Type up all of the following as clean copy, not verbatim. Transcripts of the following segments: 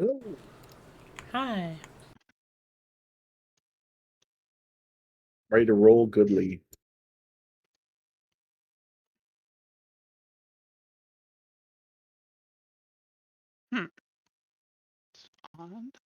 Ooh. Hi. Ready to roll goodly. It's odd.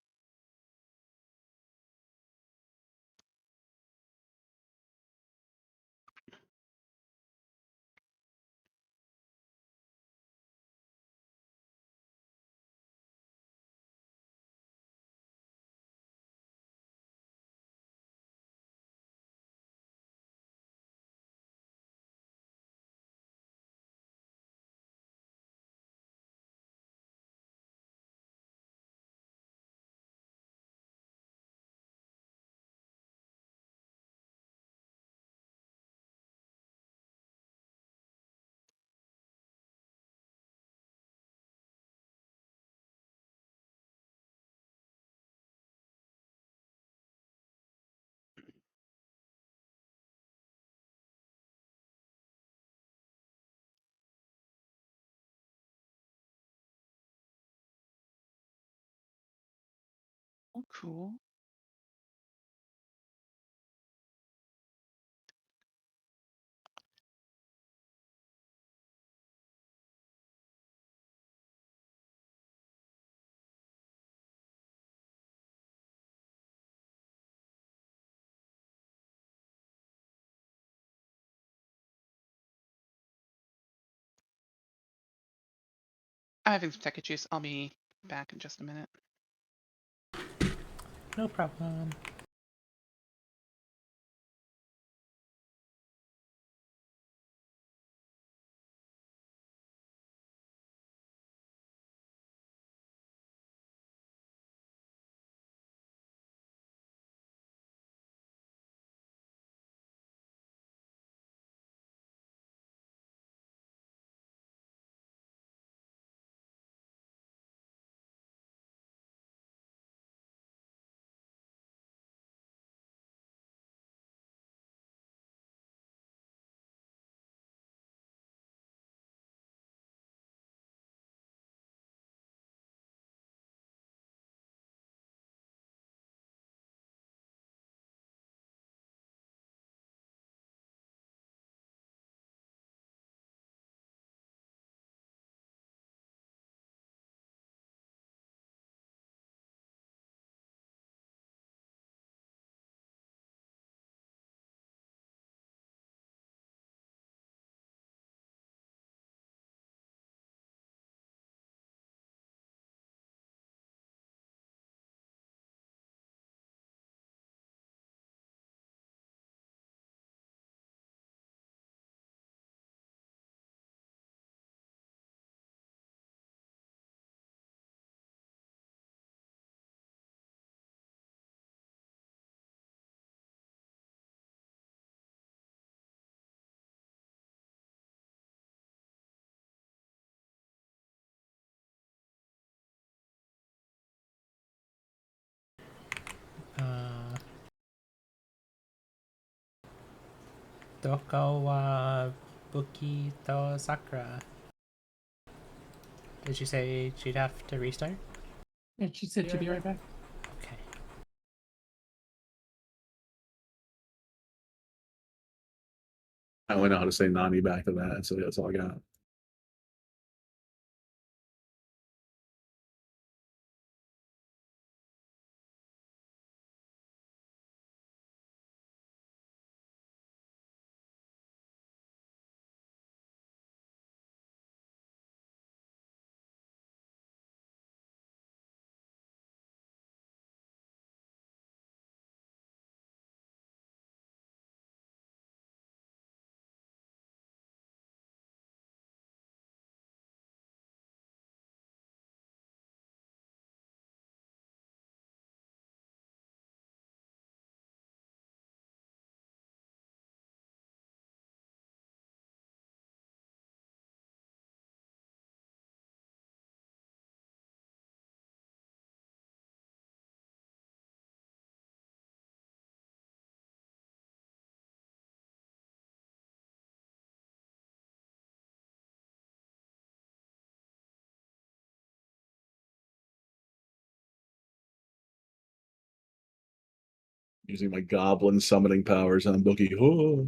Oh, cool. I'm having some tech issues. I'll be back in just a minute. No problem. Doko wa Buki to Sakura. Did she say she'd have to restart? Yeah, she said she'd be right back. Okay. I only know how to say Nani back to that, so that's all I got. Using my goblin summoning powers on Bookie. Oh.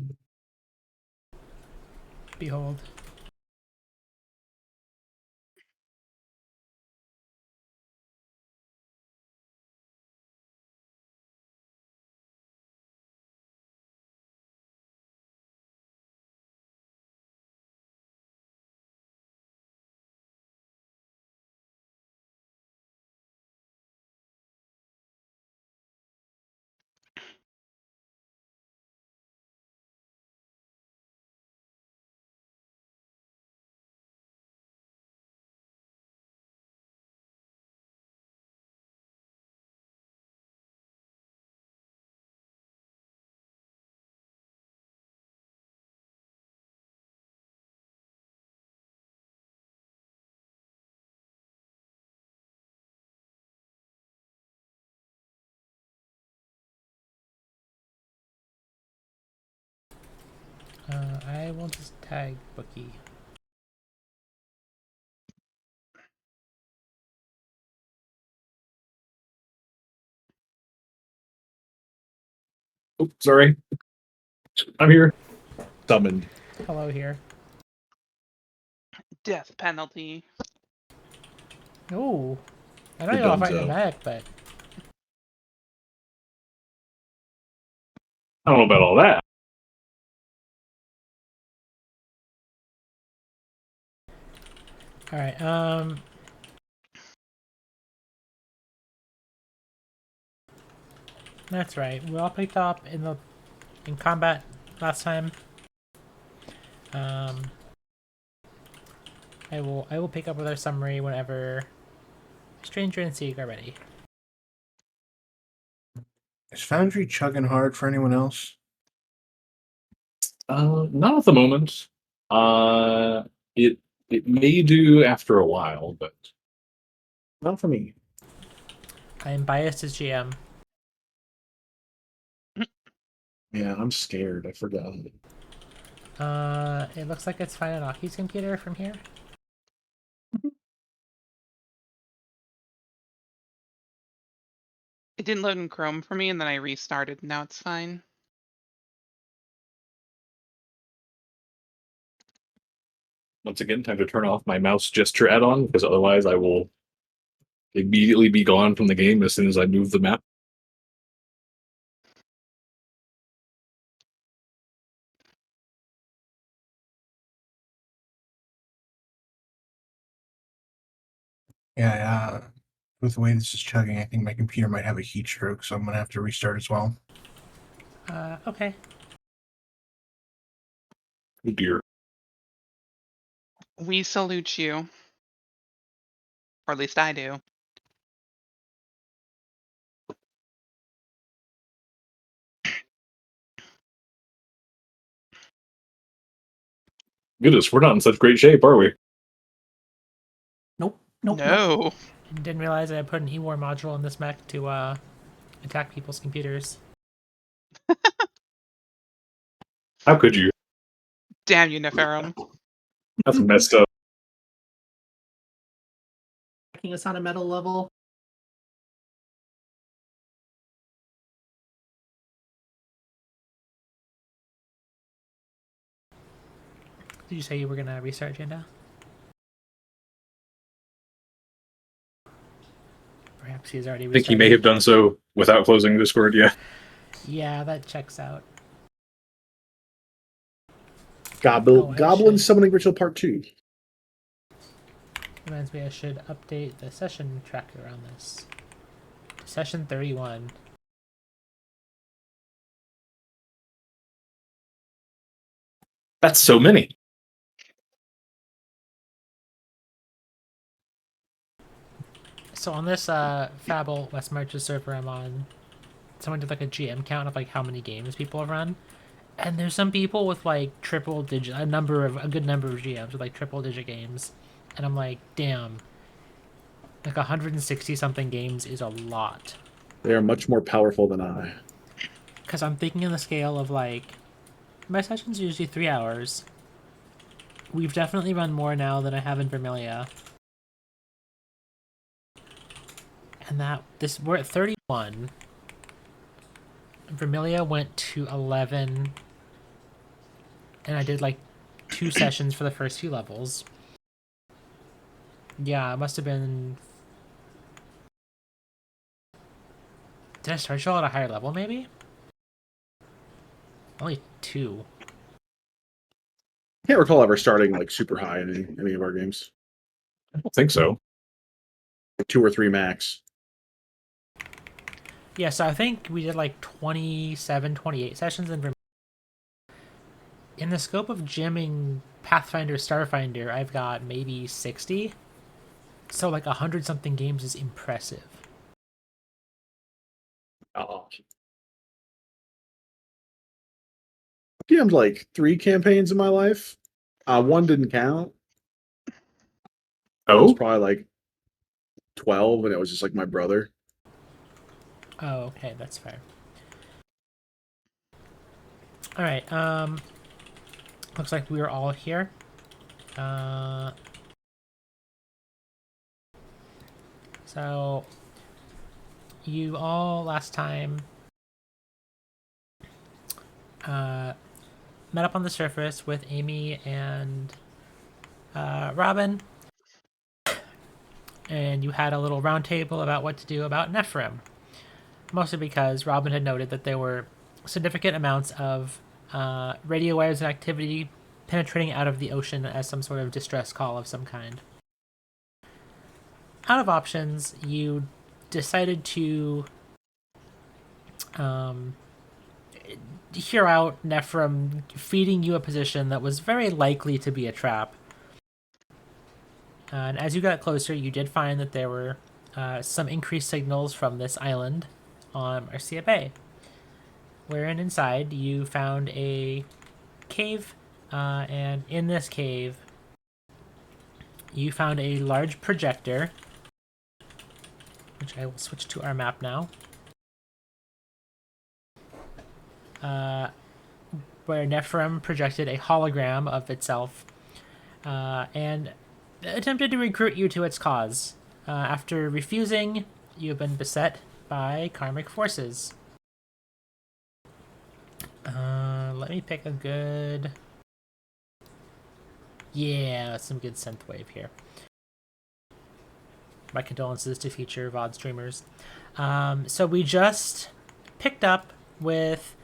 Behold. I will just tag Bookie. Oh, sorry. I'm here. Summoned. Hello here. Death penalty. Ooh. I don't Good know if I fight Dunzo. him back, but I don't know about all that. alright, that's right. We all picked up in combat last time. I will pick up with our summary whenever Stranger and Sieg are ready. Is Foundry chugging hard for anyone else? Not at the moment. It it may do after a while, but not for me. I am biased as GM. Yeah, I'm scared. I forgot. It looks like it's fine on Aki's computer from here. It didn't load in Chrome for me, and then I restarted. Now it's fine. Once again, time to turn off my mouse gesture add-on because otherwise I will immediately be gone from the game as soon as I move the map. Yeah, with the way this is chugging, I think my computer might have a heat stroke, so I'm gonna have to restart as well. Okay. Oh dear. We salute you. Or at least I do. Goodness, we're not in such great shape, are we? Nope. Nope. No. Didn't realize I put an E-War module in this mech to attack people's computers. How could you? Damn you, Neferum. That's messed up. Attacking us on a metal level. Did you say you were gonna restart, Janda? Perhaps he's already I think restarted. he may have done so without closing Discord, yeah. Yeah, that checks out. Goblin should- Summoning Ritual Part 2. Reminds me I should update the session tracker on this. Session 31. That's so many. So on this Fable West Marches server I'm on, someone did like a GM count of like how many games people have run. And there's some people with like a good number of GMs with like triple digit games. And I'm like, damn. Like 160 something games is a lot. They are much more powerful than I. Because I'm thinking in the scale of like, my sessions are usually 3 hours. We've definitely run more now than I have in Vermilia. And we're at 31. Vermilia went to 11, and I did like 2 sessions for the first few levels. Yeah, it must have been. Did I start y'all at a higher level, maybe? Only 2. Can't recall ever starting like super high in any of our games. I don't think so. 2 or 3 max. Yeah, so I think we did like 27, 28 sessions in Vermilia. In the scope of jamming Pathfinder, Starfinder, I've got maybe 60. So like 100-something games is impressive. Oh, DM'd like 3 campaigns in my life. One didn't count. I was oh, probably like 12, and it was just like my brother. Oh, okay, that's fair. All right. Looks like we are all here. So you all last time met up on the surface with Amy and Robin, and you had a little round table about what to do about Nephrim. Mostly because Robin had noted that there were significant amounts of radio waves and activity penetrating out of the ocean as some sort of distress call of some kind. Out of options, you decided to hear out Nephrim feeding you a position that was very likely to be a trap. And as you got closer, you did find that there were some increased signals from this island on Marcia Bay, wherein inside you found a cave, and in this cave you found a large projector, which I will switch to our map now, where Nephrim projected a hologram of itself and attempted to recruit you to its cause. After refusing, you have been beset by karmic forces. Let me pick a good... Yeah, some good synthwave here. My condolences to future VOD streamers. So we just picked up with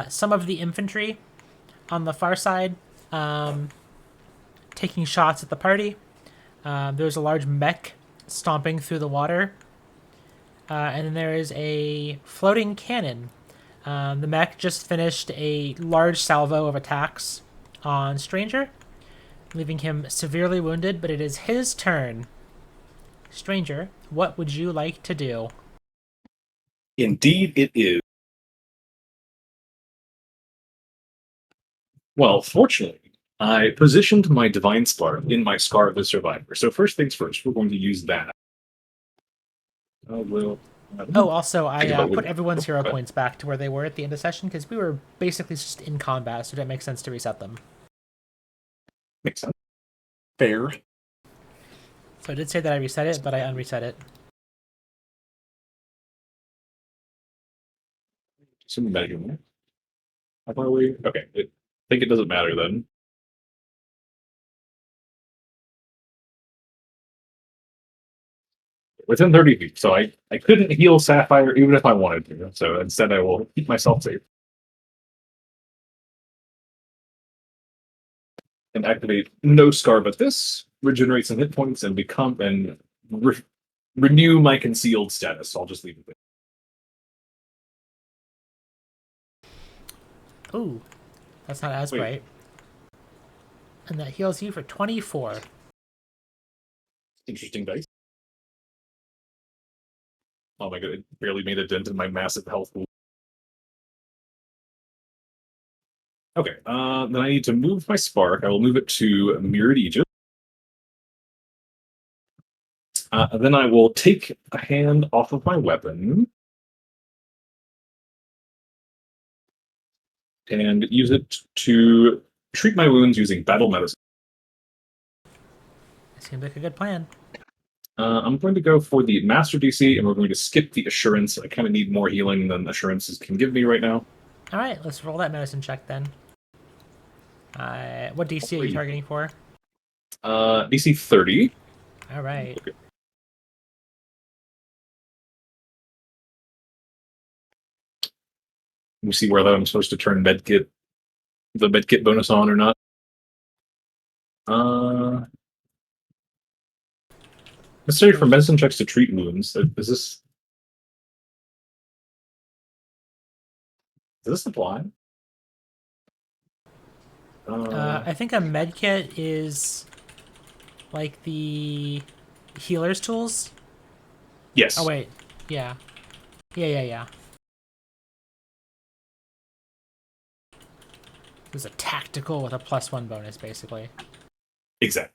some of the infantry on the far side, taking shots at the party. There's a large mech stomping through the water. And then there is a floating cannon. The mech just finished a large salvo of attacks on Stranger, leaving him severely wounded, but it is his turn. Stranger, what would you like to do? indeed it is. Well, fortunately, I positioned my Divine Spark in my Scar of the Survivor. So first things first, we're going to use that. Oh, well. Oh, also, I Think about put what- everyone's hero okay. points back to where they were at the end of session because we were basically just in combat, so it didn't make sense to reset them. Makes sense. Fair. So I did say that I reset it, but I unreset it. Some measurement. How far away? Okay. I think it doesn't matter then. Within 30 feet. So I couldn't heal Sapphire even if I wanted to. So instead I will keep myself safe. And activate no scar but this, regenerate some hit points and renew my concealed status. So I'll just leave it there. Ooh, that's not as Wait. bright. And that heals you for 24. Interesting dice. Oh my god, it barely made a dent in my massive health pool. Okay, then I need to move my spark. I will move it to Mirrored Egypt. Then I will take a hand off of my weapon and use it to treat my wounds using battle medicine. Seems like a good plan. I'm going to go for the Master DC, and we're going to skip the Assurance. I kind of need more healing than Assurances can give me right now. All right, let's roll that medicine check then. What DC are you targeting for? DC 30. All right. Okay. Let me see whether I'm supposed to turn the medkit bonus on or not. Necessary for medicine checks to treat wounds. Does this apply? I think a med kit is like the healer's tools. Yes. Oh wait, yeah. It's a tactical with a +1 bonus, basically. Exactly.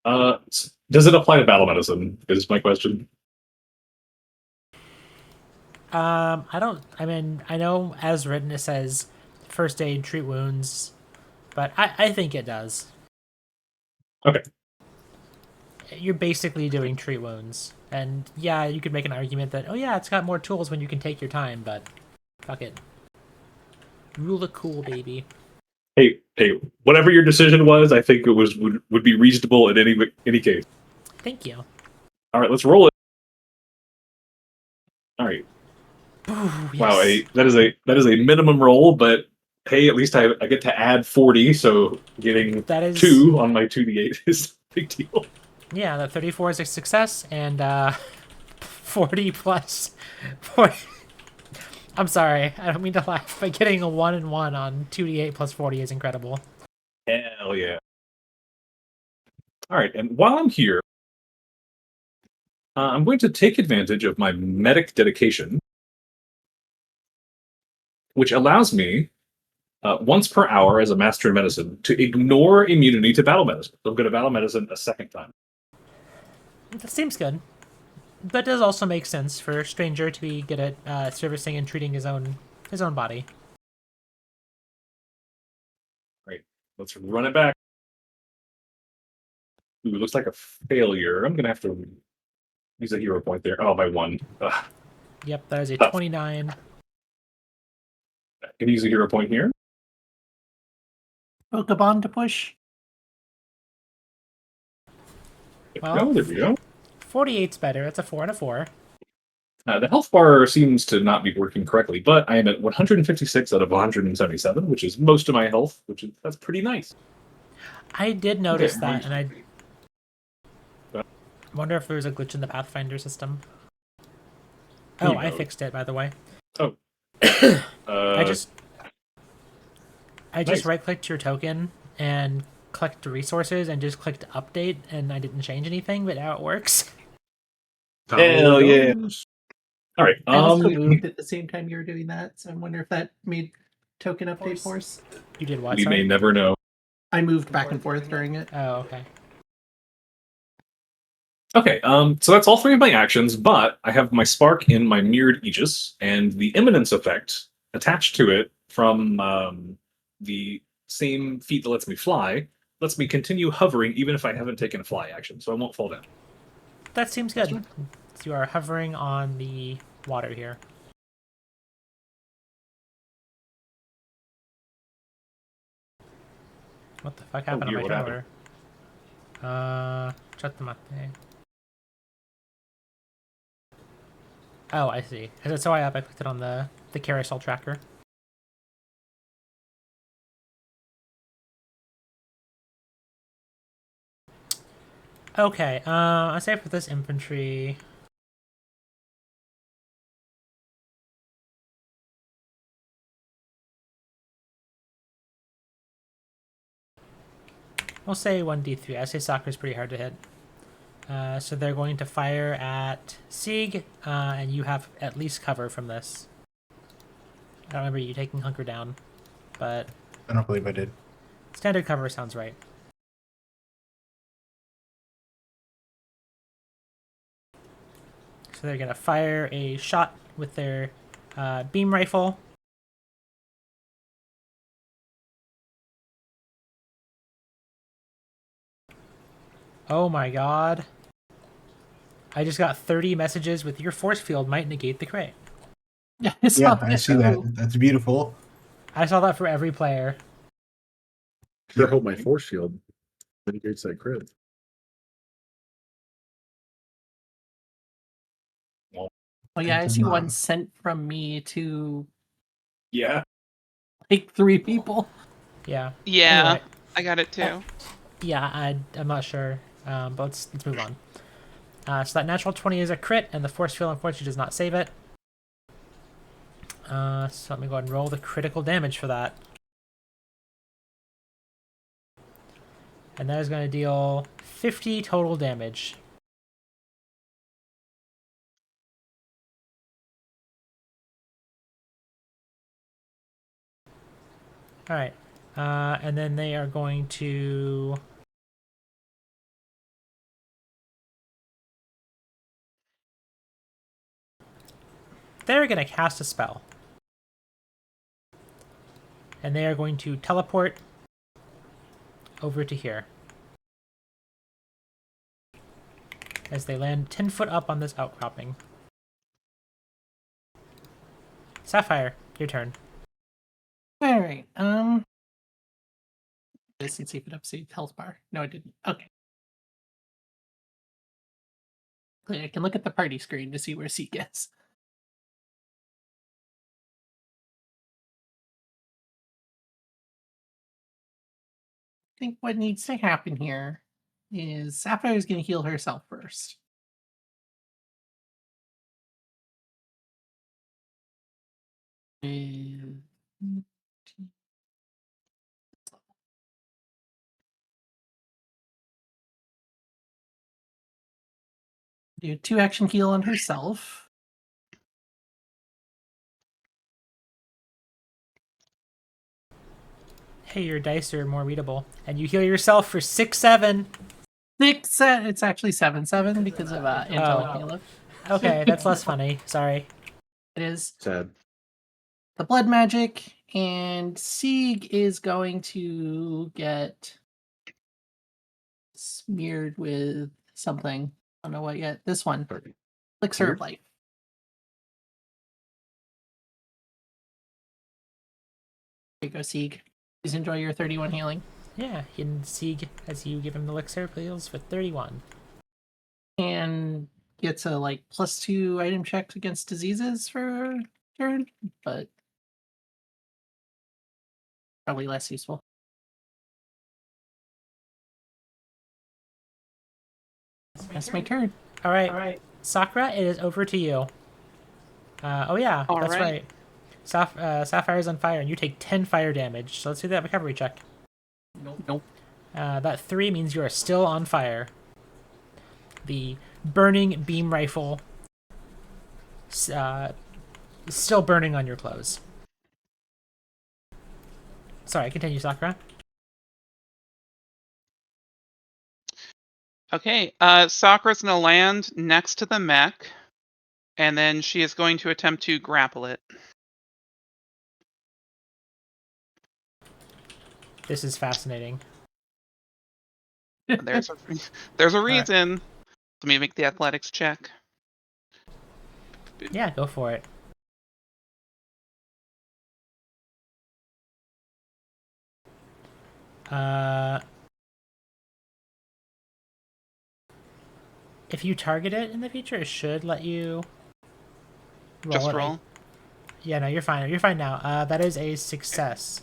Does it apply to battle medicine? Is my question. I don't. I mean, I know as written it says first aid, treat wounds, but I think it does. Okay. You're basically doing treat wounds, and yeah, you could make an argument that it's got more tools when you can take your time, but fuck it. Rule of cool, baby. Hey, whatever your decision was, I think it would be reasonable in any case. Thank you. All right, let's roll it. All right. Ooh, Wow, yes. that is a minimum roll, but hey, at least I get to add 40, so getting That is 2 on my 2d8 is a big deal. Yeah, that 34 is a success, and 40 plus 40. I'm sorry, I don't mean to laugh, but getting a 1 and 1 on 2d8 plus 40 is incredible. Hell yeah. All right, and while I'm here, I'm going to take advantage of my medic dedication, which allows me, once per hour as a master in medicine, to ignore immunity to battle medicine. So I'm going to battle medicine a second time. That seems good. That does also make sense for a stranger to be good at servicing and treating his own body. Right, let's run it back. Ooh, looks like a failure. I'm going to have to use a hero point there. Oh, by 1. Ugh. Yep, that is a Tough. 29. Can you use a hero point here? Pokemon to push. Well, There we go. 48's better. It's a 4 and a 4. The health bar seems to not be working correctly, but I am at 156 out of 177, which is most of my health, that's pretty nice. I did notice Okay, that, and I What? wonder if there's a glitch in the Pathfinder system. Oh, I knows? fixed it, by the way. Oh. I just nice. right-clicked your token and clicked resources and just clicked update, and I didn't change anything, but now it works. Hell yeah. All right. I also moved at the same time you were doing that, so I wonder if that made token update Force. force. You did what? We Sorry? may never know. I moved back and forth during it. Oh, okay. Okay, so that's all 3 of my actions, but I have my spark in my mirrored Aegis, and the imminence effect attached to it from the same feat that lets me fly lets me continue hovering even if I haven't taken a fly action, so I won't fall down. That seems good. So you are hovering on the water here. What the fuck happened dear, on what my happened? controller? Chattamate. Oh, I see. That's why I clicked it on the carousel tracker. Okay, I say for this infantry. We'll say 1d3. I say soccer's pretty hard to hit. So they're going to fire at Sieg, and you have at least cover from this. I don't remember you taking Hunker down, but I don't believe I did. standard cover sounds right. So they're going to fire a shot with their beam rifle. Oh my god. I just got 30 messages with your force field might negate the crit. Yeah, Yeah, I see that. That's beautiful. I saw that for every player. I hope my force field mitigates that crit. Oh yeah, I It does see not. one sent from me to Yeah. like 3 people. Yeah. Yeah, Anyway, I got it too. yeah, I'm not sure. But let's move on. So that natural 20 is a crit, and the force field unfortunately does not save it. So let me go ahead and roll the critical damage for that. And that is going to deal 50 total damage. Alright. And then they are going to... They're going to cast a spell. And they are going to teleport over to here. As they land 10 foot up on this outcropping. Sapphire, your turn. All right. This and see if it updated health bar. No, it didn't. Okay. I can look at the party screen to see where Seek is. I think what needs to happen here is Sapphire is going to heal herself first. And- Do 2 action heal on herself. Hey, your dice are more readable. And you heal yourself for 6-7. 6, it's actually 7/7 because of angelic healer. Okay, that's less funny. Sorry. It is Sad. the blood magic, and Sieg is going to get smeared with something. I don't know what yet. This one, Sorry. Elixir of Life. There you go, Sieg. Please enjoy your 31 healing. Yeah, and Sieg, as you give him the elixir, heals for 31. And gets a like +2 item check against diseases for turn, but probably less useful. That's my turn. All right. Sakura, it is over to you. Oh yeah, All that's right. right. Sapphire's on fire, and you take 10 fire damage. So let's do that recovery check. Nope. That 3 means you are still on fire. The burning beam rifle still burning on your clothes. Sorry, continue, Sakura. Okay, Sakura's gonna land next to the mech, and then she is going to attempt to grapple it. This is fascinating. There's a there's a right. reason. Let me make the athletics check. Yeah, go for it. If you target it in the future, it should let you roll Just it. roll. Yeah, no, you're fine. You're fine now. That is a success.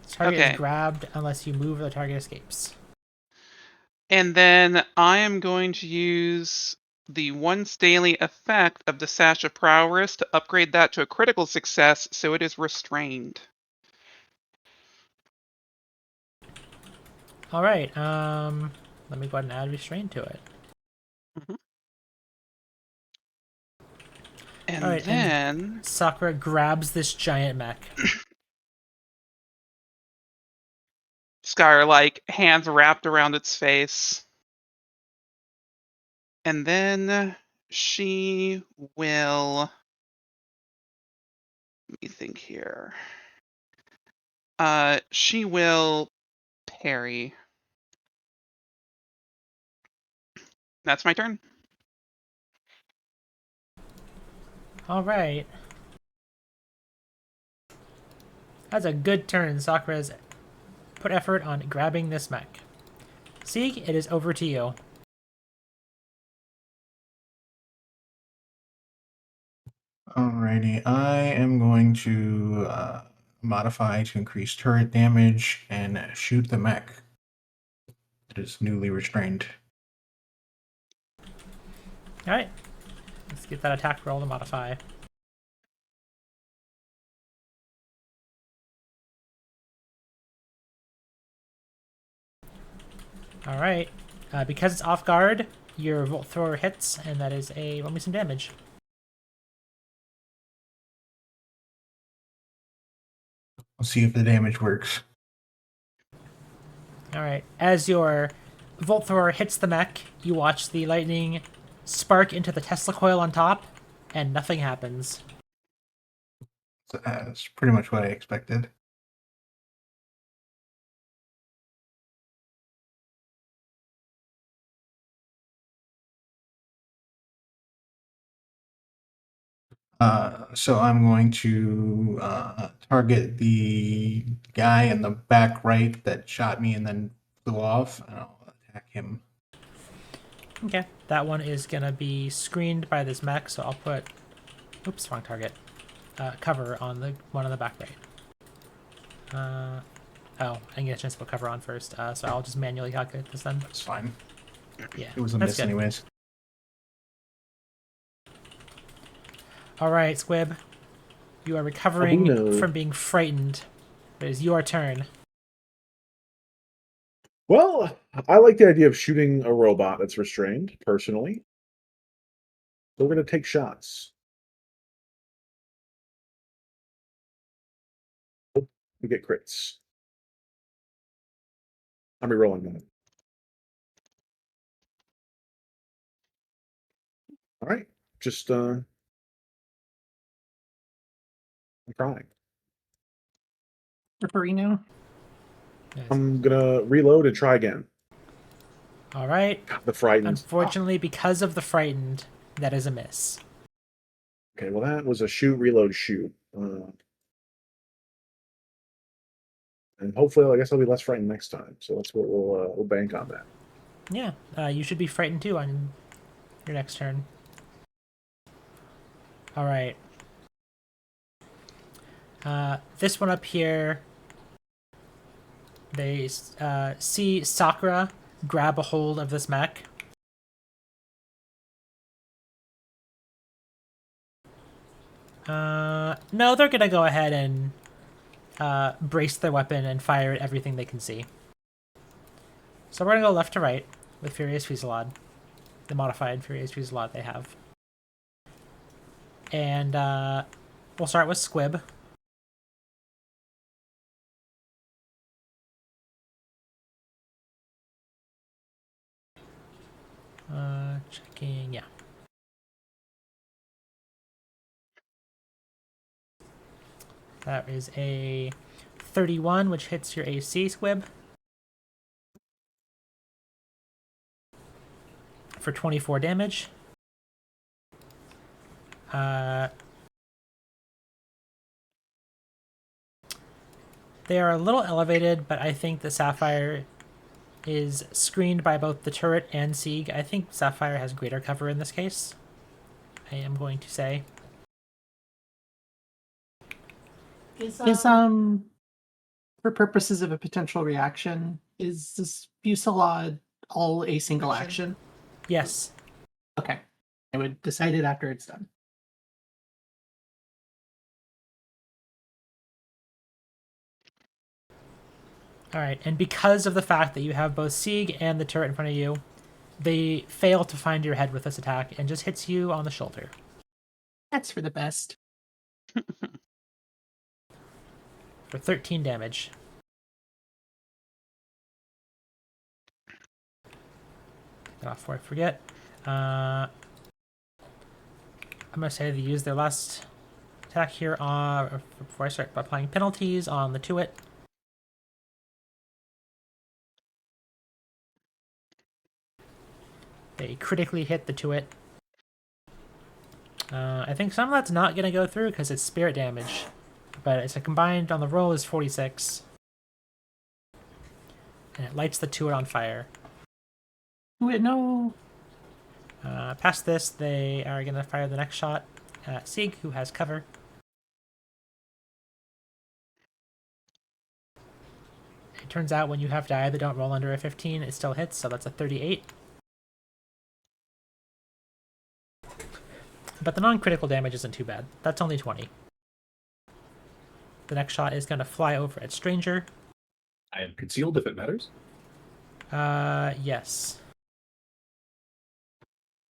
Target Okay. is grabbed unless you move or the target escapes. And then I am going to use the once daily effect of the Sash of Prowess to upgrade that to a critical success, so it is restrained. All right. Let me go ahead and add restraint to it. And All right, then Sakura grabs this giant mech. Sky like hands wrapped around its face. And then she will, let me think here. She will parry. That's my turn. All right. That's a good turn. Sakura's put effort on grabbing this mech. Sieg, it is over to you. Alrighty, I am going to modify to increase turret damage and shoot the mech that is newly restrained. All right. Let's get that attack roll to modify. All right. Because it's off guard, your Volt Thrower hits, and that is a roll me some damage. We'll see if the damage works. All right. As your Volt Thrower hits the mech, you watch the lightning spark into the Tesla coil on top, and nothing happens. So that's pretty much what I expected. So I'm going to target the guy in the back right that shot me and then flew off, and I'll attack him. Okay. That one is going to be screened by this mech, so I'll put... Oops, wrong target. Cover on the one on the back right. Oh, I didn't get a chance to put cover on first, so I'll just manually calculate this then. That's fine. Yeah, It was a that's miss good. anyways. All right, Squib. You are recovering Oh, no. from being frightened. It is your turn. Well, I like the idea of shooting a robot that's restrained, personally. So we're going to take shots. We get crits. I'm re-rolling that. All right. Just, I'm crying. Ripperino. Yes. I'm going to reload and try again. All right. The frightened. Unfortunately, because of the frightened, that is a miss. Okay, well, that was a shoot, reload, shoot. And hopefully, I guess I'll be less frightened next time. So that's what we'll bank on that. Yeah, you should be frightened too on your next turn. All right. This one up here, they see Sakura grab a hold of this mech. No, they're gonna go ahead and brace their weapon and fire at everything they can see. So we're gonna go left to right with Furious Fusillade, the modified Furious Fusillade they have. And we'll start with Squib. Checking, yeah. That is a 31, which hits your AC, Squib. For 24 damage. They are a little elevated, but I think the Sapphire is screened by both the turret and Sieg. I think Sapphire has greater cover in this case. I am going to say. Is for purposes of a potential reaction, is this Fusillade all a single action? Yes. Okay. I would decide it after it's done. Alright, and because of the fact that you have both Sieg and the turret in front of you, they fail to find your head with this attack and just hits you on the shoulder. That's for the best. For 13 damage. Get off before I forget. I'm going to say they use their last attack here before I start applying penalties on the Tuit. They critically hit the Tuit. I think some of that's not going to go through because it's spirit damage. But it's a combined on the roll is 46. And it lights the Tuit on fire. Wait, no. Past this, they are going to fire the next shot at Sieg, who has cover. It turns out when you have die that don't roll under a 15, it still hits, so that's a 38. But the non-critical damage isn't too bad. That's only 20. The next shot is going to fly over at Stranger. I am concealed if it matters. Yes.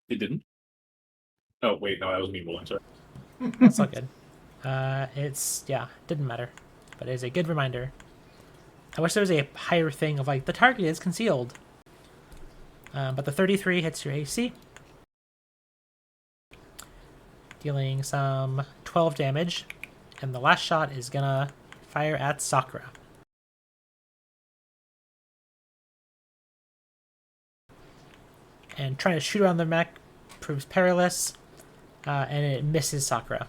It didn't. Oh wait, no, that was me rolling. Sorry. That's all good. Didn't matter. But it is a good reminder. I wish there was a higher thing of like, the target is concealed. But the 33 hits your AC. Dealing some 12 damage. And the last shot is gonna fire at Sakura. And trying to shoot around the mech proves perilous. And it misses Sakura.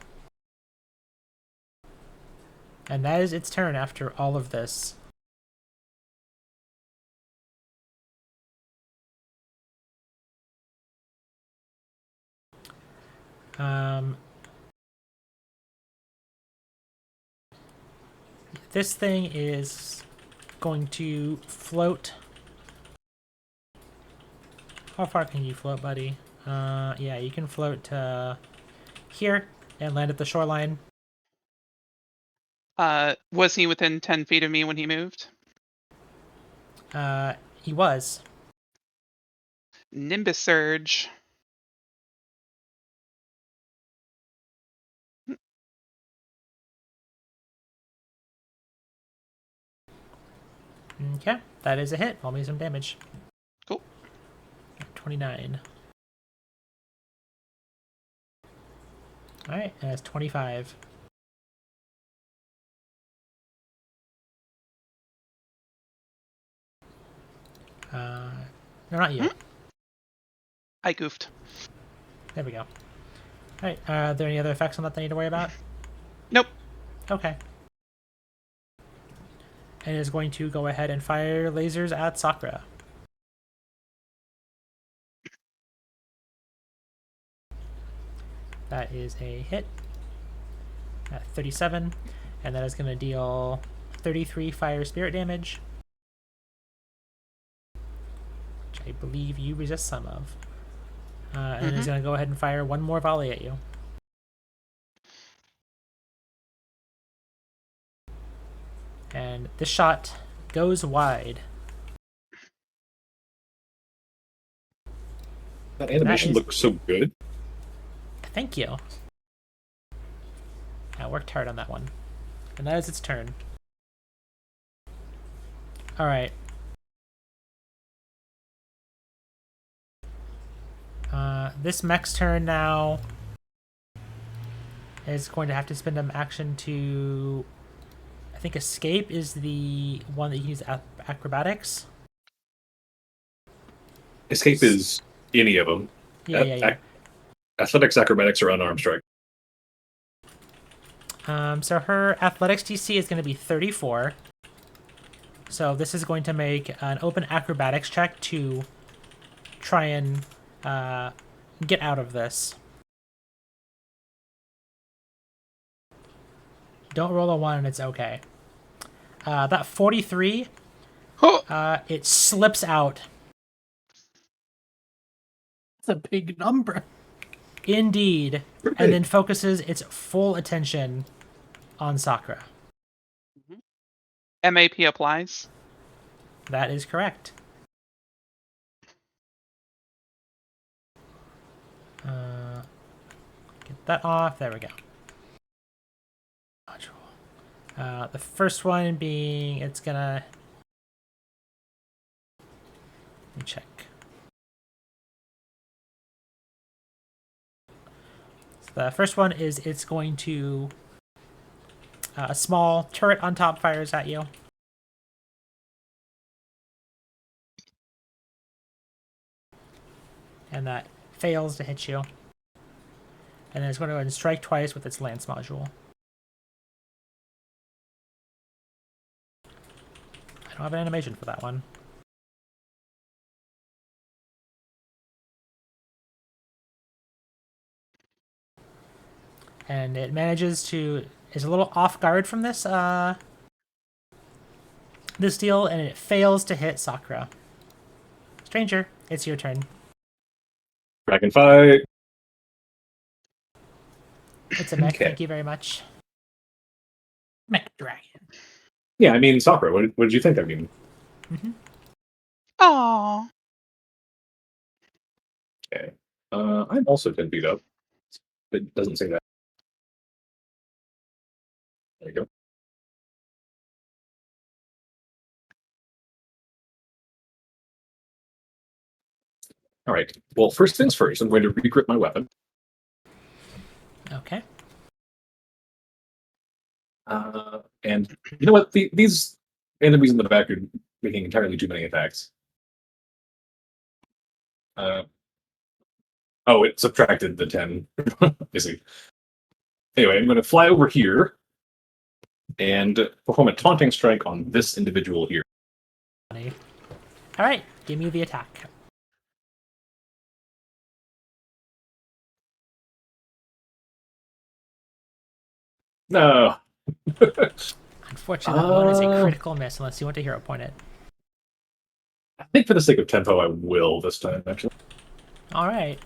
And that is its turn after all of this. This thing is going to float. How far can you float, buddy? Yeah, you can float to here and land at the shoreline. Was he within 10 feet of me when he moved? He was. Nimbus Surge. Okay, that is a hit. Roll me some damage. Cool. 29. Alright, and that's 25. No, not you. I goofed. There we go. Alright, are there any other effects on that I need to worry about? Nope. Okay. And it is going to go ahead and fire lasers at Sakura. That is a hit at 37, and that is going to deal 33 fire spirit damage, which I believe you resist some of. And it's going to go ahead and fire one more volley at you. And this shot goes wide. That animation looks so good. Thank you. I worked hard on that one. And that is its turn. Alright. This mech's turn now is going to have to spend an action to... I think escape is the one that you use acrobatics. Escape is any of them. Yeah. Athletics, acrobatics, or unarmed strike. So her athletics DC is going to be 34. So this is going to make an open acrobatics check to try and get out of this. Don't roll a 1 and it's okay. That 43, it slips out. It's a big number. Indeed. And then focuses its full attention on Sakura. MAP applies. That is correct. Get that off. There we go. The first one being, it's gonna... Let me check. So the first one is it's going to... a small turret on top fires at you. And that fails to hit you. And then it's going to go ahead and strike twice with its lance module. I don't have an animation for that one. And it manages to... is a little off guard from this this deal, and it fails to hit Sakura. Stranger, it's your turn. Dragon fight. It's a mech, Okay. thank you very much. Mech dragon. Yeah, I mean, Sakura, what did you think? I mean, Aww. okay. I'm also 10 feet up. It doesn't say that. There you go. All right. Well, first things first, I'm going to regrip my weapon. Okay. And you know what? These enemies in the back are making entirely too many attacks. Oh, it subtracted the 10. I see. Anyway, I'm going to fly over here and perform a taunting strike on this individual here. Alright, give me the attack. No. Unfortunately, that one is a critical miss unless you want to hero point it. I think for the sake of tempo, I will this time, actually. Alright.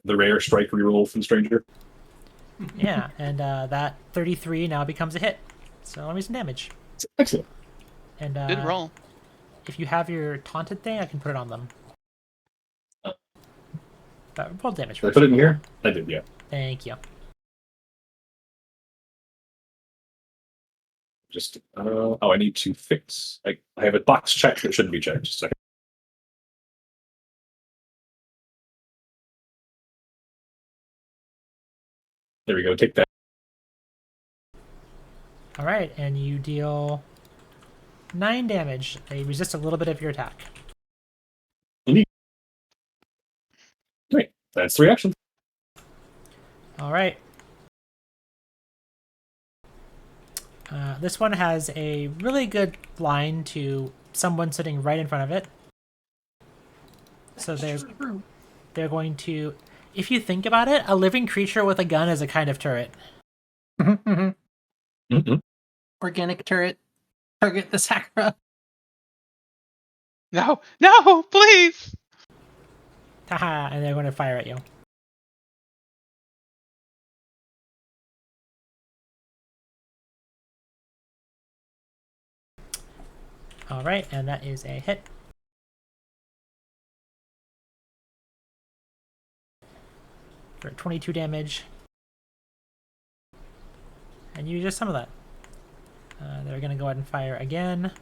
The rare strike reroll from Stranger. Yeah, and that 33 now becomes a hit. So let me some damage. Excellent. And Good roll. if you have your taunted thing, I can put it on them. But roll damage Did I first. put it in here? I did, yeah. Thank you. Just, I need to fix. I have a box checked that shouldn't be checked. Just a second. There we go. Take that. Alright, and you deal 9 damage. They resist a little bit of your attack. Great. That's 3 actions. Alright. This one has a really good line to someone sitting right in front of it. So they're going to... If you think about it, a living creature with a gun is a kind of turret. Mm-hmm. Organic turret. Target the Sakura. No, no, please. Haha, and they're going to fire at you. Alright, and that is a hit. For 22 damage. And you just some of that. They're going to go ahead and fire again.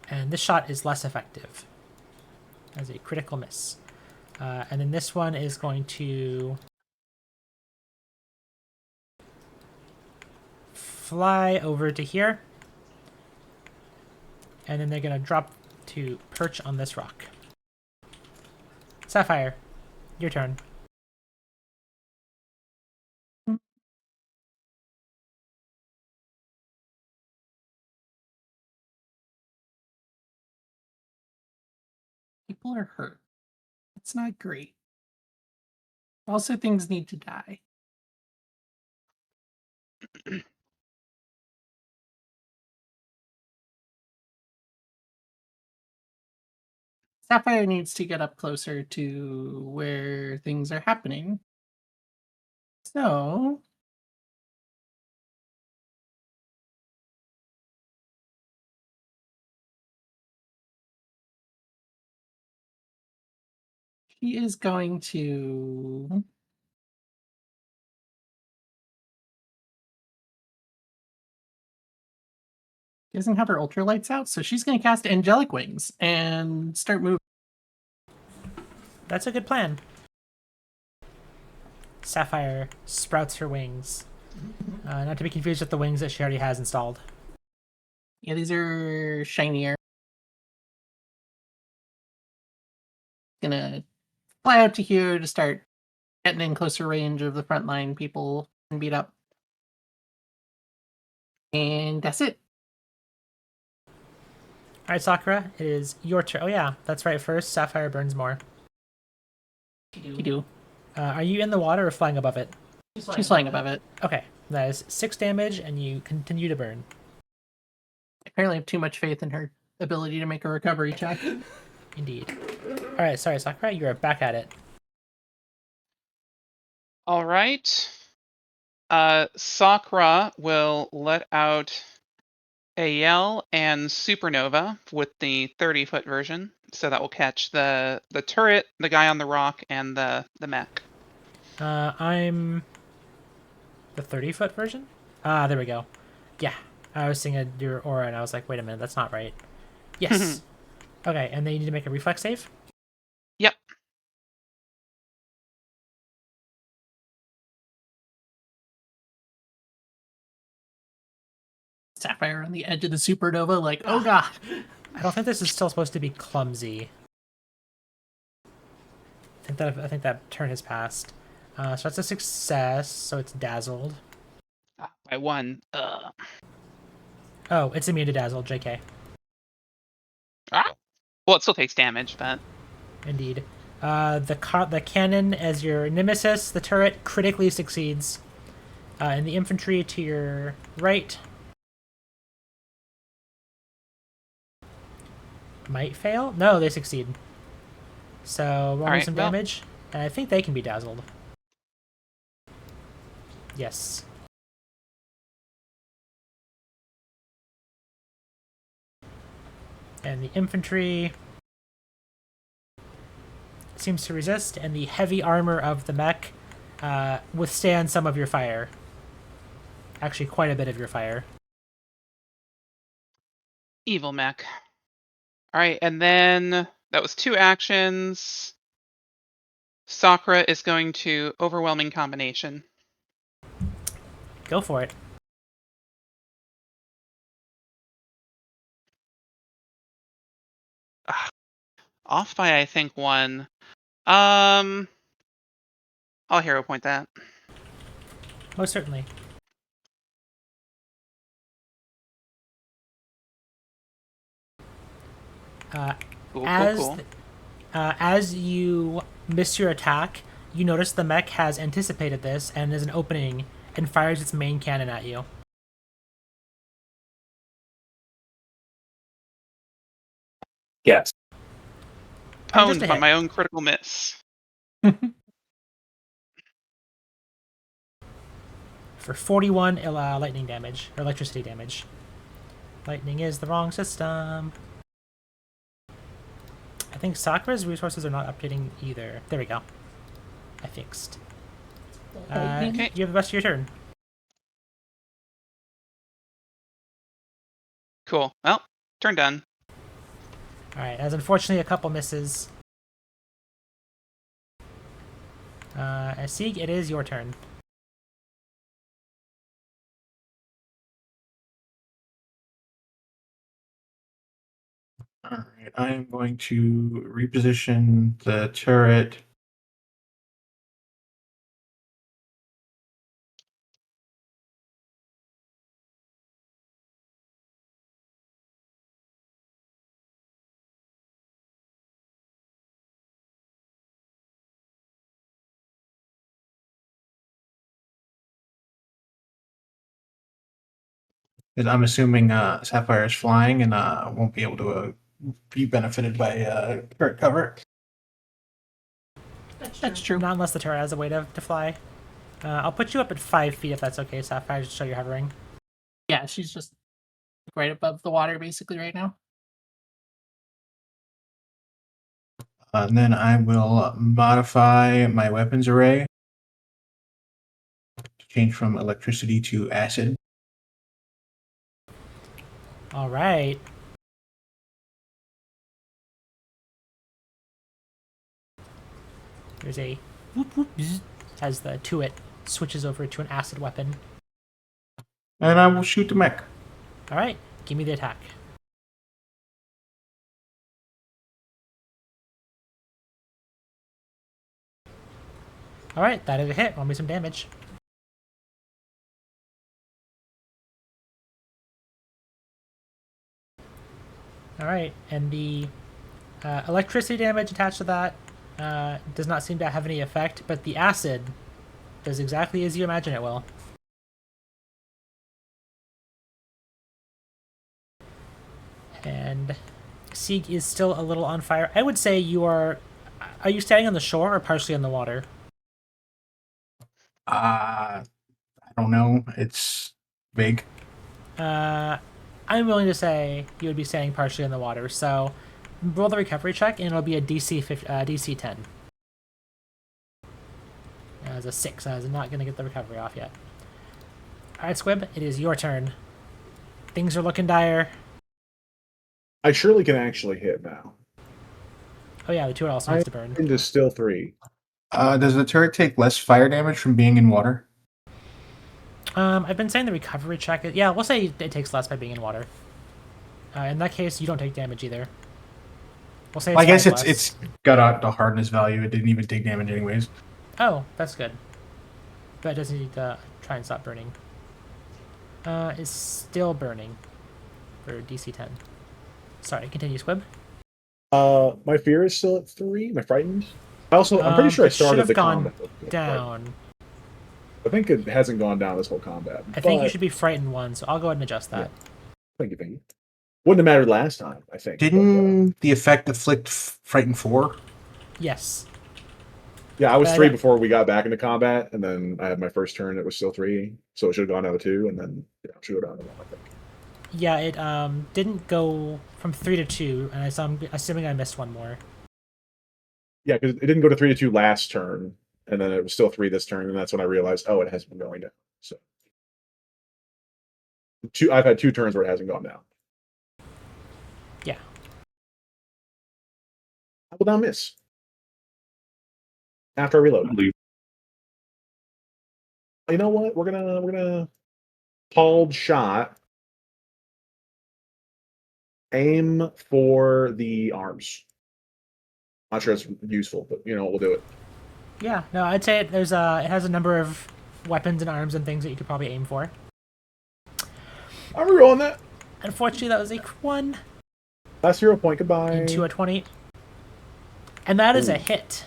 And this shot is less effective. As a critical miss. And then this one is going to fly over to here. And then they're going to drop to perch on this rock. Sapphire, your turn. People are hurt. It's not great. Also, things need to die. Sapphire needs to get up closer to where things are happening. So... she is going to... She doesn't have her ultralights out, so she's going to cast Angelic Wings and start moving. That's a good plan. Sapphire sprouts her wings Not to be confused with the wings that she already has installed. Yeah, these are shinier. Gonna fly out to here to start getting in closer range of the frontline people and beat up. And that's it. All right, Sakura, it is your turn. Oh yeah, that's right. First, Sapphire burns more. You do. Are you in the water or flying above it? She's flying above it. Okay, that is 6 damage, and you continue to burn. Apparently, I have too much faith in her ability to make a recovery check. Indeed. All right, sorry, Sakura, you are back at it. All right. Sakura will let out a yell and supernova with the 30-foot version, so that will catch the turret, the guy on the rock, and the mech. I'm the 30-foot version. Ah, there we go. Yeah, I was seeing your aura, and I was like, wait a minute, that's not right. Yes. Okay, and then you need to make a reflex save. Yep. Sapphire on the edge of the supernova, like, oh god. I don't think this is still supposed to be clumsy. I think that turn has passed. So that's a success. So it's dazzled. By 1. Oh, it's immune to dazzle. JK. Well, it still takes damage, but Indeed. The cannon as your nemesis, the turret, critically succeeds. And the infantry to your right might fail. No, they succeed. So roll me some damage, and I think they can be dazzled. Yes. And the infantry seems to resist, and the heavy armor of the mech withstands some of your fire. Actually, quite a bit of your fire. evil mech. All right, and then that was 2 actions. Sakura is going to overwhelming combination. Go for it. Off by, I think, 1. I'll hero point that. Most certainly. Cool. As you miss your attack, you notice the mech has anticipated this and is an opening and fires its main cannon at you. Yes. Pwned by my own critical miss. For 41 lightning damage, or electricity damage. Lightning is the wrong system. I think Sakura's resources are not updating either. There we go. I fixed. Okay. You have the rest of your turn. Cool. Well, turn done. Alright, as unfortunately a couple misses. Sieg, it is your turn. All right, I am going to reposition the turret. And I'm assuming Sapphire is flying and won't be able to be benefited by turret cover. That's true. Not unless the turret has a way to fly. I'll put you up at 5 feet if that's okay, Sapphire, just so you're hovering. Yeah, she's just right above the water basically right now. And then I will modify my weapons array to change from electricity to acid. All right. There's a whoop whoop zzz, as the Tuit switches over to an acid weapon. and I will shoot the mech. All right, give me the attack. All right, that is a hit. Roll me some damage. All right, and the electricity damage attached to that does not seem to have any effect, but the acid does exactly as you imagine it will. And Sieg is still a little on fire. I would say you are. Are you standing on the shore or partially on the water? I don't know. It's big. I'm willing to say you would be standing partially on the water. So roll the recovery check, and it'll be a DC 10. As a 6, I was not going to get the recovery off yet. All right, Squib, it is your turn. Things are looking dire. I surely can actually hit now. Oh yeah, the turret also needs to burn. Into still 3. Does the turret take less fire damage from being in water? I've been saying the recovery check. Yeah, we'll say it takes less by being in water. In that case, you don't take damage either. We'll say. I guess 5 less. it's got a hardness value. It didn't even take damage anyways. Oh, that's good. But it doesn't need to try and stop burning. It's still burning for DC 10. Sorry, continue, Squib. My fear is still at 3. Am I frightened? Also, I'm pretty sure I it should started have the gone combat. with frightened. down. I think it hasn't gone down this whole combat. I think you but- should be frightened 1, so I'll go ahead and adjust that. Thank you. Wouldn't have mattered last time, I think. Didn't the effect afflict Frighten 4? Yes. Yeah, I was But 3 before we got back into combat, and then I had my first turn. It was still 3, so it should have gone down to 2, and then it should go down to 1. I think. Yeah, it didn't go from 3 to 2, and I'm assuming I missed one more. Yeah, because it didn't go to 3 to 2 last turn, and then it was still 3 this turn, and that's when I realized, it has been going down. So I've had 2 turns where it hasn't gone down. Yeah. I will now miss after I reload. You know what? We're gonna hauled shot. Aim for the arms. Not sure it's useful, but we'll do it. Yeah, no, I'd say it has a number of weapons and arms and things that you could probably aim for. I'm rolling that. Unfortunately, that was a 1 Last 0 point. Goodbye. into a 20. And that is a Ooh. hit.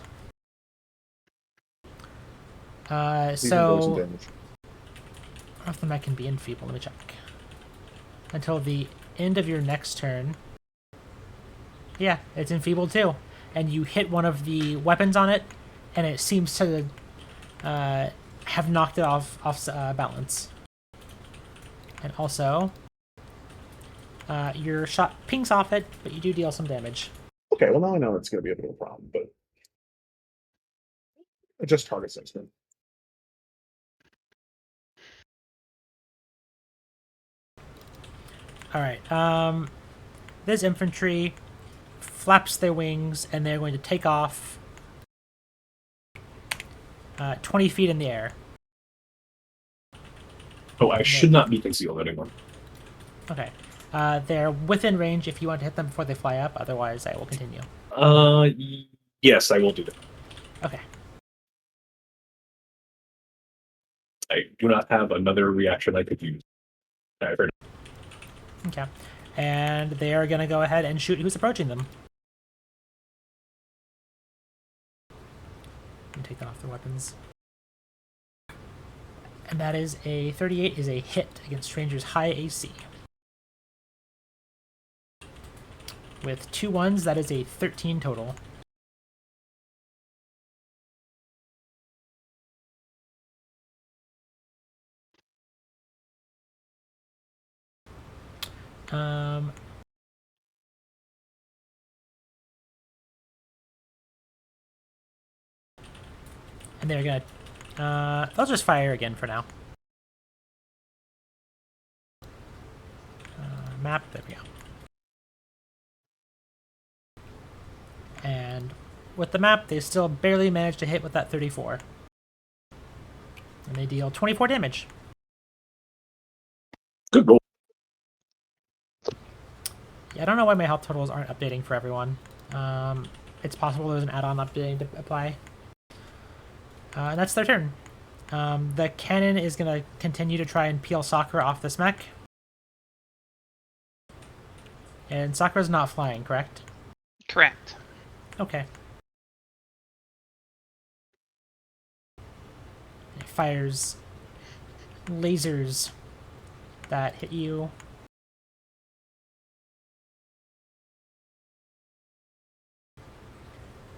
These are some So, damage. I don't know if the mech can be enfeebled. Let me check. Until the end of your next turn. Yeah, it's enfeebled too. And you hit one of the weapons on it, and it seems to have knocked it off balance. And also, your shot pings off it, but you do deal some damage. Okay, well now I know it's going to be a bit of a problem, but adjust target sentiment. All right. This infantry flaps their wings, and they're going to take off 20 feet in the air. Oh, I should not be concealed anymore. Okay. They're within range if you want to hit them before they fly up. Otherwise, I will continue. Yes, I will do that. Okay. I do not have another reaction I could use. I've heard. Okay. And they are going to go ahead and shoot who's approaching them. And take off their weapons. And that is a 38 is a hit against Stranger's high AC. With 2 1s, that is a 13 total. And they're gonna they'll just fire again for now. Map, there we go. And with the map, they still barely managed to hit with that 34. And they deal 24 damage. Good roll. Yeah, I don't know why my health totals aren't updating for everyone. It's possible there's an add-on updating to apply. And that's their turn. The cannon is going to continue to try and peel Sakura off this mech. And Sakura's not flying, correct? Correct. Okay. It fires lasers that hit you.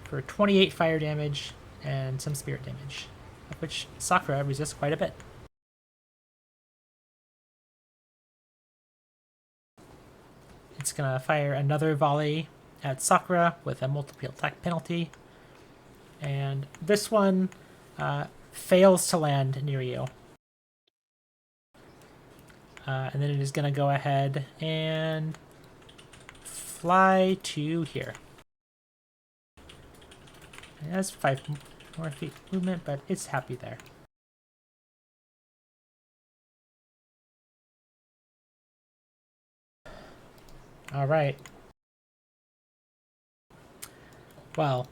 For 28 fire damage and some spirit damage, of which Sakura resists quite a bit. It's gonna fire another volley at Sakura with a multiple attack penalty, and this one fails to land near you. And then it is gonna go ahead and fly to here. It has 5 more feet movement, but it's happy there. All right. Well,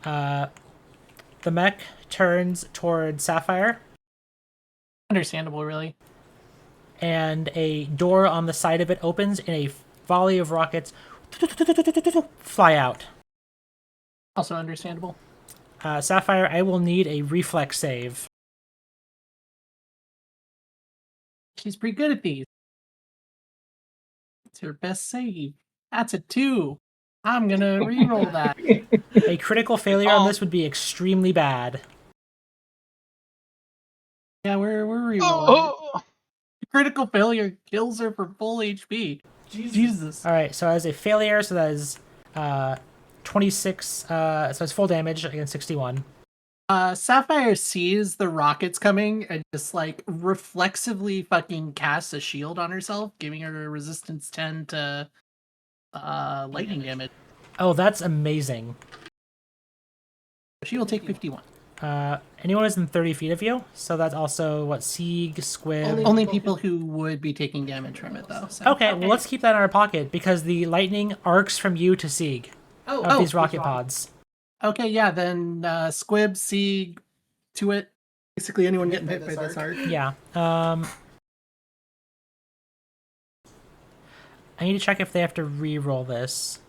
the mech turns towards Sapphire, Understandable, really. and a door on the side of it opens, and a volley of rockets fly out. Also understandable. Sapphire, I will need a reflex save. She's pretty good at these. It's her best save. That's a 2. I'm gonna reroll that. A critical failure on this would be extremely bad. Yeah, we're rerolling. Oh! Critical failure kills her for full HP. Jesus. All right, so as a failure, so that is 26. So it's full damage against 61. Sapphire sees the rockets coming and just like reflexively fucking casts a shield on herself, giving her a resistance 10 to lightning damage. Oh, that's amazing. She will take 51. Anyone who's in 30 feet of you, so that's also what Sieg, Squib. Only people who would be taking damage from it, though. So. Okay, well let's keep that in our pocket because the lightning arcs from you to Sieg of these rocket pods. Okay, yeah, then Squib, Sieg, to it. Basically, anyone getting hit by this arc. Yeah. I need to check if they have to re-roll this.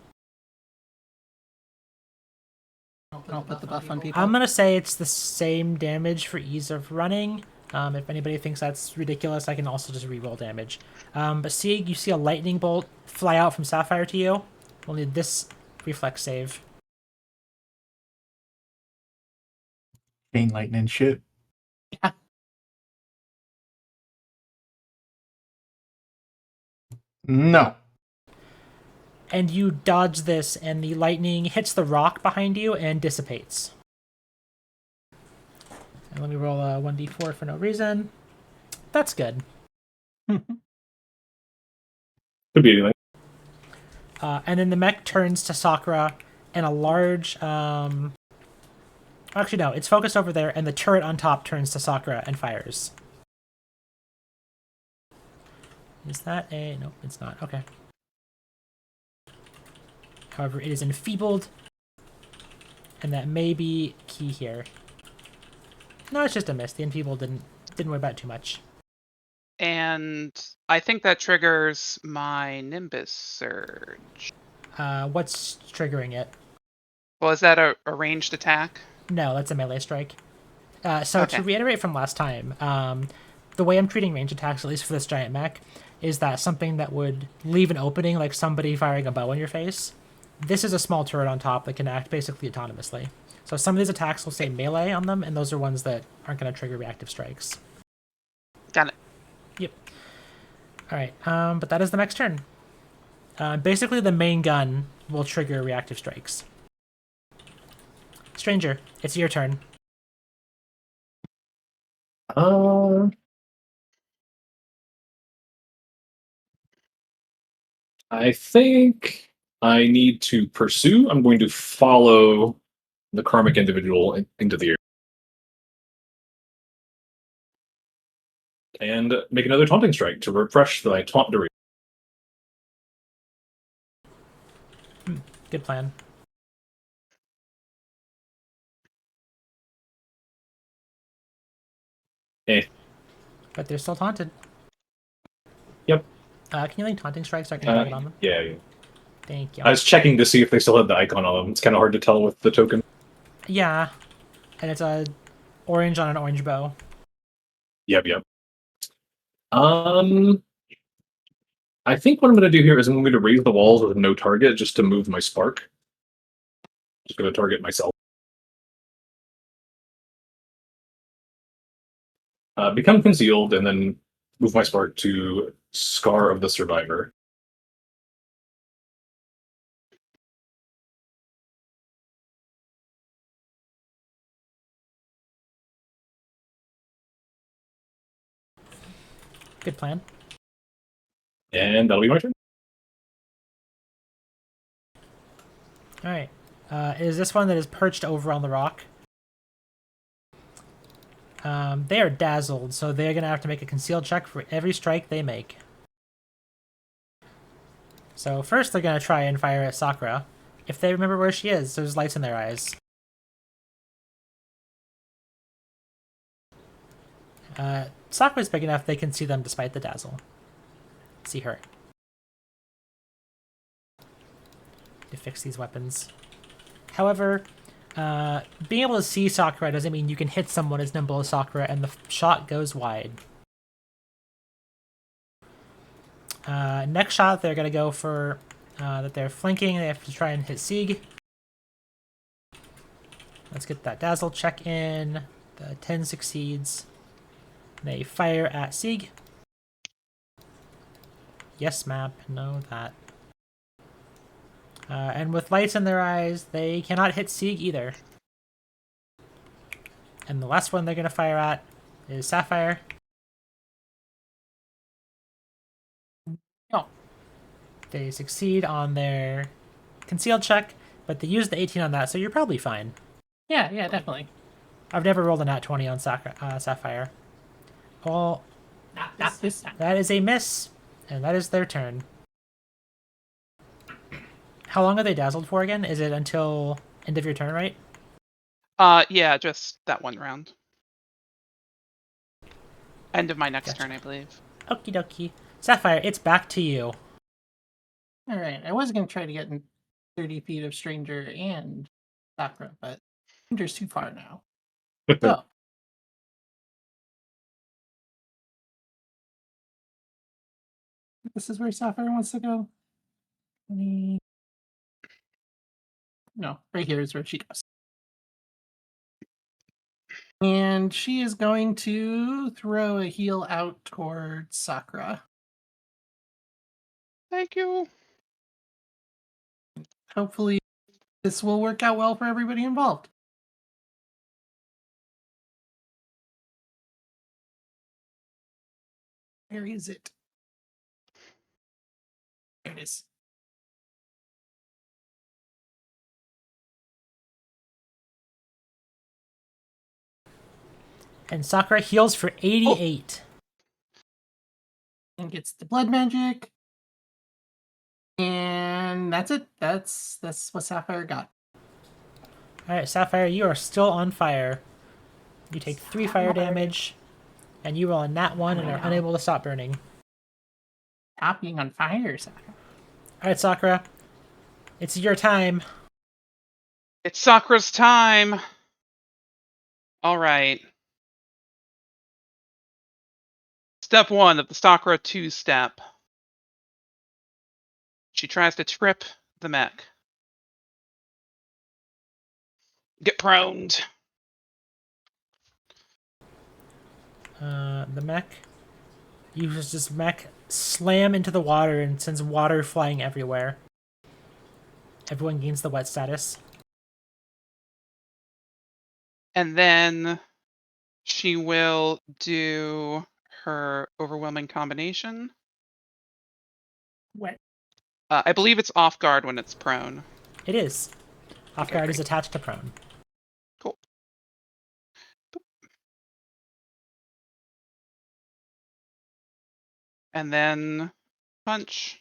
I'll put the buff on people. I'm gonna say it's the same damage for ease of running. If anybody thinks that's ridiculous, I can also just re-roll damage. But Sieg, you see a lightning bolt fly out from Sapphire to you. We'll need this reflex save. Chain lightning shit. Yeah. No. And you dodge this, and the lightning hits the rock behind you and dissipates. And let me roll a 1d4 for no reason. That's good. Could be anything. And then the mech turns to Sakura, and a large... Actually, no, it's focused over there, and the turret on top turns to Sakura and fires. Is that a... Nope, it's not. Okay. However, it is enfeebled, and that may be key here. No, it's just a miss. The enfeebled didn't worry about it too much. And I think that triggers my Nimbus Surge. What's triggering it? Well, is that a ranged attack? No, that's a melee strike. So Okay. to reiterate from last time, the way I'm treating range attacks, at least for this giant mech, is that something that would leave an opening, like somebody firing a bow in your face. This is a small turret on top that can act basically autonomously. So some of these attacks will say melee on them, and those are ones that aren't going to trigger reactive strikes. Got it. Yep. All right, but that is the mech's turn. Basically, the main gun will trigger reactive strikes. Stranger, it's your turn. I think I need to pursue. I'm going to follow the karmic individual into the air. and make another taunting strike to refresh the taunt duration. Good plan. Eh. But they're still taunted. Yep. Can you link taunting strikes so I can target on them? Yeah. Thank you. I was checking to see if they still had the icon on them. It's kind of hard to tell with the token. Yeah. And it's a orange on an orange bow. Yep. I think what I'm going to do here is I'm going to raise the walls with no target just to move my spark. Just going to target myself. Become concealed, and then move my spark to Scar of the Survivor. Good plan. And that'll be my turn. Alright. Is this one that is perched over on the rock? They are dazzled, so they're going to have to make a concealed check for every strike they make. So first they're going to try and fire at Sakura. If they remember where she is, there's lights in their eyes. Sakura's big enough they can see them despite the dazzle. See her. To fix these weapons. However, being able to see Sakura doesn't mean you can hit someone as nimble as Sakura, and the shot goes wide. Next shot, they're going to go for that they're flanking. They have to try and hit Sieg. Let's get that dazzle check in. The 10 succeeds. They fire at Sieg. Yes, map. No, that. And with lights in their eyes, they cannot hit Sieg either. And the last one they're going to fire at is Sapphire. Oh. They succeed on their concealed check, but they use the 18 on that, so you're probably fine. Yeah, definitely. I've never rolled a nat 20 on Sapphire. Well, Not this time. that is a miss, and that is their turn. How long are they dazzled for again? Is it until end of your turn, right? Yeah, just that one round. End of my next Gotcha. turn, I believe. Okie dokie. Sapphire, it's back to you. All right. I was going to try to get in 30 feet of Stranger and Sakura, but Stranger's too far now. So. This is where Sapphire wants to go. No, right here is where she goes. And she is going to throw a heal out towards Sakura. Thank you. Hopefully, this will work out well for everybody involved. Where is it? There it is. And Sakura heals for 88. And gets the blood magic. And that's it. That's what Sapphire got. Alright, Sapphire, you are still on fire. You take 3 fire damage, and you roll a nat 1 and are unable to stop burning. Stop being on fire, Sakura. Alright, Sakura. It's your time. It's Sakura's time. All right. Step 1 of the Sakura 2 step. She tries to trip the mech. Get proned. The mech uses this mech slam into the water and sends water flying everywhere. Everyone gains the wet status. And then she will do her overwhelming combination. What? I believe it's off guard when it's prone. It is. Off Okay, guard is great. attached to prone. Cool. And then punch.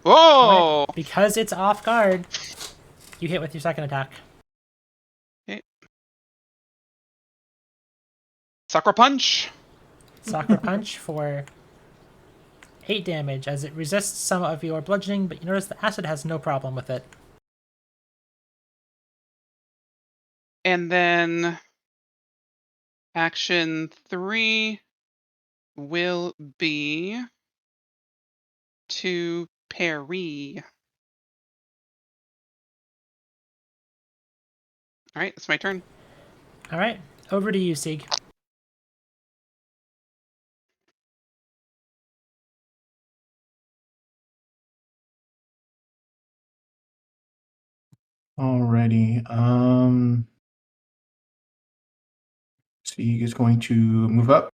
Whoa! All right, because it's off guard, you hit with your second attack. Sucker punch. Sakura punch for 8 damage as it resists some of your bludgeoning, but you notice the acid has no problem with it. And then action 3 will be to parry. All right, it's my turn. All right, over to you, Sieg. Alrighty. Sieg is going to move up.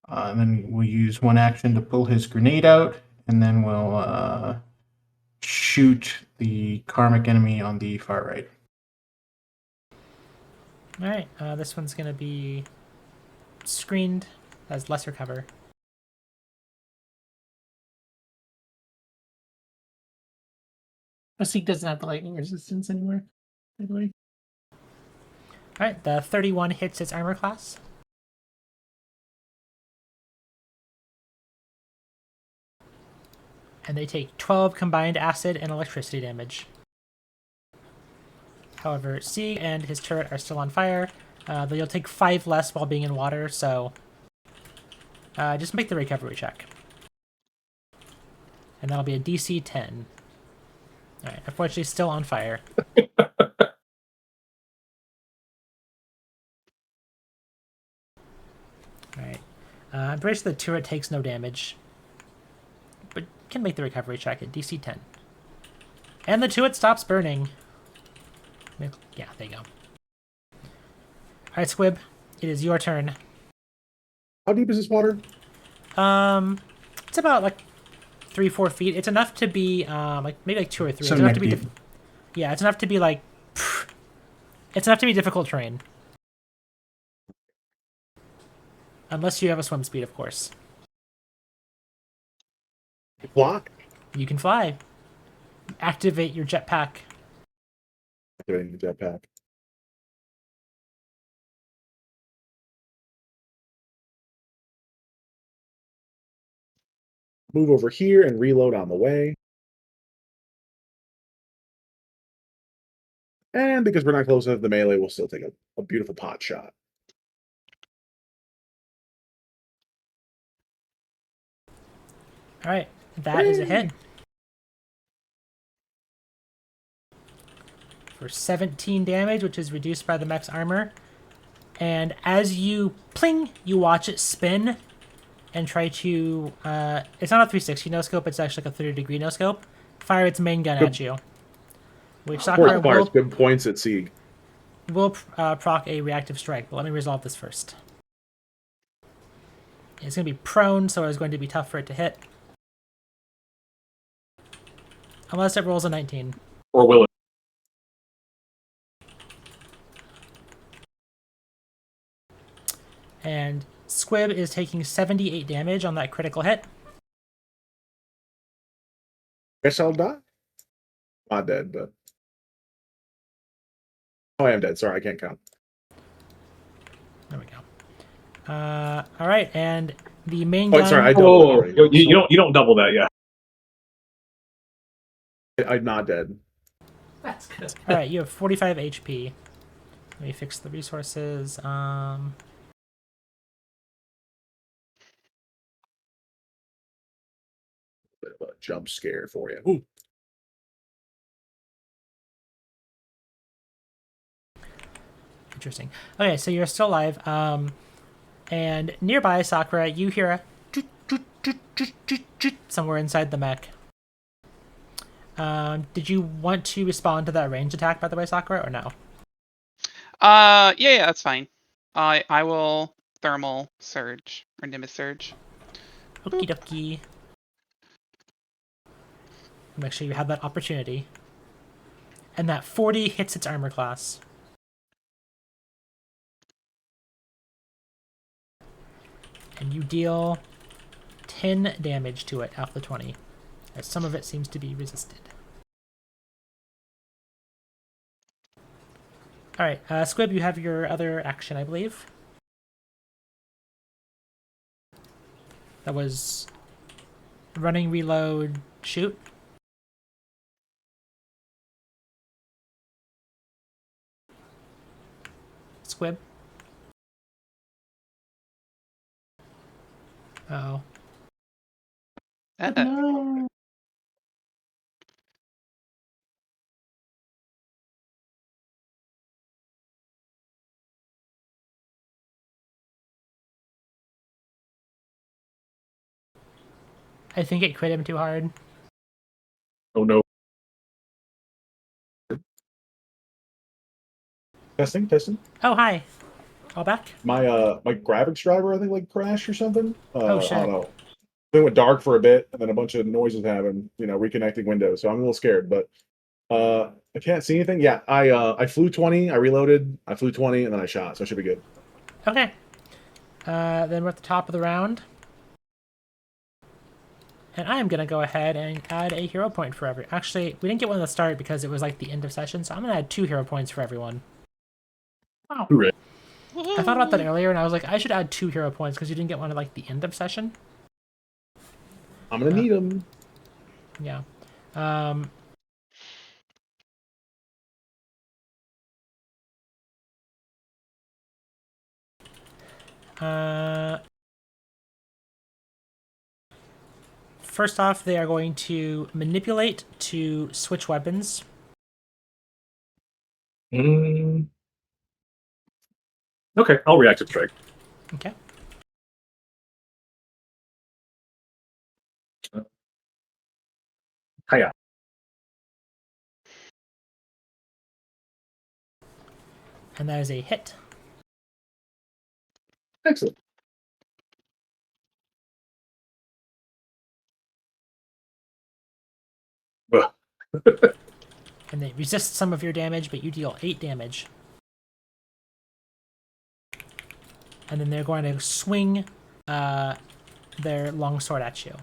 And then we'll use one action to pull his grenade out, and then we'll shoot the karmic enemy on the far right. All right, this one's going to be screened as lesser cover. Seek doesn't have the lightning resistance anymore, by the way. All right, the 31 hits its armor class. And they take 12 combined acid and electricity damage. However, Sieg and his turret are still on fire. They'll take 5 less while being in water, so just make the recovery check. And that'll be a DC 10. Alright, unfortunately still on fire. Alright. I'm pretty sure the turret takes no damage. But can make the recovery check at DC 10. And the turret stops burning. Yeah, there you go. Alright, Squib, it is your turn. How deep is this water? It's about like 3-4 feet. It's enough to be like maybe like 2 or 3. It's So enough neck to be deep. yeah, it's enough to be like it's enough to be difficult terrain. Unless you have a swim speed, of course. Block. You can fly. Activate your jetpack. Activating the jetpack. Move over here and reload on the way. And because we're not close enough to the melee, we'll still take a beautiful pot shot. Alright, that is a hit. For 17 damage, which is reduced by the mech's armor. And as you pling, you watch it spin and try to it's not a 360 no scope, it's actually like a 30-degree no scope. Fire its main gun at you. Which Sakura Fires good points at Sieg. will proc a reactive strike, but let me resolve this first. It's going to be prone, so it's going to be tough for it to hit. Unless it rolls a 19. Or will it? And Squib is taking 78 damage on that critical hit. Guess I'll die. Not dead, but. Oh, I am dead. Sorry, I can't count. There we go. All right, and the main gun. Oh, sorry, I Oh, don't. you don't double that, yeah. I'm not dead. That's good. All right, you have 45 HP. Let me fix the resources. Bit of a jump scare for you. Ooh. Interesting. Okay, so you're still alive. And nearby, Sakura, you hear a toot, toot, toot, toot, toot, toot somewhere inside the mech. Did you want to respond to that range attack, by the way, Sakura, or no? Yeah, that's fine. I will thermal surge or Nimbus surge. Okie dokie. Make sure you have that opportunity. And that 40 hits its armor class. And you deal 10 damage to it off the 20, as some of it seems to be resisted. Alright, Squib, you have your other action, I believe. That was running, reload, shoot. Squib. Oh. No. I think it crit him too hard. Oh no. Testing. Oh, hi. All back? My graphics driver I think like crashed or something. Oh, shit. I don't know. It went dark for a bit, and then a bunch of noises happened. Reconnecting Windows. So I'm a little scared, but I can't see anything. Yeah, I flew 20. I reloaded. I flew 20, and then I shot. So I should be good. Okay. Then we're at the top of the round. And I am going to go ahead and add a hero point for every... Actually, we didn't get one at the start because it was like the end of session, so I'm going to add 2 hero points for everyone. Wow. Hooray. I thought about that earlier, and I was like, I should add 2 hero points because you didn't get one at like the end of session. I'm gonna need them. Yeah. First off, they are going to manipulate to switch weapons. Okay, I'll reactive strike. Okay. Hiya. And that is a hit. Excellent. Well, And they resist some of your damage, but you deal 8 damage. And then they're going to swing their longsword at you.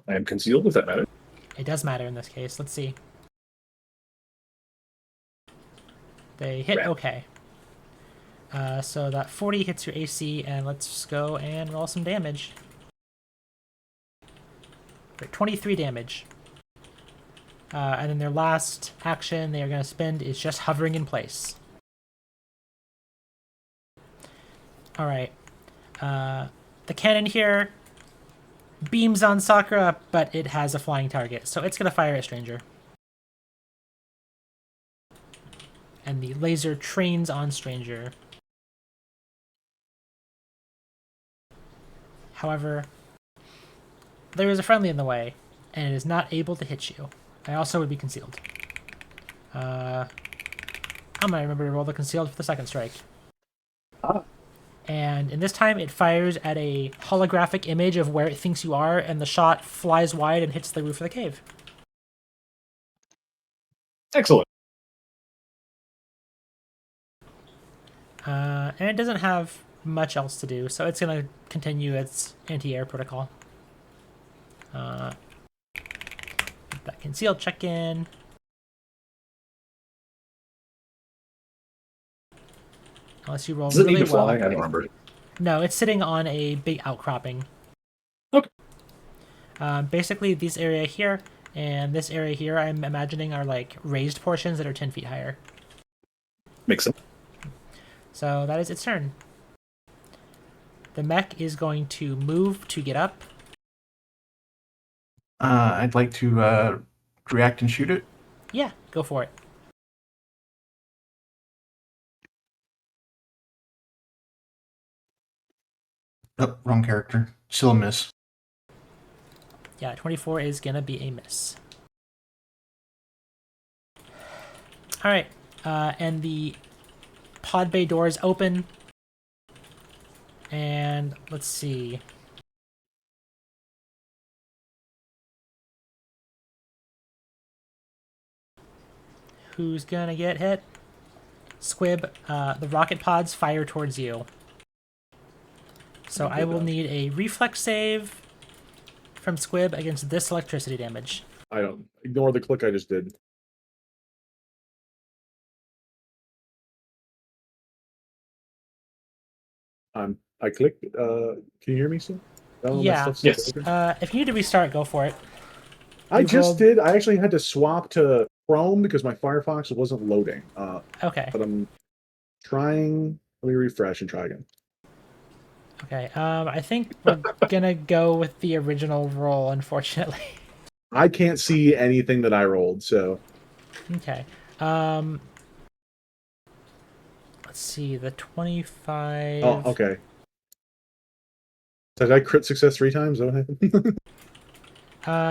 I am concealed. Does that matter? It does matter in this case. Let's see. They hit Rad. okay. So that 40 hits your AC, and let's go and roll some damage. For 23 damage. And then their last action they are going to spend is just hovering in place. Alright. The cannon here beams on Sakura, but it has a flying target, so it's going to fire at Stranger. And the laser trains on Stranger. However, there is a friendly in the way, and it is not able to hit you. I also would be concealed. I'm gonna remember to roll the concealed for the second strike. And in this time, it fires at a holographic image of where it thinks you are, and the shot flies wide and hits the roof of the cave. Excellent. And it doesn't have much else to do, so it's gonna continue its anti-air protocol. That concealed check in. Unless you roll Does it really need to well. fly? I don't remember. No, it's sitting on a big outcropping. Okay. Basically, this area here and this area here, I'm imagining, are like raised portions that are 10 feet higher. Makes sense. So that is its turn. The mech is going to move to get up. I'd like to react and shoot it. Yeah, go for it. Oh, wrong character. Still a miss. Yeah, 24 is gonna be a miss. Alright, and the pod bay doors open. And let's see. Who's gonna get hit? Squib. The rocket pods fire towards you. So I will need a reflex save from Squib against this electricity damage. I don't ignore the click I just did. I clicked. Can you hear me still? Oh, Yeah. that stuff's still Yes. broken? If you need to restart, go for it. I you just rolled- did. I actually had to swap to Chrome because my Firefox wasn't loading. Okay. But I'm trying. Let me refresh and try again. Okay. I think we're gonna go with the original roll, unfortunately. I can't see anything that I rolled, so Okay. Let's see. The 25. oh, okay. Did I crit success 3 times? Is that what happened?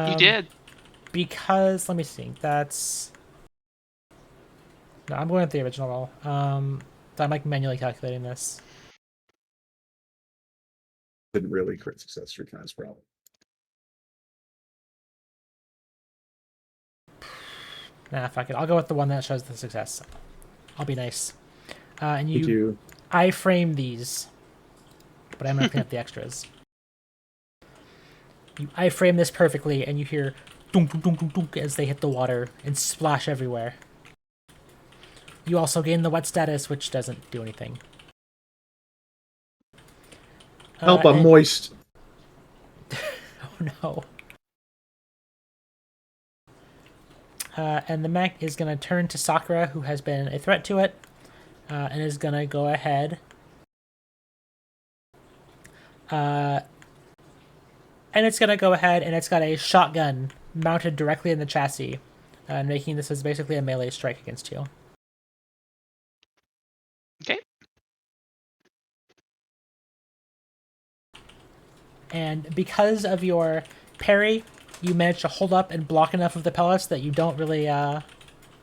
You did. Because let me see. That's no. I'm going with the original roll. So I'm like manually calculating this. Didn't really crit success 3 times, probably. Nah, fuck it. I'll go with the one that shows the success. I'll be nice. And Thank you. I frame these, but I'm gonna clean up the extras. I frame this perfectly, and you hear dunk, dunk, dunk, dunk, dunk as they hit the water and splash everywhere. You also gain the wet status, which doesn't do anything. Help! I'm and- moist. Oh no. And the mech is going to turn to Sakura, who has been a threat to it, and is going to go ahead. And it's going to go ahead, and it's got a shotgun mounted directly in the chassis, making this as basically a melee strike against you. Okay. And because of your parry, you manage to hold up and block enough of the pellets that you don't really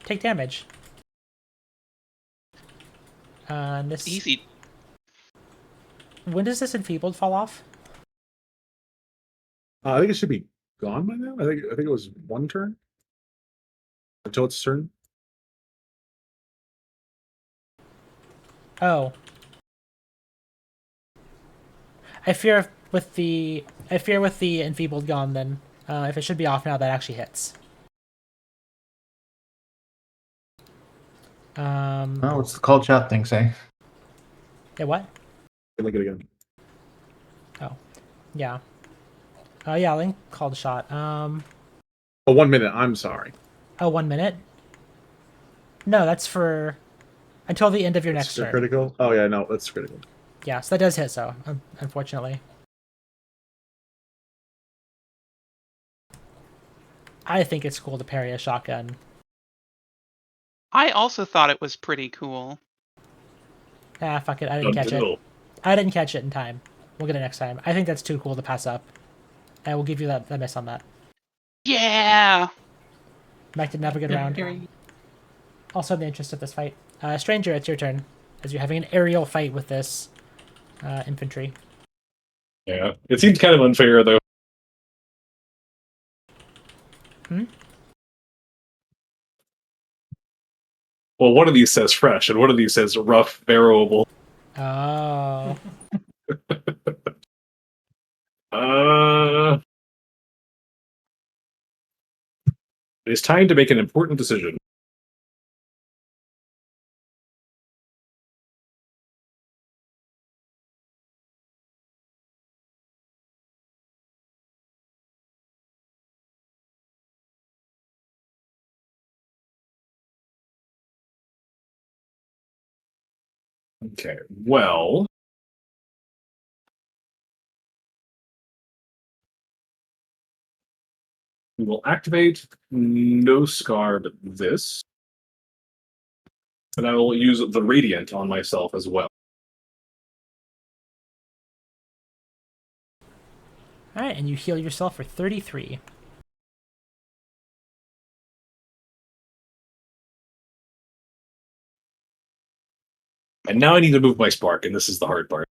take damage. This Easy. When does this enfeebled fall off? I think it should be gone by now. I think it was 1 turn until its turn. Oh. I fear with the enfeebled gone, then if it should be off now, that actually hits. Oh, what's the call chat thing say? Yeah, what? Look at it again. Oh, yeah. Yeah, Link called a shot. Oh, 1 minute. I'm sorry. Oh, 1 minute? No, that's for until the end of your That's next for turn. critical. Oh yeah, no, that's critical. Yeah, so that does hit. So unfortunately, I think it's cool to parry a shotgun. I also thought it was pretty cool. Ah, fuck it. I didn't catch it. I didn't catch it in time. We'll get it next time. I think that's too cool to pass up. I will give you that miss on that. Yeah. Mike didn't have a good round. Also, in the interest of this fight, Stranger, it's your turn, as you're having an aerial fight with this infantry. Yeah. It seems kind of unfair, though. Well, one of these says fresh, and one of these says rough, barrowable. Oh. It is time to make an important decision. Okay, well... we will activate no scar, but this. And I will use the Radiant on myself as well. Alright, and you heal yourself for 33. And now I need to move my spark, and this is the hard part.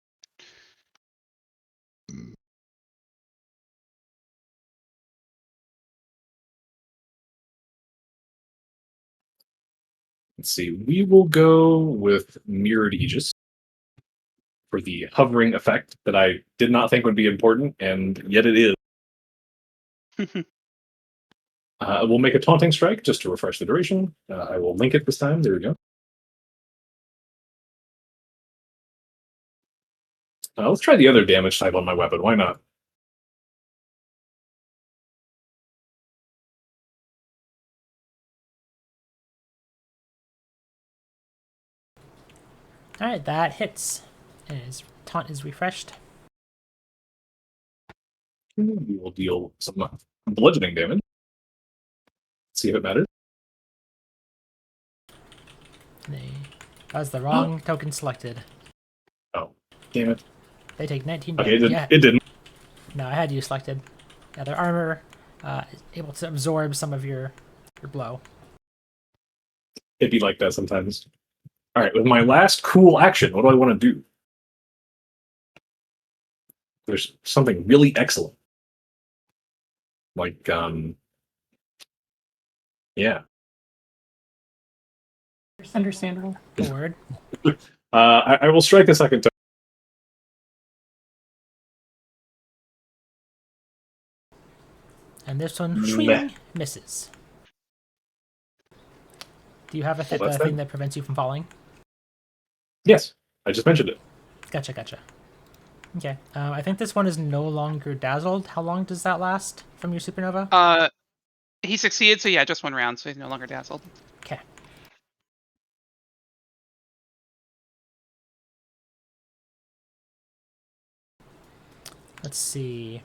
Let's see. We will go with Mirrored Aegis for the hovering effect that I did not think would be important, and yet it is. We'll make a Taunting Strike just to refresh the duration. I will link it this time. There we go. Let's try the other damage type on my weapon. Why not? All right, that hits. And his taunt is refreshed. We will deal some bludgeoning damage. See if it matters. That was the wrong token selected. Oh, damn it. They take 19 Okay, damage. it didn't. No, I had you selected. Yeah, their armor is able to absorb some of your blow. It'd be like that sometimes. All right, with my last cool action, what do I want to do? There's something really excellent. Like, yeah. Understandable. Forward. I will strike a second time. And this one, Meh. swing, misses. Do you have a that's thing it. that prevents you from falling? Yes, I just mentioned it. Gotcha. Okay. I think this one is no longer dazzled. How long does that last from your supernova? He succeeded, so yeah, just one round, so he's no longer dazzled. Okay. Let's see.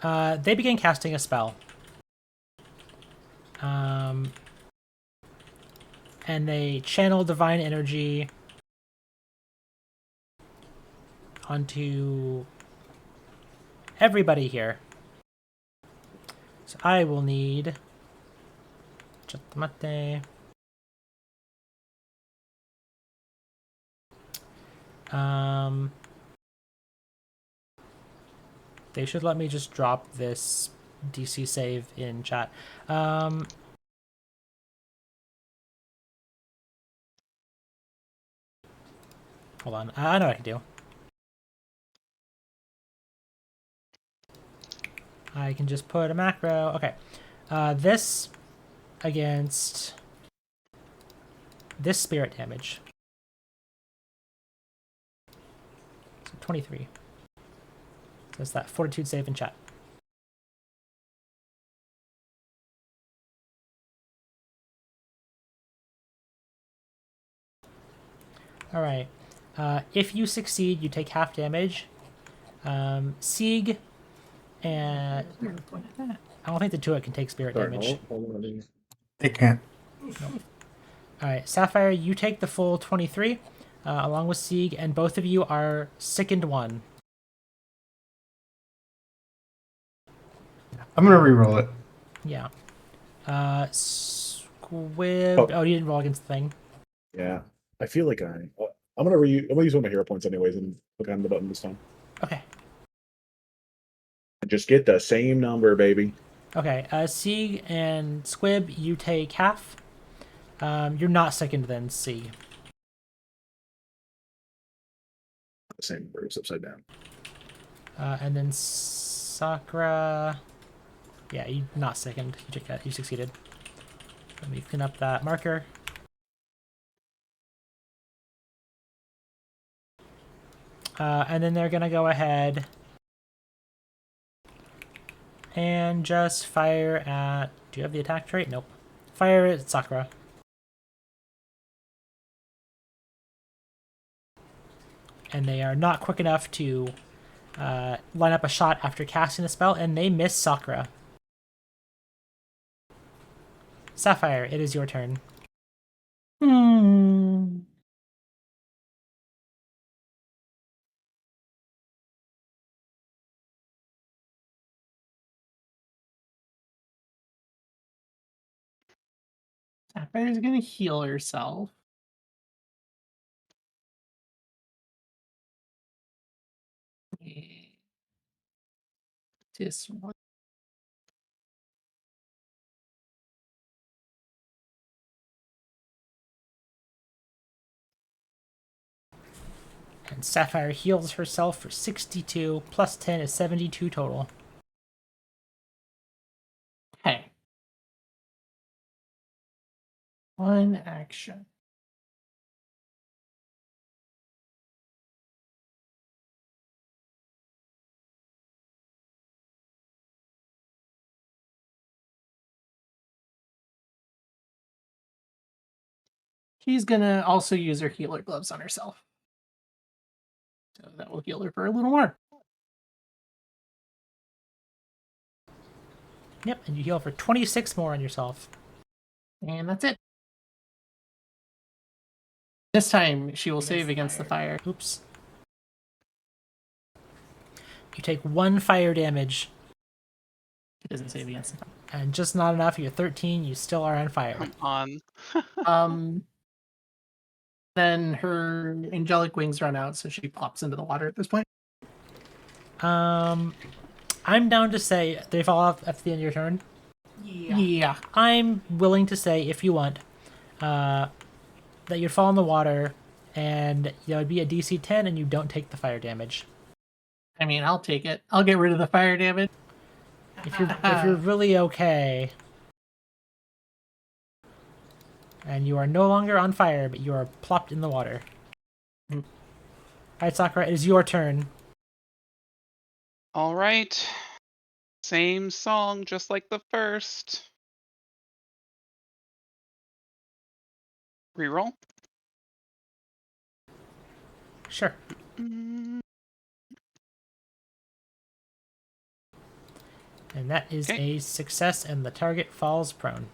They begin casting a spell. And they channel divine energy onto everybody here. So I will need Chatamate. They should let me just drop this DC save in chat. Hold on. I know what I can do. I can just put a macro. Okay. This against this spirit damage. So 23. So it's that fortitude save in chat. All right. If you succeed, you take half damage. Sieg and I don't think the Tuat can take spirit damage. They can't. All right, Sapphire, you take the full 23, along with Sieg, and both of you are sickened 1. I'm gonna re-roll it. Yeah. Squib. Oh, you didn't roll against the thing. Yeah, I feel like I'm gonna use one of my hero points anyways and click on the button this time. Okay. And just get the same number, baby. Okay. Sieg and Squib, you take half. You're not sickened then, Sieg. The same number, it's upside down. And then Sakura. Yeah, you're not sickened. You succeeded. Let me clean up that marker. And then they're gonna go ahead and just fire at. Do you have the attack trait? Nope. Fire at Sakura. And they are not quick enough to line up a shot after casting the spell, and they miss Sakura. Sapphire, it is your turn. Sapphire's gonna heal herself. This one. And Sapphire heals herself for 62, plus 10 is 72 total. Okay. One action. She's gonna also use her healer gloves on herself. So that will heal her for a little more. Yep, and you heal for 26 more on yourself. And that's it. This time she will save against the fire. Oops. You take 1 fire damage, It doesn't save against the fire. and just not enough. You're 13, you still are on fire. Come on. Then her angelic wings run out, so she pops into the water at this point. I'm down to say they fall off at the end of your turn. Yeah. I'm willing to say, if you want, that you'd fall in the water, and that would be a DC 10, and you don't take the fire damage. I mean, I'll take it. I'll get rid of the fire damage. If you're really okay, and you are no longer on fire, but you are plopped in the water. All right, Sakura, it is your turn. All right. Same song, just like the first. Reroll. Sure. Mm, And that is Okay. a success, and the target falls prone.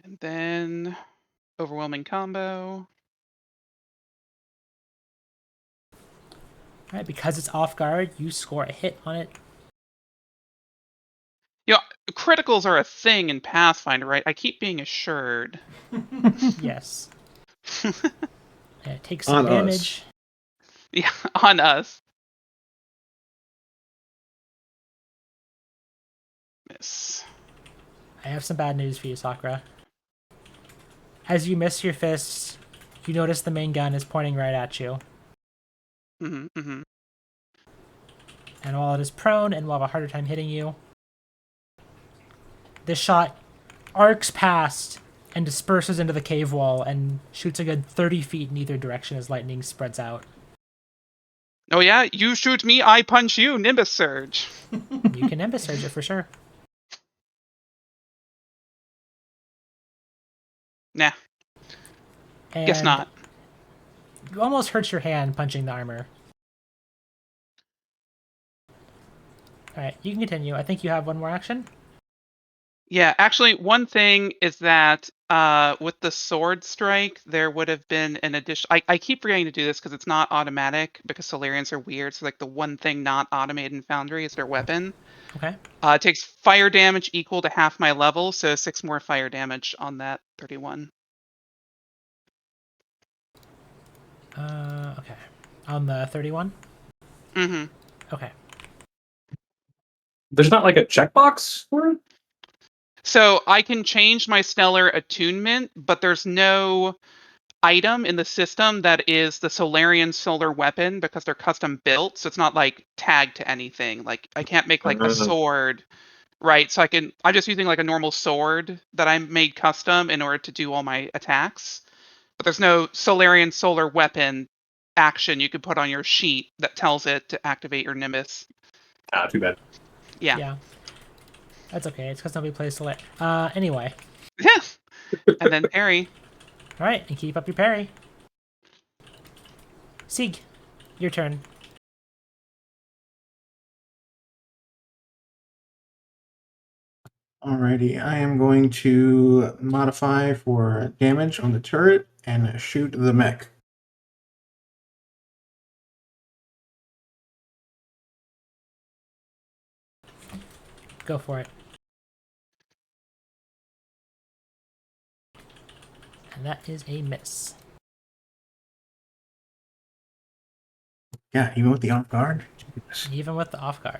And then overwhelming combo. All right, because it's off guard, you score a hit on it. Yeah, criticals are a thing in Pathfinder, right? I keep being assured. Yes. And it takes some On us. damage. Yeah, on us. Miss. I have some bad news for you, Sakura. As you miss your fists, you notice the main gun is pointing right at you. Mm-hmm. And while it is prone and will have a harder time hitting you, this shot arcs past and disperses into the cave wall and shoots a good 30 feet in either direction as lightning spreads out. Oh yeah, you shoot me, I punch you, Nimbus Surge. You can Nimbus Surge it for sure. Nah, And guess not. You almost hurt your hand punching the armor. Alright, you can continue. I think you have one more action. Yeah, actually, one thing is that with the sword strike, there would have been an addition. I keep forgetting to do this because it's not automatic because Solarians are weird. So like the one thing not automated in Foundry is their weapon. Okay. It takes fire damage equal to half my level, so 6 more fire damage on that 31. Okay. On the 31? Mm-hmm. Okay. There's not like a checkbox for it? So I can change my stellar attunement, but there's no item in the system that is the Solarian solar weapon because they're custom built. So it's not like tagged to anything. Like I can't make like a sword, right? So I'm just using like a normal sword that I made custom in order to do all my attacks. But there's no Solarian solar weapon action you could put on your sheet that tells it to activate your Nimbus. Ah, too bad. Yeah. That's okay. It's because nobody plays Solar. Anyway. And then parry. Alright, and keep up your parry. Sieg, your turn. Alrighty, I am going to modify for damage on the turret and shoot the mech. Go for it. And that is a miss. Yeah, even with the off guard. Jesus. Even with the off guard.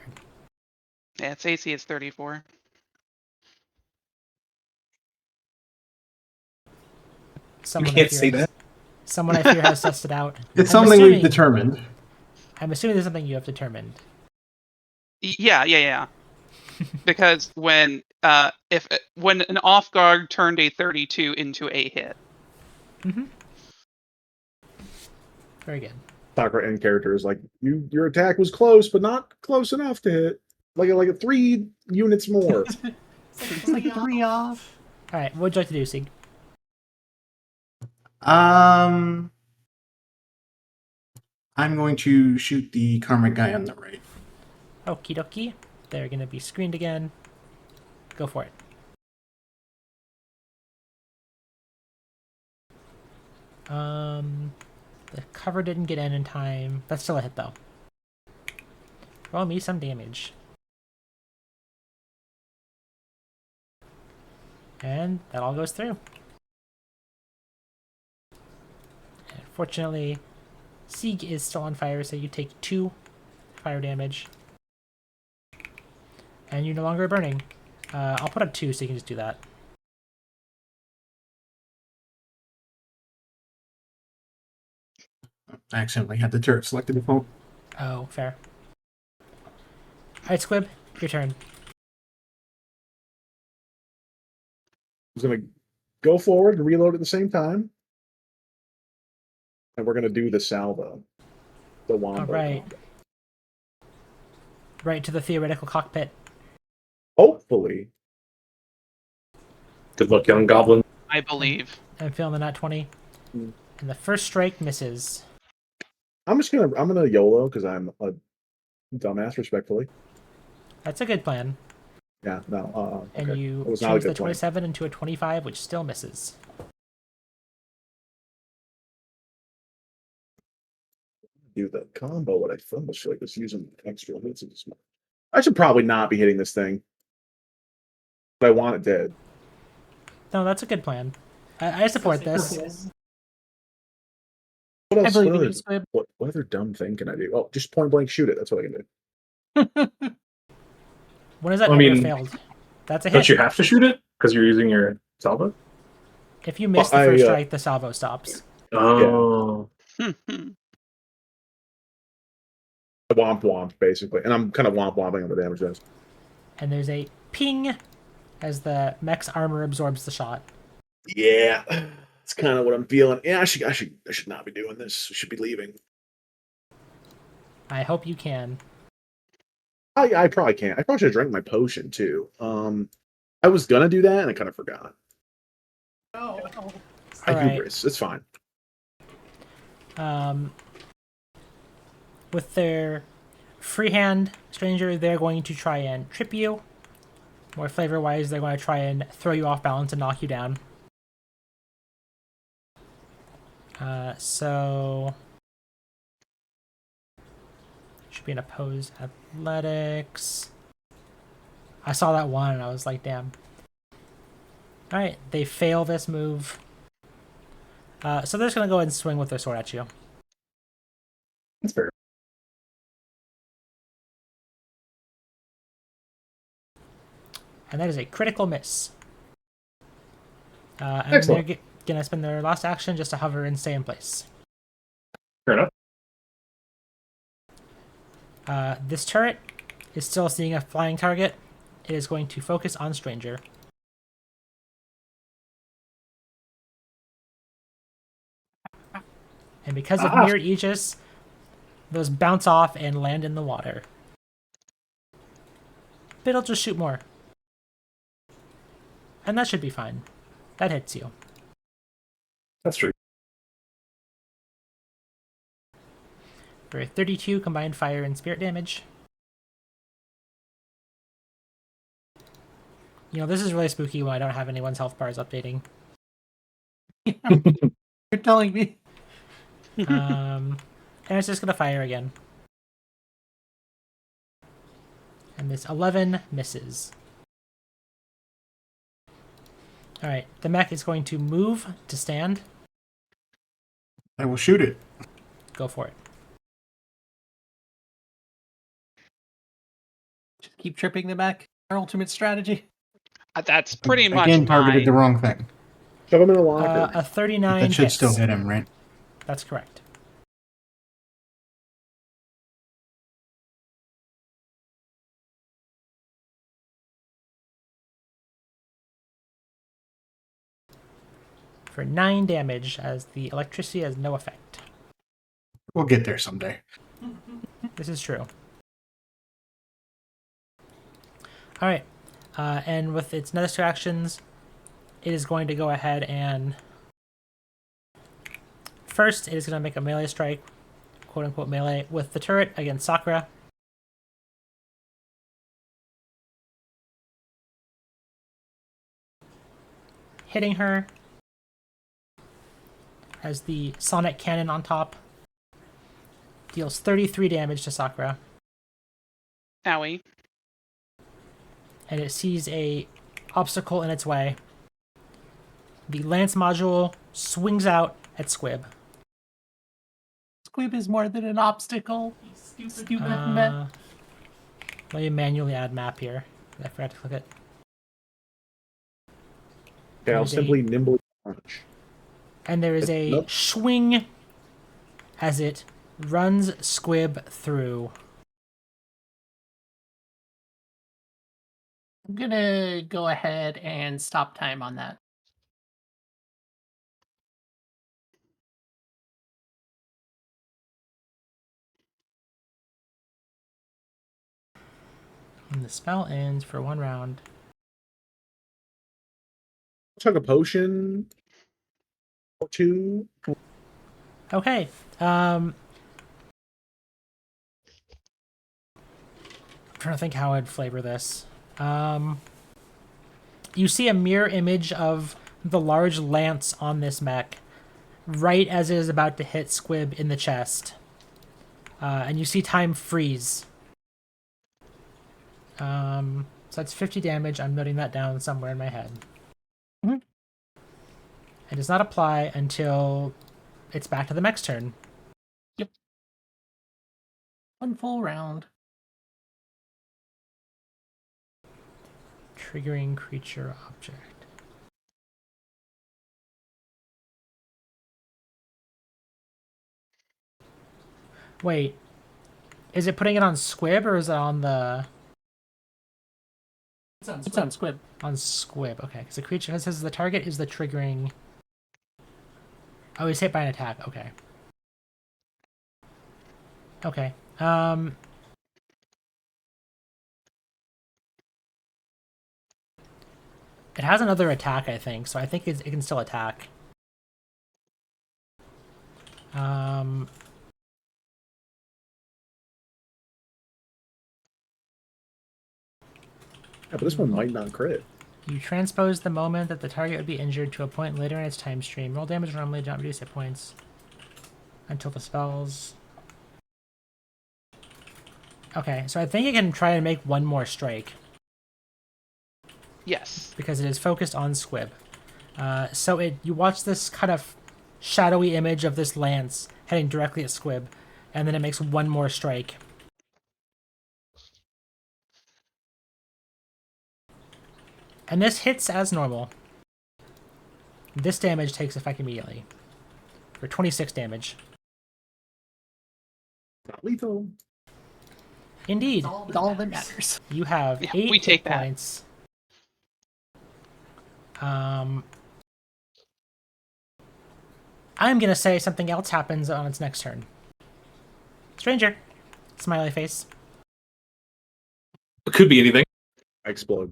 Yeah, its AC is 34. Someone can't I fear say has, that. Someone I fear has sussed it out. It's I'm something we've assuming- determined. I'm assuming there's something you have determined. Yeah. Because when an off guard turned a 32 into a hit. Very good. Soccer end character is like your attack was close, but not close enough to hit. Like 3 units more. It's like 3 off. All right, what would you like to do, Sig? I'm going to shoot the karmic guy on the right. Okie dokie. They're going to be screened again. Go for it. The cover didn't get in time. That's still a hit, though. Roll me some damage. And that all goes through. And fortunately, Sieg is still on fire, so you take 2 fire damage. And you're no longer burning. I'll put up 2 so you can just do that. I accidentally had the turret selected before. Oh, fair. Alright, Squib, your turn. He's gonna go forward and reload at the same time. And we're gonna do the salvo. The wombo. Alright. combo. Right to the theoretical cockpit. Hopefully. Good luck, young goblin. I believe. I'm feeling the nat 20. Mm. And the first strike misses. I'm gonna YOLO because I'm a dumbass, respectfully. That's a good plan. Yeah, no, And okay. you It was not a change the good plan. 27 into a 25, which still misses. Do the combo, what I almost feel like was using extra hits. I should probably not be hitting this thing. But I want it dead. No, that's a good plan. I support this. What I else? believe What in other, you, Squib. what other dumb thing can I do? Oh, just point blank shoot it. That's what I can do. When is that I ever mean, failed? That's a Don't hit. you have to shoot it because you're using your salvo? If you miss the Well, first I, strike, the salvo stops. Oh, Womp womp, basically. And I'm kind of womp womping on the damage dice. And there's a ping as the mech's armor absorbs the shot. Yeah. That's kind of what I'm feeling. Yeah, I should not be doing this. I should be leaving. I hope you can. I probably can't. I probably should have drank my potion too. I was gonna do that and I kind of forgot. Oh. I Alright. hubris. It's fine. With their freehand stranger, they're going to try and trip you. More flavor-wise, they're going to try and throw you off balance and knock you down. So should be an opposed athletics. I saw that one and I was like, damn. Alright, they fail this move. So they're just going to go ahead and swing with their sword at you. That's fair. And that is a critical miss. And Excellent. they're going to spend their last action just to hover and stay in place. fair enough. This turret is still seeing a flying target. It is going to focus on Stranger. And because of Mirrored Aegis, those bounce off and land in the water. But it'll just shoot more. And that should be fine. That hits you. That's true. For 32 combined fire and spirit damage. You know, this is really spooky when I don't have anyone's health bars updating. You're telling me. And it's just gonna fire again. And this 11 misses. Alright, the mech is going to move to stand. I will shoot it. Go for it. Just keep tripping them back. Our ultimate strategy. That's pretty much Again, targeted my- the wrong thing. Shove him in a locker. A 39 That should hits. still hit him, right? That's correct. For 9 damage, as the electricity has no effect. We'll get there someday. This is true. Alright. And with its next 2 actions, it is going to go ahead and... First, it is going to make a melee strike, quote-unquote melee, with the turret against Sakura. Hitting her as the sonic cannon on top deals 33 damage to Sakura. Owie. And it sees a obstacle in its way. The lance module swings out at Squib. Squib is more than an obstacle. You stupid man. Let me manually add map here. I forgot to click it. Okay, I'll simply nimbly punch. And there is a Nope. swing as it runs Squib through. I'm gonna go ahead and stop time on that. And the spell ends for 1 round. Chug a potion or 2. Okay. I'm trying to think how I'd flavor this. You see a mirror image of the large lance on this mech right as it is about to hit Squib in the chest. And you see time freeze. So that's 50 damage. I'm noting that down somewhere in my head. Mhm. It does not apply until it's back to the mech's turn. 1 full round. Triggering creature object. Wait. Is it putting it on Squib or is it on the... It's on Squib. On Squib, okay. Because the creature, it says the target is the triggering... Oh, he's hit by an attack, okay. Okay. It has another attack, I think, so I think it can still attack. Yeah, but this one might not crit. You transpose the moment that the target would be injured to a point later in its time stream. Roll damage normally, do not reduce hit points until the spells. Okay, so I think it can try and make 1 more strike Yes. because it is focused on Squib. So you watch this kind of shadowy image of this lance heading directly at Squib, and then it makes 1 more strike. And this hits as normal. This damage takes effect immediately for 26 damage. Not lethal. Indeed, It's all that matters. you have Yeah, 8 we take hit that. points. I'm gonna say something else happens on its next turn. Stranger. Smiley face. It could be anything. I explode.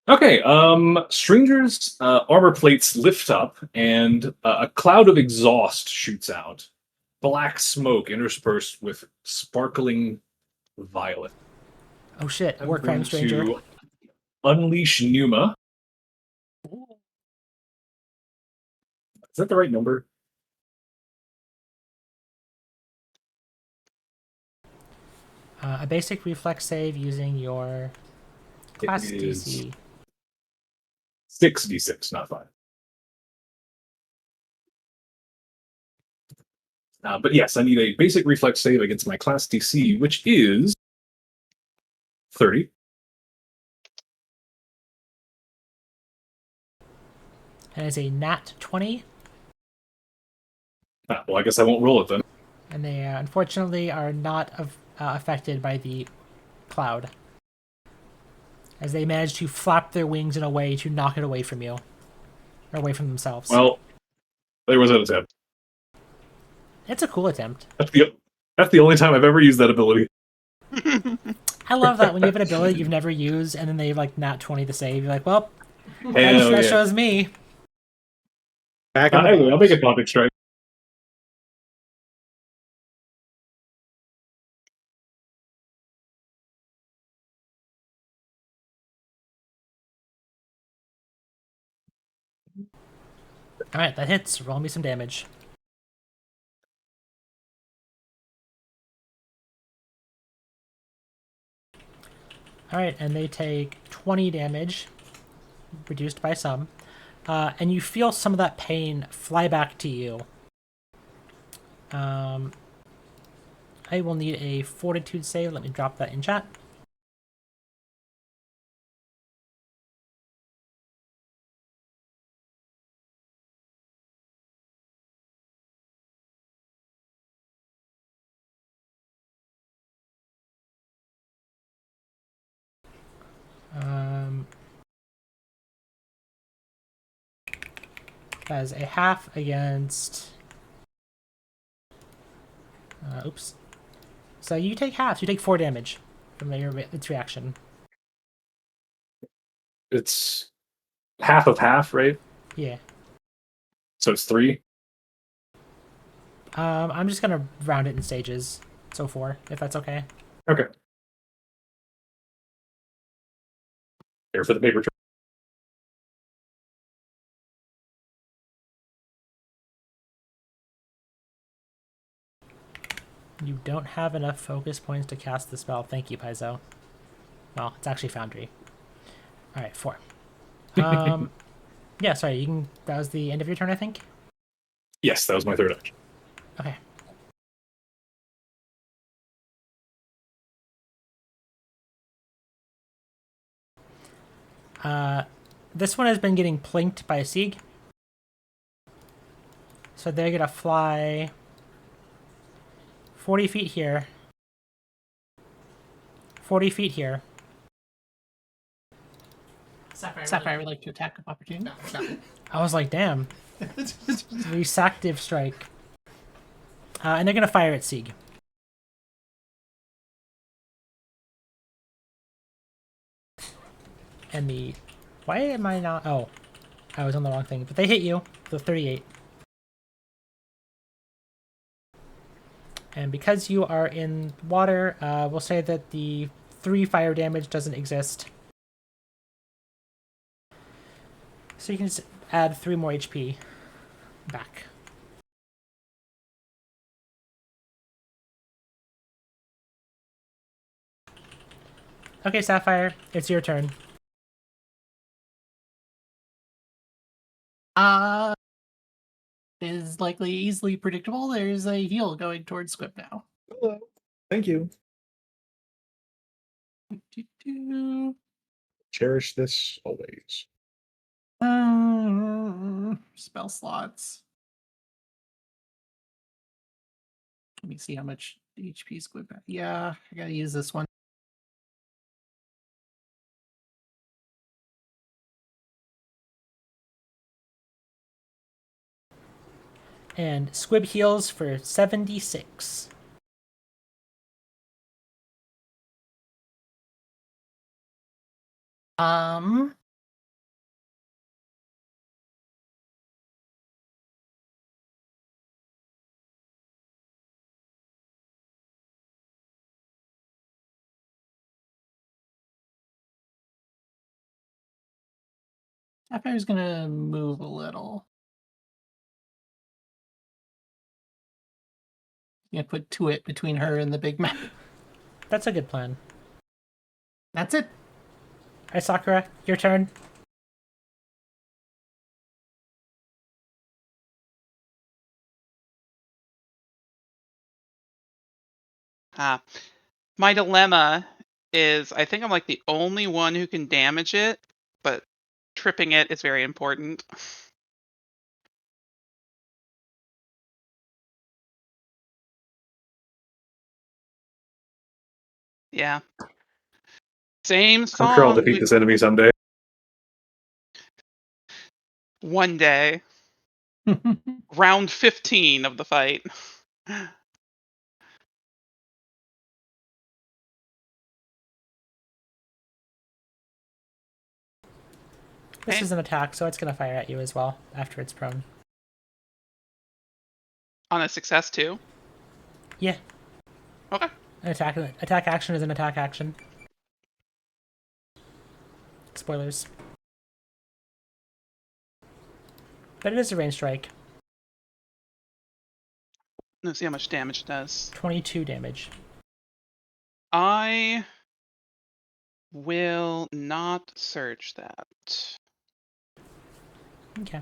Okay, Stranger's armor plates lift up, and a cloud of exhaust shoots out. Black smoke interspersed with sparkling violet. Oh shit, I'm war crime going stranger. to unleash Numa. Is that the right number? A basic reflex save using your class It is DC. 6d6, not 5. But yes, I need a basic reflex save against my class DC, which is 30. And it's a nat 20. Well, I guess I won't roll it then. And they unfortunately are not affected by the cloud, as they manage to flap their wings in a way to knock it away from you, or away from themselves. Well, there was an attempt. It's a cool attempt. That's the only time I've ever used that ability. I love that when you have an ability you've never used, and then they like nat 20 to save. You're like, well, Hell that yeah. shows me. Back in the Anyway, I'll box. make a topic strike. All right, that hits. Roll me some damage. All right, and they take 20 damage, reduced by some, and you feel some of that pain fly back to you. I will need a fortitude save. Let me drop that in chat. That is a half against. Oops. So you take half. You take 4 damage from its reaction. It's half of half, right? Yeah. So it's 3. I'm just gonna round it in stages. So 4, if that's okay. Okay. Here for the paper trail. You don't have enough focus points to cast the spell. Thank you, Paizo. Well, it's actually Foundry. All right, 4. Yeah, sorry. You can. That was the end of your turn, I think. Yes, that was my third action. Okay. This one has been getting plinked by a Sieg. So they're gonna fly 40 feet here. 40 feet here. Sapphire would like to attack of opportunity. No. I was like, damn. Resactive strike. And they're gonna fire at Sieg. And the... Why am I not... Oh. I was on the wrong thing. But they hit you. The 38. And because you are in water, we'll say that the 3 fire damage doesn't exist. So you can just add 3 more HP back. Okay, Sapphire, it's your turn. Is likely easily predictable. There's a heal going towards Squib now. Hello. Thank you. Cherish this always. Spell slots. Let me see how much HP Squib has. Yeah, I gotta use this one. And Squib heals for 76. Sapphire's gonna move a little. Gonna put Tuit between her and the big map. That's a good plan. That's it. Alright, Sakura, your turn. My dilemma is I think I'm like the only one who can damage it, but tripping it is very important. Yeah. Same I'm sure I'll song. defeat this enemy someday. 1 this enemy someday. day. Round 15 of the fight. This Okay. is an attack, so it's going to fire at you as well after it's prone. On a success too. Yeah. Okay. An attack action is an attack action. Spoilers. But it is a range strike. Let's see how much damage it does. 22 damage. I will not search that. Okay.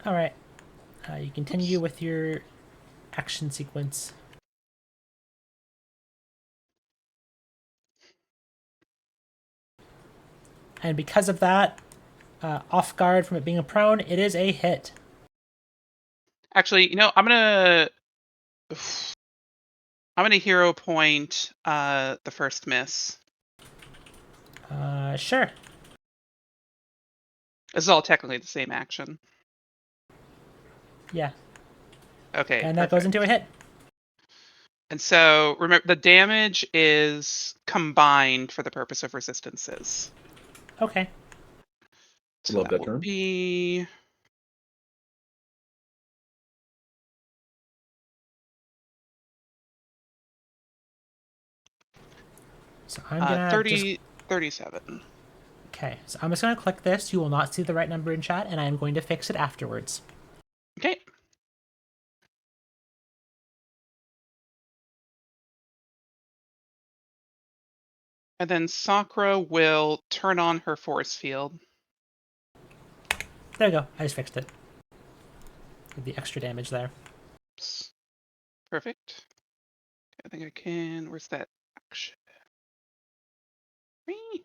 Alright. You continue with your action sequence. And because of that, off guard from it being a prone, it is a hit. Actually, I'm gonna hero point the first miss. Sure. This is all technically the same action. Yeah. Okay. And that goes into a hit. And so remember, the damage is combined for the purpose of resistances. Okay. So Love that will term. be So I'm gonna 37. Okay, so I'm just gonna click this. You will not see the right number in chat, and I am going to fix it afterwards. Okay. And then Sakura will turn on her force field. There you go. I just fixed it. With the extra damage there. Oops. Perfect. I think I can. Where's that action? Whee!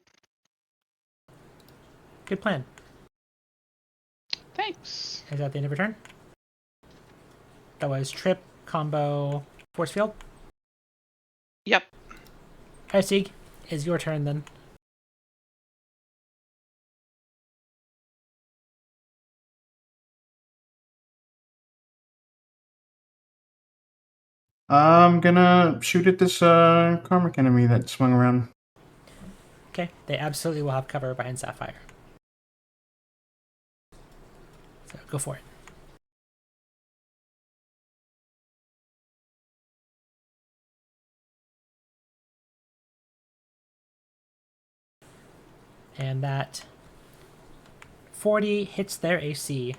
Good plan. Thanks. Is that the end of your turn? That was trip, combo, force field. Yep. Alright, Sieg. Is your turn then. I'm gonna shoot at this karmic enemy that swung around. Okay, they absolutely will have cover behind Sapphire. So go for it. And that 40 hits their AC.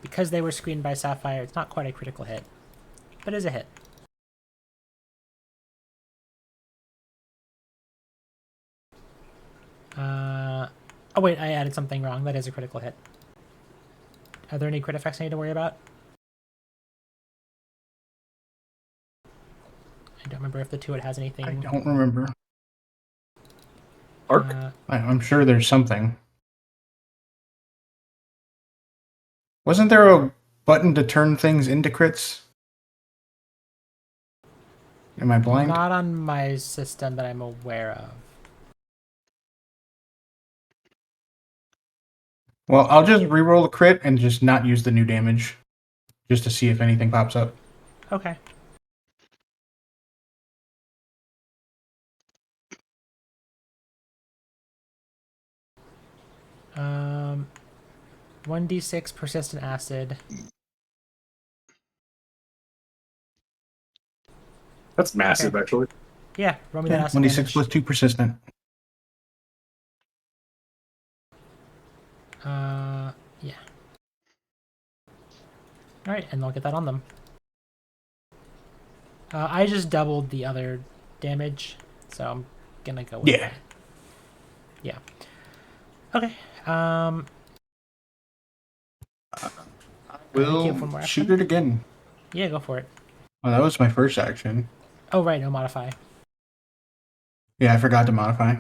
Because they were screened by Sapphire, it's not quite a critical hit, but is a hit. Oh wait, I added something wrong. That is a critical hit. Are there any crit effects I need to worry about? I don't remember if the 2 it has anything. I don't remember. Arc? I'm sure there's something. Wasn't there a button to turn things into crits? Am I blind? Not on my system that I'm aware of. Well, I'll just reroll the crit and just not use the new damage. Just to see if anything pops up. Okay. Um, 1d6 persistent acid. That's massive, Okay. actually. Yeah, roll me that acid 1d6 damage. plus 2 persistent. Yeah. Alright, and I'll get that on them. I just doubled the other damage, so I'm gonna go with Yeah. that. Yeah. Okay. I think you have one more We'll shoot action. it again. Yeah, go for it. Oh, that was my first action. Oh, right, no modify. Yeah, I forgot to modify.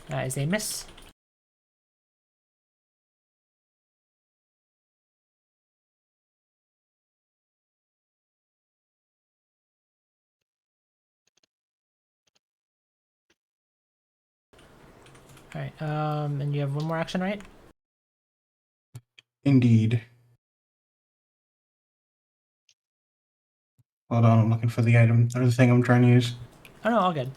That is a miss. All right. And you have one more action, right? Indeed. Hold on, I'm looking for the item or the thing I'm trying to use. Oh no, all good.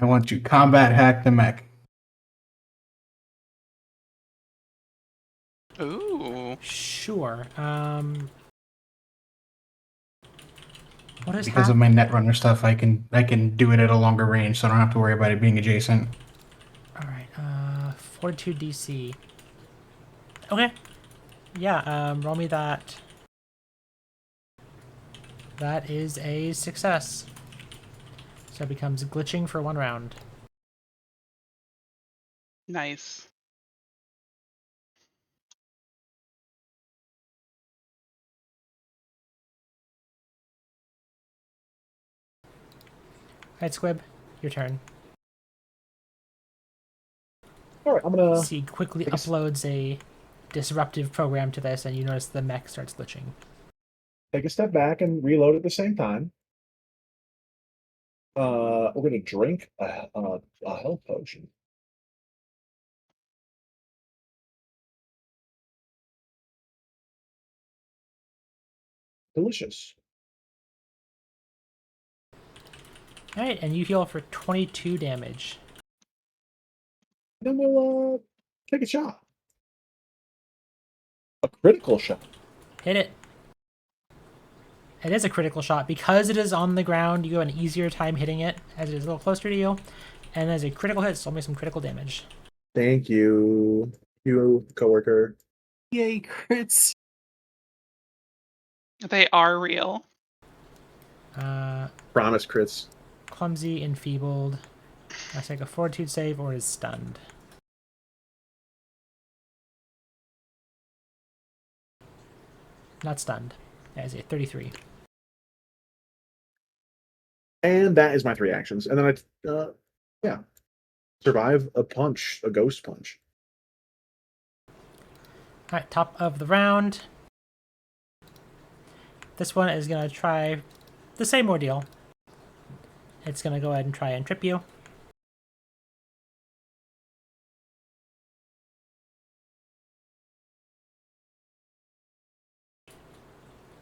I want to combat hack the mech. Ooh. Sure. What is Because of my Netrunner stuff, I can do it at a longer range, so I don't have to worry about it being adjacent. All right. Fortitude DC. Okay. Yeah. Roll me that. That is a success. So it becomes glitching for 1 round. Nice. All right, Squib, your turn. All right, I'm gonna See, quickly I guess- uploads a disruptive program to this, and you notice the mech starts glitching. take a step back and reload at the same time. We're gonna drink a health potion. Delicious. All right, and you heal for 22 damage. Then we'll take a shot. A critical shot. Hit it. It is a critical shot. Because it is on the ground, you have an easier time hitting it, as it is a little closer to you. And as a critical hit, so I'll make some critical damage. Thank you, coworker. Yay, crits. They are real. Promise, crits. Clumsy, enfeebled. Must make a fortitude save or is stunned. Not stunned. That is a 33. And that is my 3 actions. And then I survive a punch, a ghost punch. Alright, top of the round. This one is going to try the same ordeal. It's going to go ahead and try and trip you.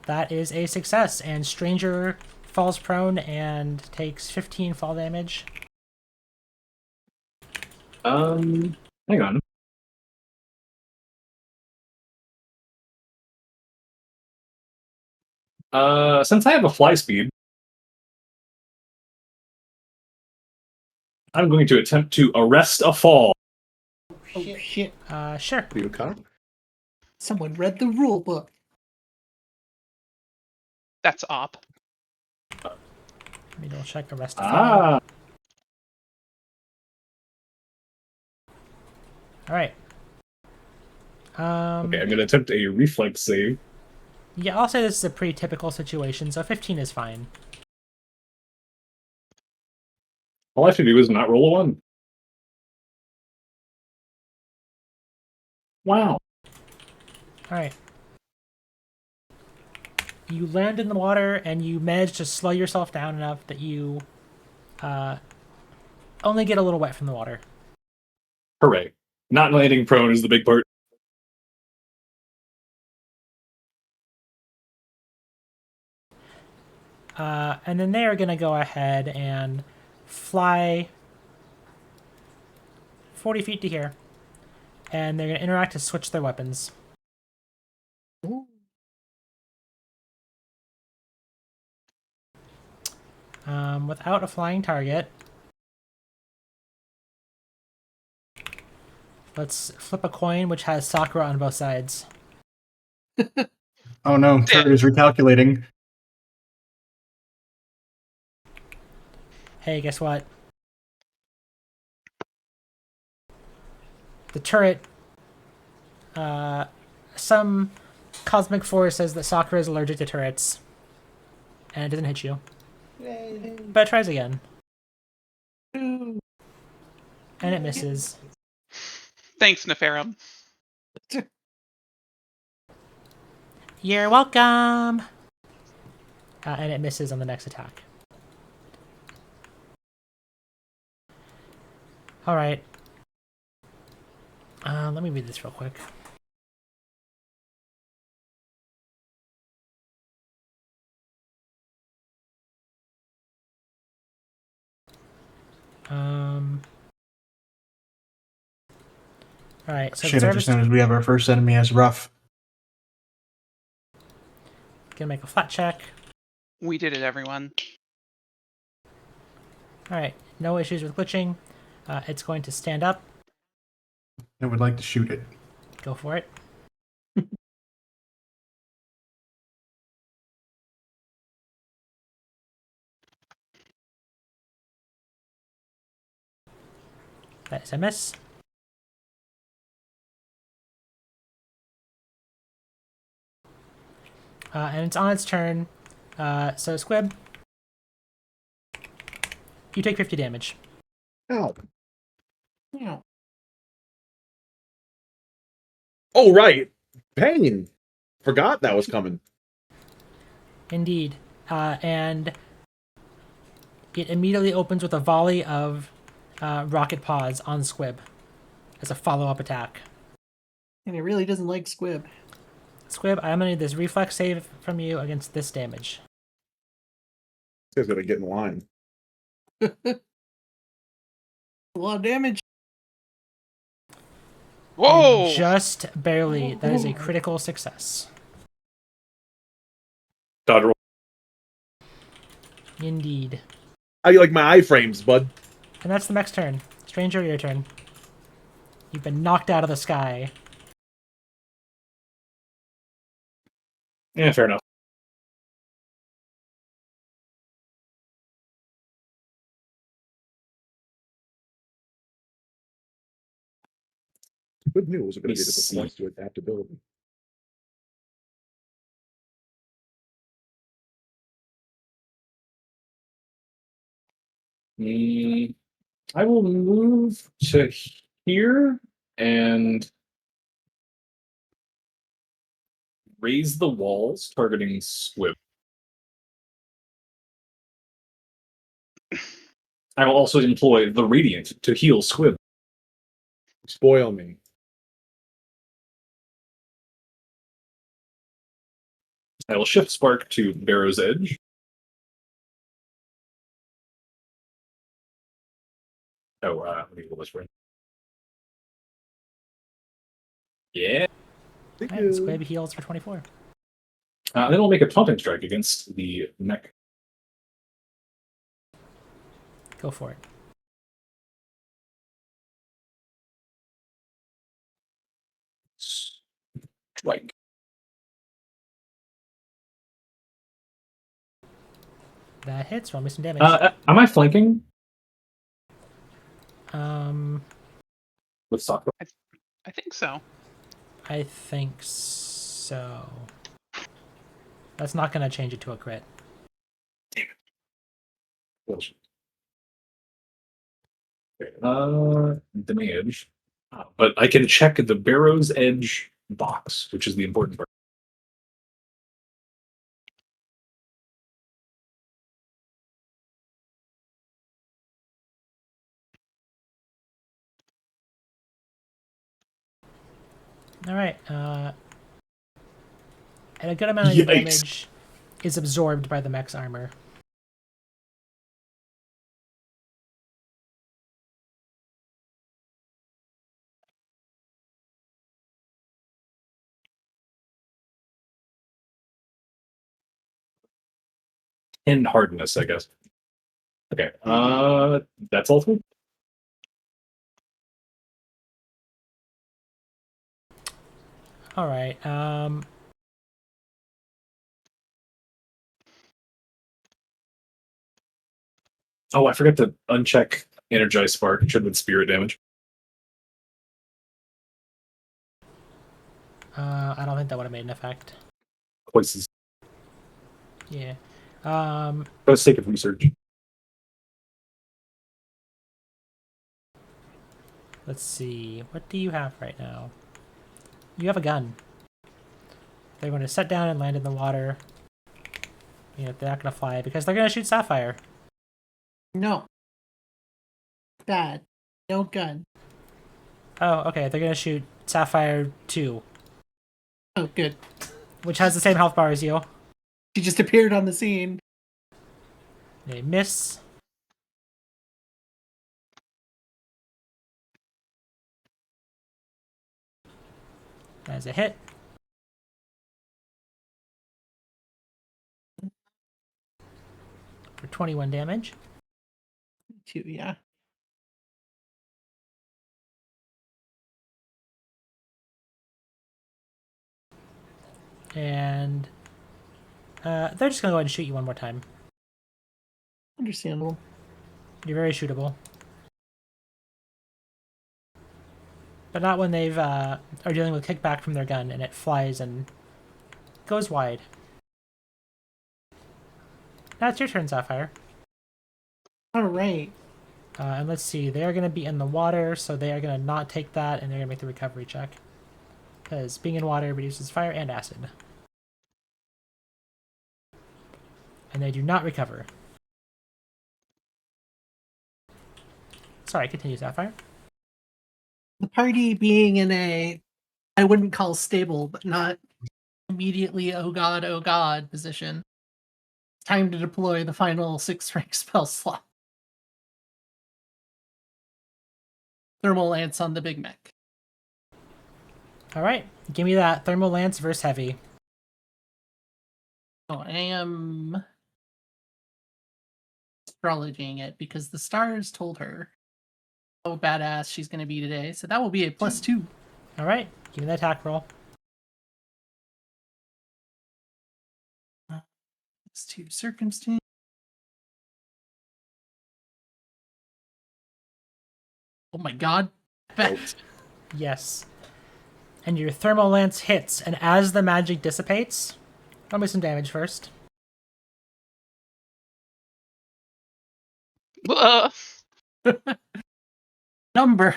That is a success, and Stranger falls prone and takes 15 fall damage. Hang on. Since I have a fly speed, I'm going to attempt to arrest a fall. Oh shit! Sure. You cop? Someone read the rule book. That's op. Let me double check arrest a fall. Alright. Okay, I'm going to attempt a reflex save. Yeah, I'll say this is a pretty typical situation, so 15 is fine. All I have to do is not roll a 1. Wow. Alright. You land in the water and you manage to slow yourself down enough that you only get a little wet from the water. Hooray. Not landing prone is the big part. And then they are going to go ahead and fly 40 feet to here. And they're going to interact to switch their weapons. Without a flying target, let's flip a coin which has Sakura on both sides. Oh no, turret is recalculating. Hey, guess what? The turret, some cosmic force says that Sakura is allergic to turrets. And it doesn't hit you. But it tries again. And it misses. Thanks, Neferum. You're welcome. And it misses on the next attack. All right. Let me read this real quick. All right. So Shit, I just noticed we have our first enemy as rough. Gonna make a flat check. We did it, everyone. All right. No issues with glitching. It's going to stand up. I would like to shoot it. Go for it. That is a miss. And it's on its turn. So Squib, you take 50 damage. Ow. Yeah. Oh, right. Pain. Forgot that was coming. Indeed. And it immediately opens with a volley of rocket paws on Squib as a follow-up attack. And it really doesn't like Squib. Squib, I'm gonna need this reflex save from you against this damage. This guy's gonna get in line. A lot of damage. Whoa! And just barely. That is a critical success. Dodge roll. Indeed. I like my iframes, bud. And that's the next turn. Stranger, your turn. You've been knocked out of the sky. Yeah, fair enough. Good news. We're gonna Let me get the see. points to adaptability. I will move to here and raise the walls, targeting Squib. I will also employ the Radiant to heal Squib. Spoil me. I will shift Spark to Barrow's Edge. Oh, let me roll this right. Yeah. Thank Alright, you. Squib heals for 24. Then I'll make a taunting strike against the mech. Go for it. Strike. That hits. Roll me some damage. Am I flanking Um, with Sakura? I think so. I think so. That's not gonna change it to a crit. Okay, damage. But I can check the Barrow's Edge box, which is the important part. Alright, and a good amount of your Yikes. damage is absorbed by the mech's armor. And hardness, I guess. Okay, that's all three. Alright, Oh, I forgot to uncheck Energize Spark. It should have been spirit damage. I don't think that would have made an effect. Places. Yeah. For the sake of research. Let's see. What do you have right now? You have a gun. they're going to set down and land in the water. You know, they're not going to fly because they're going to shoot Sapphire. No. Bad. No gun. Oh, okay. They're going to shoot Sapphire 2, Oh, good. which has the same health bar as you. She just appeared on the scene. They miss. As a hit. For 21 damage. 2, yeah. And they're just going to go ahead and shoot you one more time. Understandable. You're very shootable. But not when they've are dealing with kickback from their gun and it flies and goes wide. Now it's your turn, Sapphire. All right. And let's see, they are going to be in the water, so they are going to not take that, and they're going to make the recovery check. Because being in water reduces fire and acid. And they do not recover. Sorry, continue, Sapphire. The party being in a, I wouldn't call stable, but not immediately oh god position. Time to deploy the final 6 rank spell slot. Thermal Lance on the Big Mech. Alright, give me that Thermal Lance versus Heavy. Oh, I am astrologing it because the stars told her how badass she's going to be today. So that will be a +2. Alright, give me the attack roll. +2 circumstance. Oh my god. Yes. And your Thermal Lance hits, and as the magic dissipates, roll me some damage first. Number.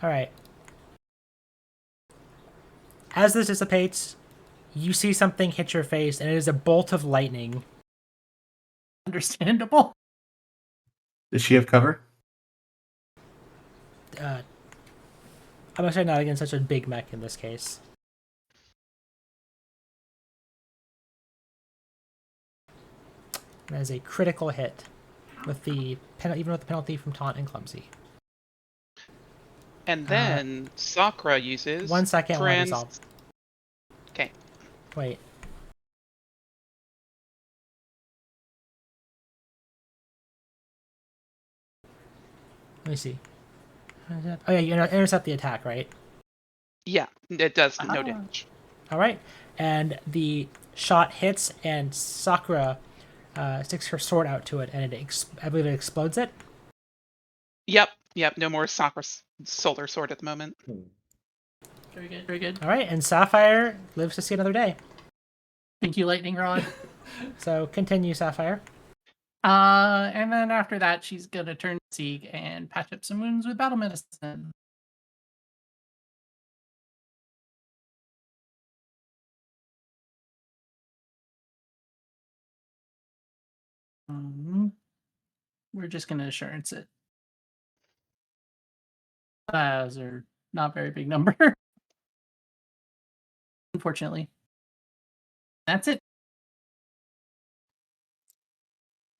Alright. As this dissipates, you see something hit your face, and it is a bolt of lightning. Understandable. Does she have cover? I'm gonna say not against such a big mech in this case. That is a critical hit, with the even with the penalty from taunt and clumsy. And then Sakura uses 1 second while I resolve. Okay. Wait. Let me see. Oh yeah, you intercept the attack, right? Yeah, it does no damage. All right, and the shot hits, and Sakura sticks her sword out to it, and I believe it explodes it. Yep. No more Sakura solar sword at the moment. Very good. Very good. All right, and Sapphire lives to see another day. Thank you, Lightning Rod. So continue, Sapphire. And then after that, she's gonna turn to Sieg and patch up some wounds with battle medicine. We're just gonna assurance it. Those are not very big number. Unfortunately. That's it.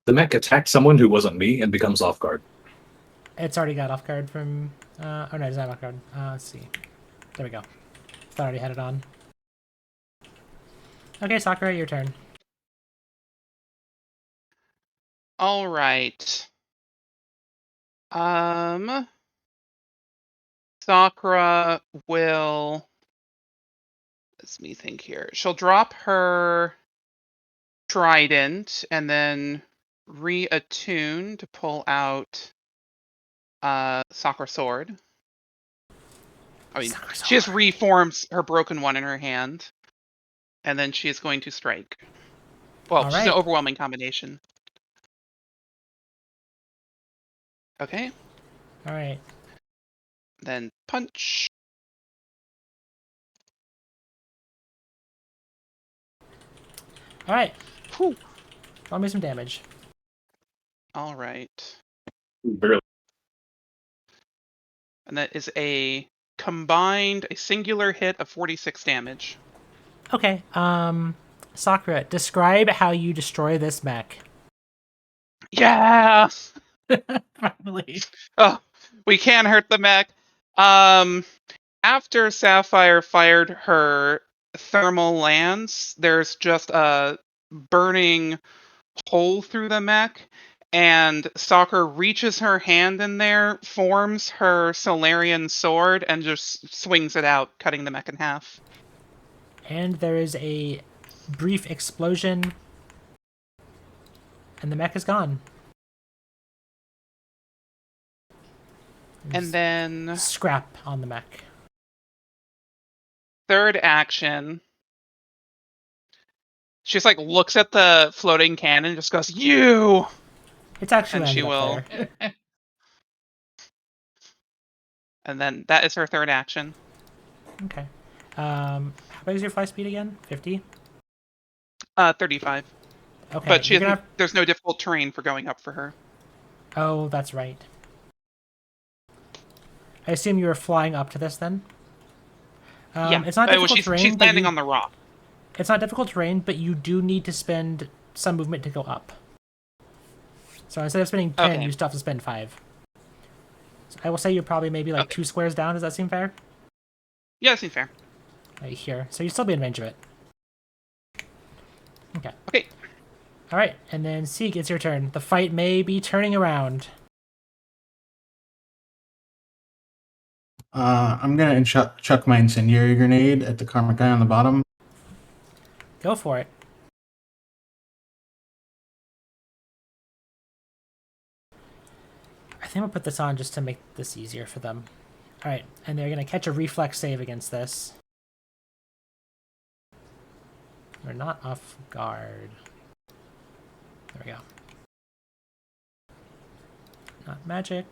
The mech attacked someone who wasn't me and becomes off guard. It's already got off guard from. Oh no, it's not off guard. Let's see. There we go. It's already had it on. Okay, Sakura, your turn. All right. Sakura will. Let's me think here. She'll drop her trident and then reattune to pull out Sakura sword. I mean, Sakura she just sword. reforms her broken one in her hand, and then she is going to strike. Well, All she's right. an overwhelming combination. Okay, All right. then punch. All right, Whew. roll me some damage. All right. Barely. And that is a singular hit of 46 damage. Okay. Sakura, describe how you destroy this mech. Yeah. Finally. Oh, we can't hurt the mech. After Sapphire fired her thermal lance, there's just a burning hole through the mech, and Stalker reaches her hand in there, forms her Solarian sword, and just swings it out, cutting the mech in half. And there is a brief explosion, and the mech is gone. And then Scrap on the mech. third action, she just like looks at the floating cannon and just goes, "You!" It's actually And she landed will. up there. And then that is her third action. Okay. How big is your fly speed again? 50? 35. Okay. But you're gonna have... there's no difficult terrain for going up for her. Oh, that's right. I assume you were flying up to this then? Yeah. It's not difficult she's terrain, landing on the rock. It's not difficult terrain, but you do need to spend some movement to go up. So instead of spending 10, Okay. you still have to spend 5. So I will say you're probably maybe like Okay. 2 squares down. Does that seem fair? Yeah, that seems fair. Right here. So you'll still be in range of it. Okay. Okay. Alright, and then Seek, it's your turn. The fight may be turning around. I'm gonna chuck my incendiary grenade at the karmic guy on the bottom. Go for it. I think I'll put this on just to make this easier for them. Alright, and they're going to catch a reflex save against this. They're not off guard. There we go. Not magic.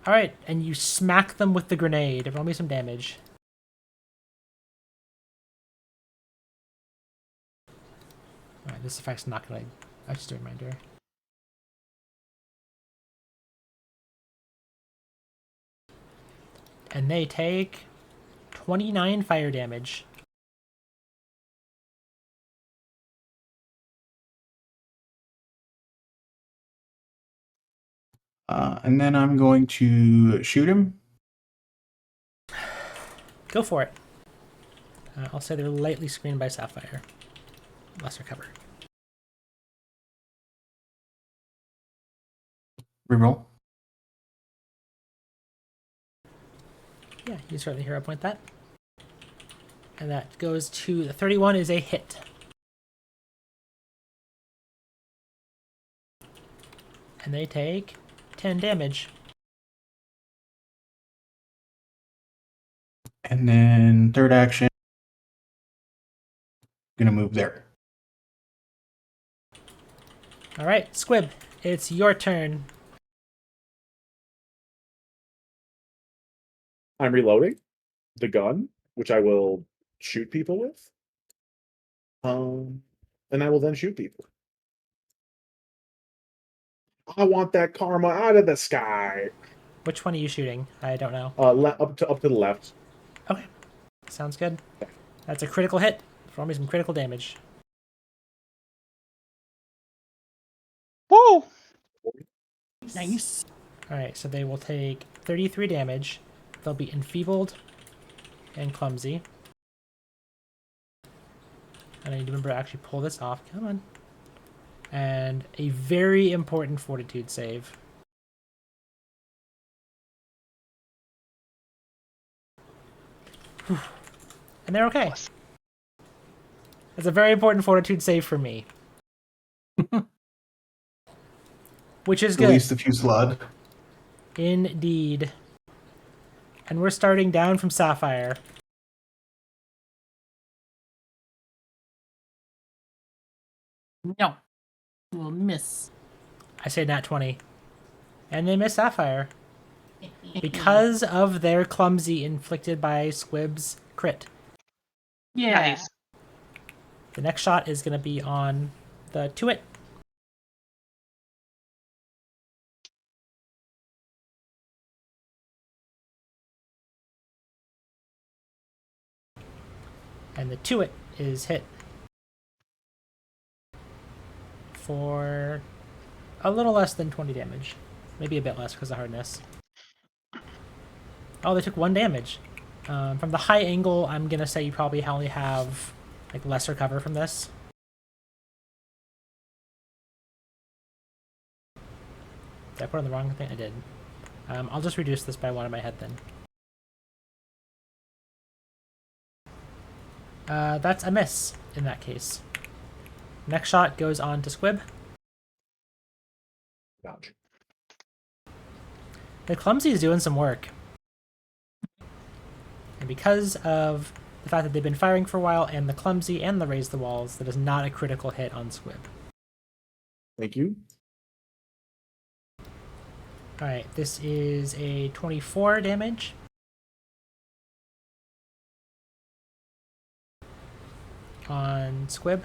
Alright, and you smack them with the grenade. Roll me some damage. Alright, this effect's not gonna... Just a reminder. And they take 29 fire damage. And then I'm going to shoot him. Go for it. I'll say they're lightly screened by Sapphire. Lesser cover. Reroll. Yeah, you certainly hero point that. And that goes to the 31 is a hit. And they take 10 damage. And then third action, gonna move there. All right, Squib, it's your turn. I'm reloading the gun, which I will shoot people with. And I will then shoot people. I want that karma out of the sky. Which one are you shooting? I don't know. Up to the left. Okay, sounds good. That's a critical hit. Roll me some critical damage. Woo! Nice. All right, so they will take 33 damage. They'll be enfeebled and clumsy. And I need to remember to actually pull this off. Come on. And a very important fortitude save. Whew. And they're okay. That's a very important fortitude save for me. Which is good. Release the fusillade. Indeed. And we're starting down from Sapphire. No. We'll miss. I say nat 20. And they miss Sapphire. Because of their clumsy inflicted by Squib's crit. Yeah. Nice. The next shot is going to be on the Tuit. And the Tuit is hit for a little less than 20 damage. Maybe a bit less because of hardness. Oh, they took 1 damage. From the high angle, I'm going to say you probably only have like lesser cover from this. Did I put on the wrong thing? I did. I'll just reduce this by 1 in my head then. That's a miss in that case. Next shot goes on to Squib. Ouch. The Clumsy is doing some work. And because of the fact that they've been firing for a while, and the Clumsy and the Raise the Walls, that is not a critical hit on Squib. Thank you. Alright, this is a 24 damage. On Squib.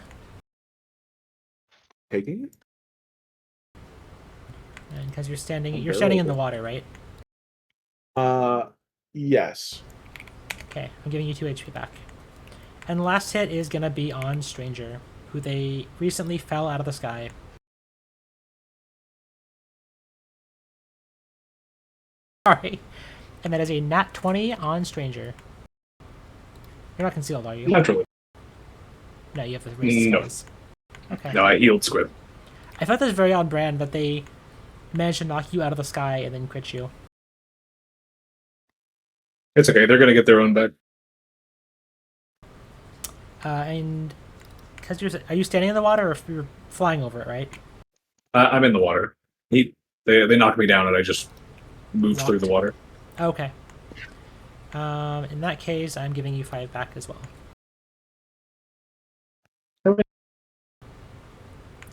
Taking it? And because you're standing Barrel in over. the water, right? Yes. Okay, I'm giving you 2 HP back. And the last hit is gonna be on Stranger, who they recently fell out of the sky. Sorry. And that is a nat 20 on Stranger. You're not concealed, are you? Naturally. No, you have the raise No. skills. Okay. No, I healed Squib. I thought that's very on brand that they managed to knock you out of the sky and then crit you. It's okay. They're gonna get their own back. And because are you standing in the water or you're flying over it, right? I'm in the water. They knocked me down, and I just moved through the water. Okay. In that case, I'm giving you 5 back as well.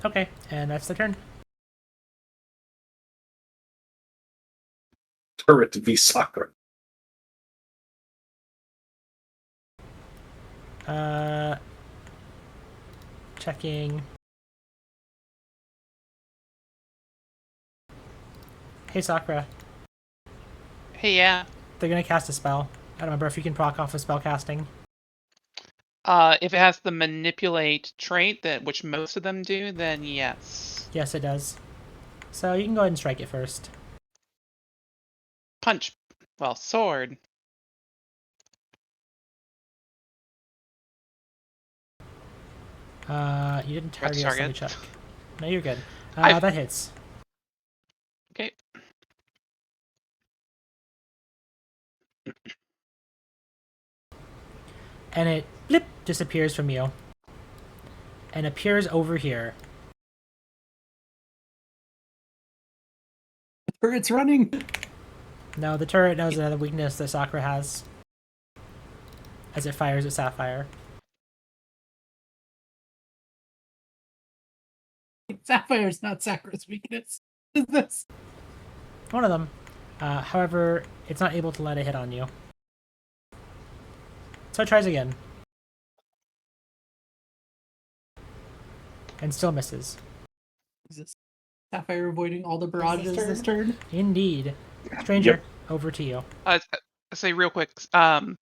Okay, and that's the turn. Turret v Sakura. Checking. Hey, Sakura. Hey, yeah. They're gonna cast a spell. I don't remember if you can proc off of spell casting. If it has the manipulate trait, which most of them do, then yes. Yes, it does. So you can go ahead and strike it first. Punch. Well, sword. You didn't target. Us, let me target. check. No, you're good. I- That hits. Okay. And it blip disappears from you. And appears over here. Turret's running. No, the turret knows another weakness that Sakura has. As it fires at Sapphire. Sapphire's not Sakura's weakness. What is this? One of them. However, it's not able to let a hit on you. So it tries again. And still misses. Is this Sapphire avoiding all the barrages this turn? Indeed. Stranger, over to you. Say real quick. I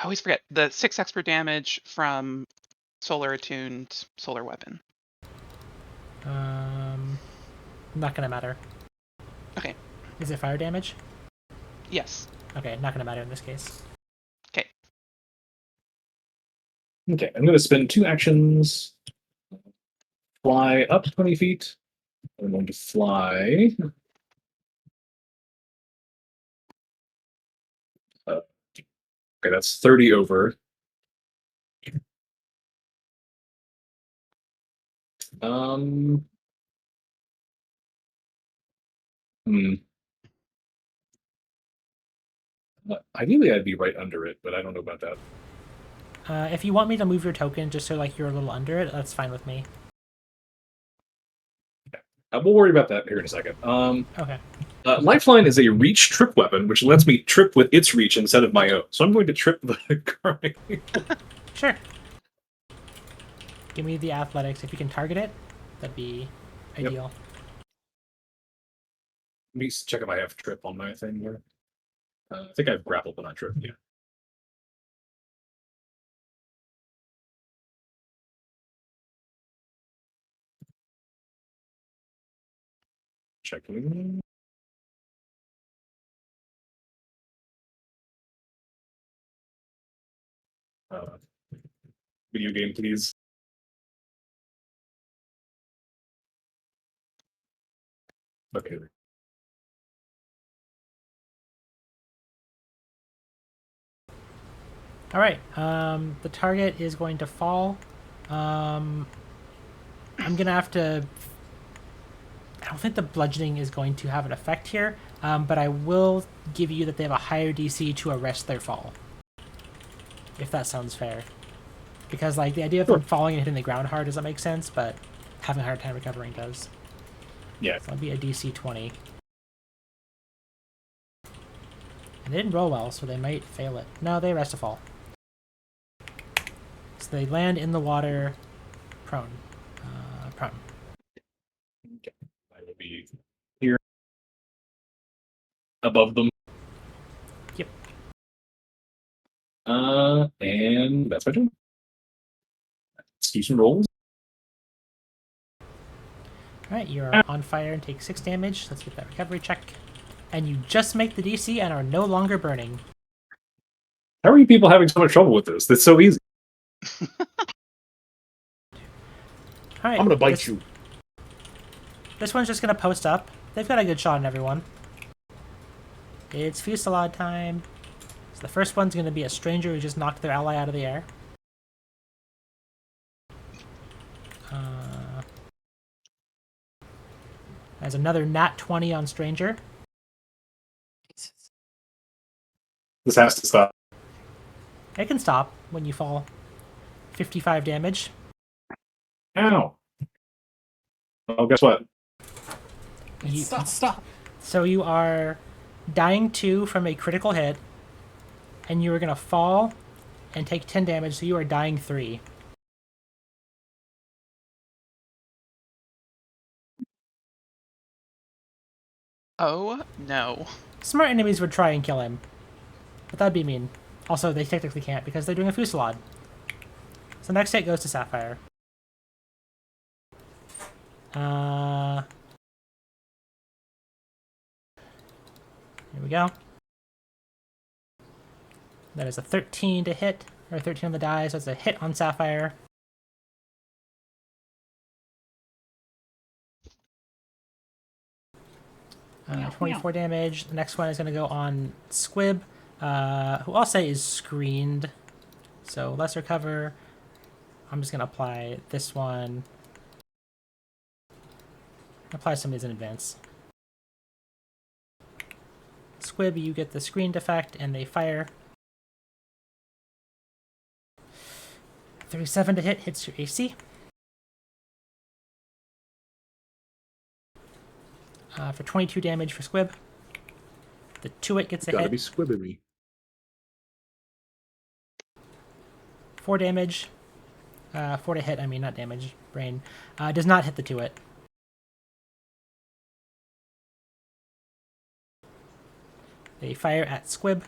always forget the 6 extra damage from solar attuned solar weapon. Not gonna matter. Okay. Is it fire damage? Yes. Okay, not gonna matter in this case. Okay. Okay, I'm gonna spend 2 actions. Fly up 20 feet. I'm going to fly. Okay, that's 30 over. Ideally, I'd be right under it, but I don't know about that. If you want me to move your token just so like you're a little under it, that's fine with me. We'll worry about that here in a second. Okay. Lifeline is a reach trip weapon, which lets me trip with its reach instead of my own. So I'm going to trip the karmic. Sure. Give me the athletics. If you can target it, that'd be ideal. Let me check if I have trip on my thing here. I think I have grapple, but not trip. Yeah. Checking. Video game, please. Okay. All right. The target is going to fall. I'm gonna have to. I don't think the bludgeoning is going to have an effect here, but I will give you that they have a higher DC to arrest their fall. If that sounds fair. Because like the idea of them falling and hitting the ground hard doesn't make sense, but having a hard time recovering does. Yeah. So it'll be a DC 20. And they didn't roll well, so they might fail it. No, they arrest a fall. So they land in the water prone. Prone. Okay. I will be here above them. Yep. And that's my turn. Let's do some rolls. Alright, you're on fire and take 6 damage. Let's get that recovery check. And you just make the DC and are no longer burning. How are you people having so much trouble with this? That's so easy. Alright. I'm gonna bite you. This one's just gonna post up. They've got a good shot on everyone. It's Fusillade time. So the first one's gonna be a stranger who just knocked their ally out of the air. There's another nat 20 on stranger. This has to stop. It can stop when you fall. 55 damage. Ow. Oh, guess what? Stop. So you are dying 2 from a critical hit, and you are going to fall and take 10 damage, so you are dying 3. Oh, no. Smart enemies would try and kill him, but that'd be mean. Also, they technically can't because they're doing a Fusillade. So next hit goes to Sapphire. Here we go. That is a 13 to hit, or 13 on the die, so it's a hit on Sapphire. Meow, 24 damage. The next one is going to go on Squib, who I'll say is screened. So lesser cover. I'm just going to apply this one. Apply some of these in advance. Squib, you get the screened effect, and they fire. 37 to hit, hits your AC. For 22 damage for Squib. The Tuit gets a Gotta hit. be squibbing me. 4 damage. 4 to hit, I mean, not damage. Brain. Does not hit the Tuit. They fire at Squib.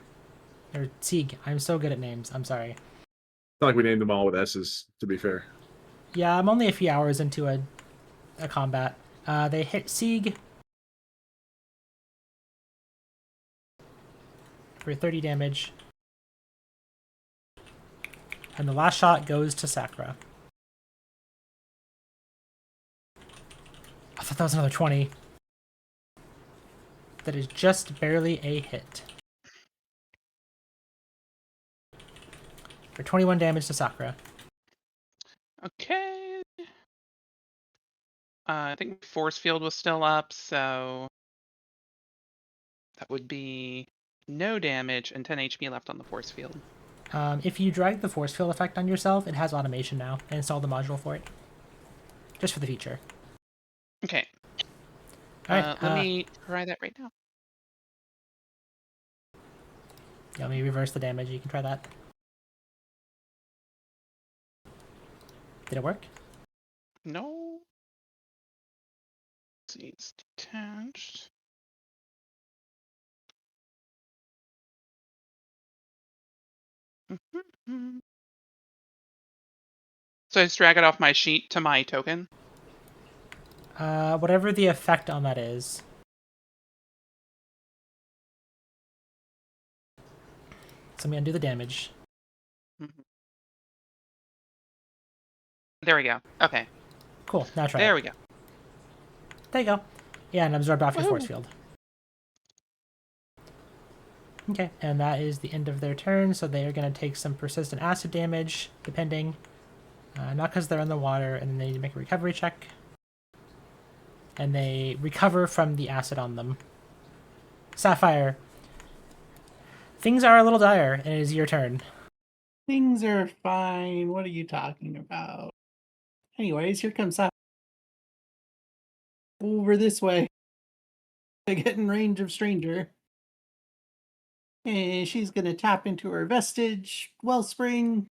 Or Sieg. I'm so good at names. I'm sorry. It's not like we named them all with S's, to be fair. Yeah, I'm only a few hours into a combat. They hit Sieg for 30 damage. And the last shot goes to Sakura. I thought that was another 20. That is just barely a hit. For 21 damage to Sakura. Okay. I think force field was still up, so that would be no damage and 10 HP left on the force field. If you drag the force field effect on yourself, it has automation now. And install the module for it. Just for the feature. Okay. Alright, let me try that right now. Let me reverse the damage. You can try that. Did it work? No. Let's see, it's detached. So I just drag it off my sheet to my token. Whatever the effect on that is. So I'm gonna do the damage. There we go. Okay. Cool. Now try There it. we go. There you go. Yeah, and absorbed off your force Woohoo. field. Okay, and that is the end of their turn, so they are going to take some persistent acid damage, depending. Not because they're in the water, and then they need to make a recovery check. And they recover from the acid on them. Sapphire. Things are a little dire, and it is your turn. Things are fine. What are you talking about? Anyways, here comes Sapphire. Over this way. To get in range of Stranger. And she's going to tap into her Vestige, Wellspring,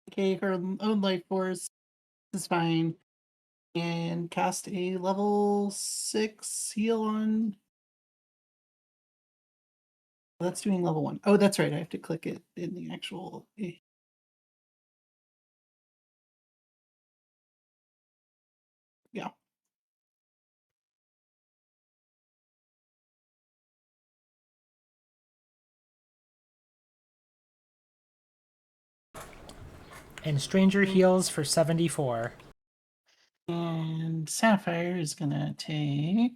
aka her own life force. This is fine. And cast a level 6 heal on. That's doing level 1. Oh, that's right. I have to click it in the actual. Yeah. And Stranger heals for 74. And Sapphire is going to take.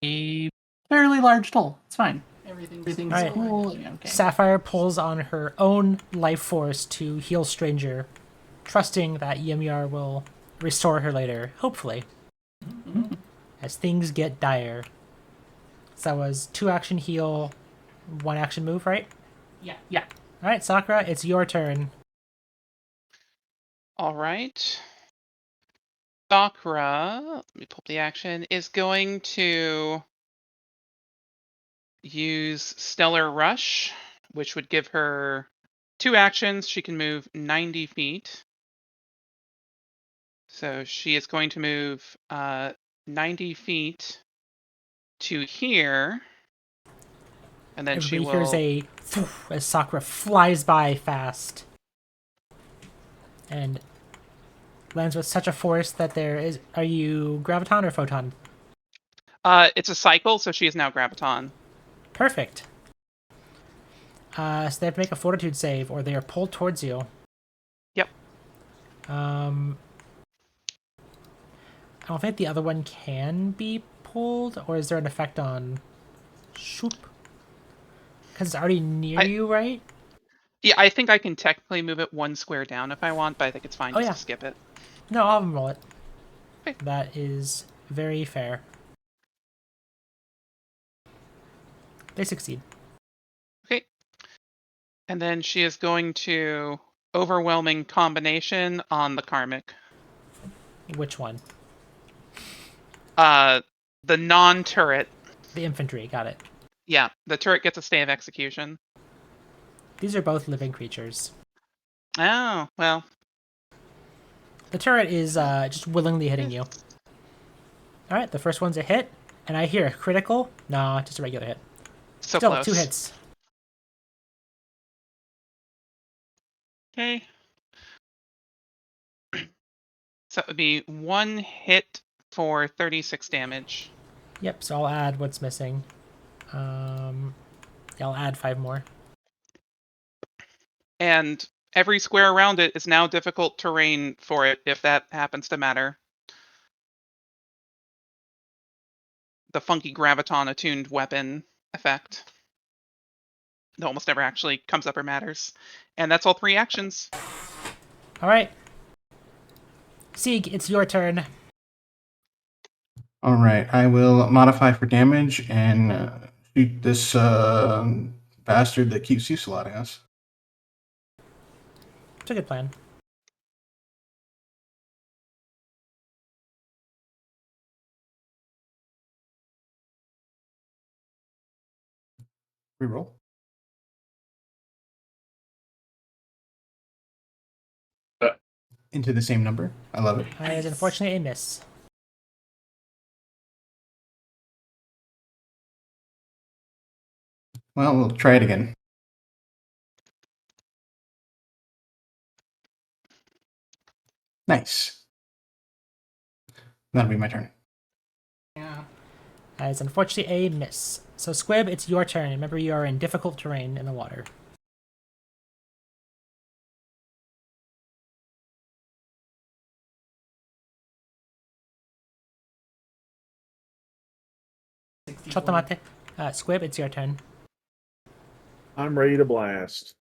A fairly large toll. It's fine. Everything's Alright. cool. Yeah, okay. Sapphire pulls on her own life force to heal Stranger, trusting that Ymir will restore her later, hopefully. As things get dire. So that was 2 action heal, 1 action move, right? Yeah. Alright, Sakura, it's your turn. All right. Sakura, let me pull up the action, is going to use Stellar Rush, which would give her 2 actions. She can move 90 feet. So she is going to move 90 feet to here. And then she Everybody will. hears a as Sakura flies by fast. And lands with such a force that there is. Are you graviton or photon? It's a cycle, so she is now Graviton. Perfect. So they have to make a fortitude save, or they are pulled towards you. Yep. I don't think the other one can be pulled, or is there an effect on Shoop? Because it's already near you, right? Yeah, I think I can technically move it 1 square down if I want, but I think it's fine just yeah. to skip it. No, I'll roll it. Okay. That is very fair. They succeed. Okay. And then she is going to overwhelming combination on the Karmic. Which one? The non-turret. The infantry, got it. Yeah, the turret gets a stay of execution. These are both living creatures. Oh, well. The turret is just willingly hitting you. Alright, the first one's a hit, and I hear a critical. No, just a regular hit. So Still, close. 2 hits. Okay. So it would be 1 hit for 36 damage. Yep, so I'll add what's missing. I'll add 5 more. And every square around it is now difficult terrain for it, if that happens to matter. The funky graviton attuned weapon effect. That almost never actually comes up or matters. And that's all 3 actions. Alright. Sieg, it's your turn. All right, I will modify for damage and shoot this bastard that keeps you slotting us. It's a good plan. Reroll. Into the same number. I love it. That is unfortunately a miss. Well, we'll try it again. Nice. That'll be my turn. Yeah. That is unfortunately a miss. So Squib, it's your turn. Remember, you are in difficult terrain in the water. Chotomate. Squib, it's your turn. I'm ready to blast.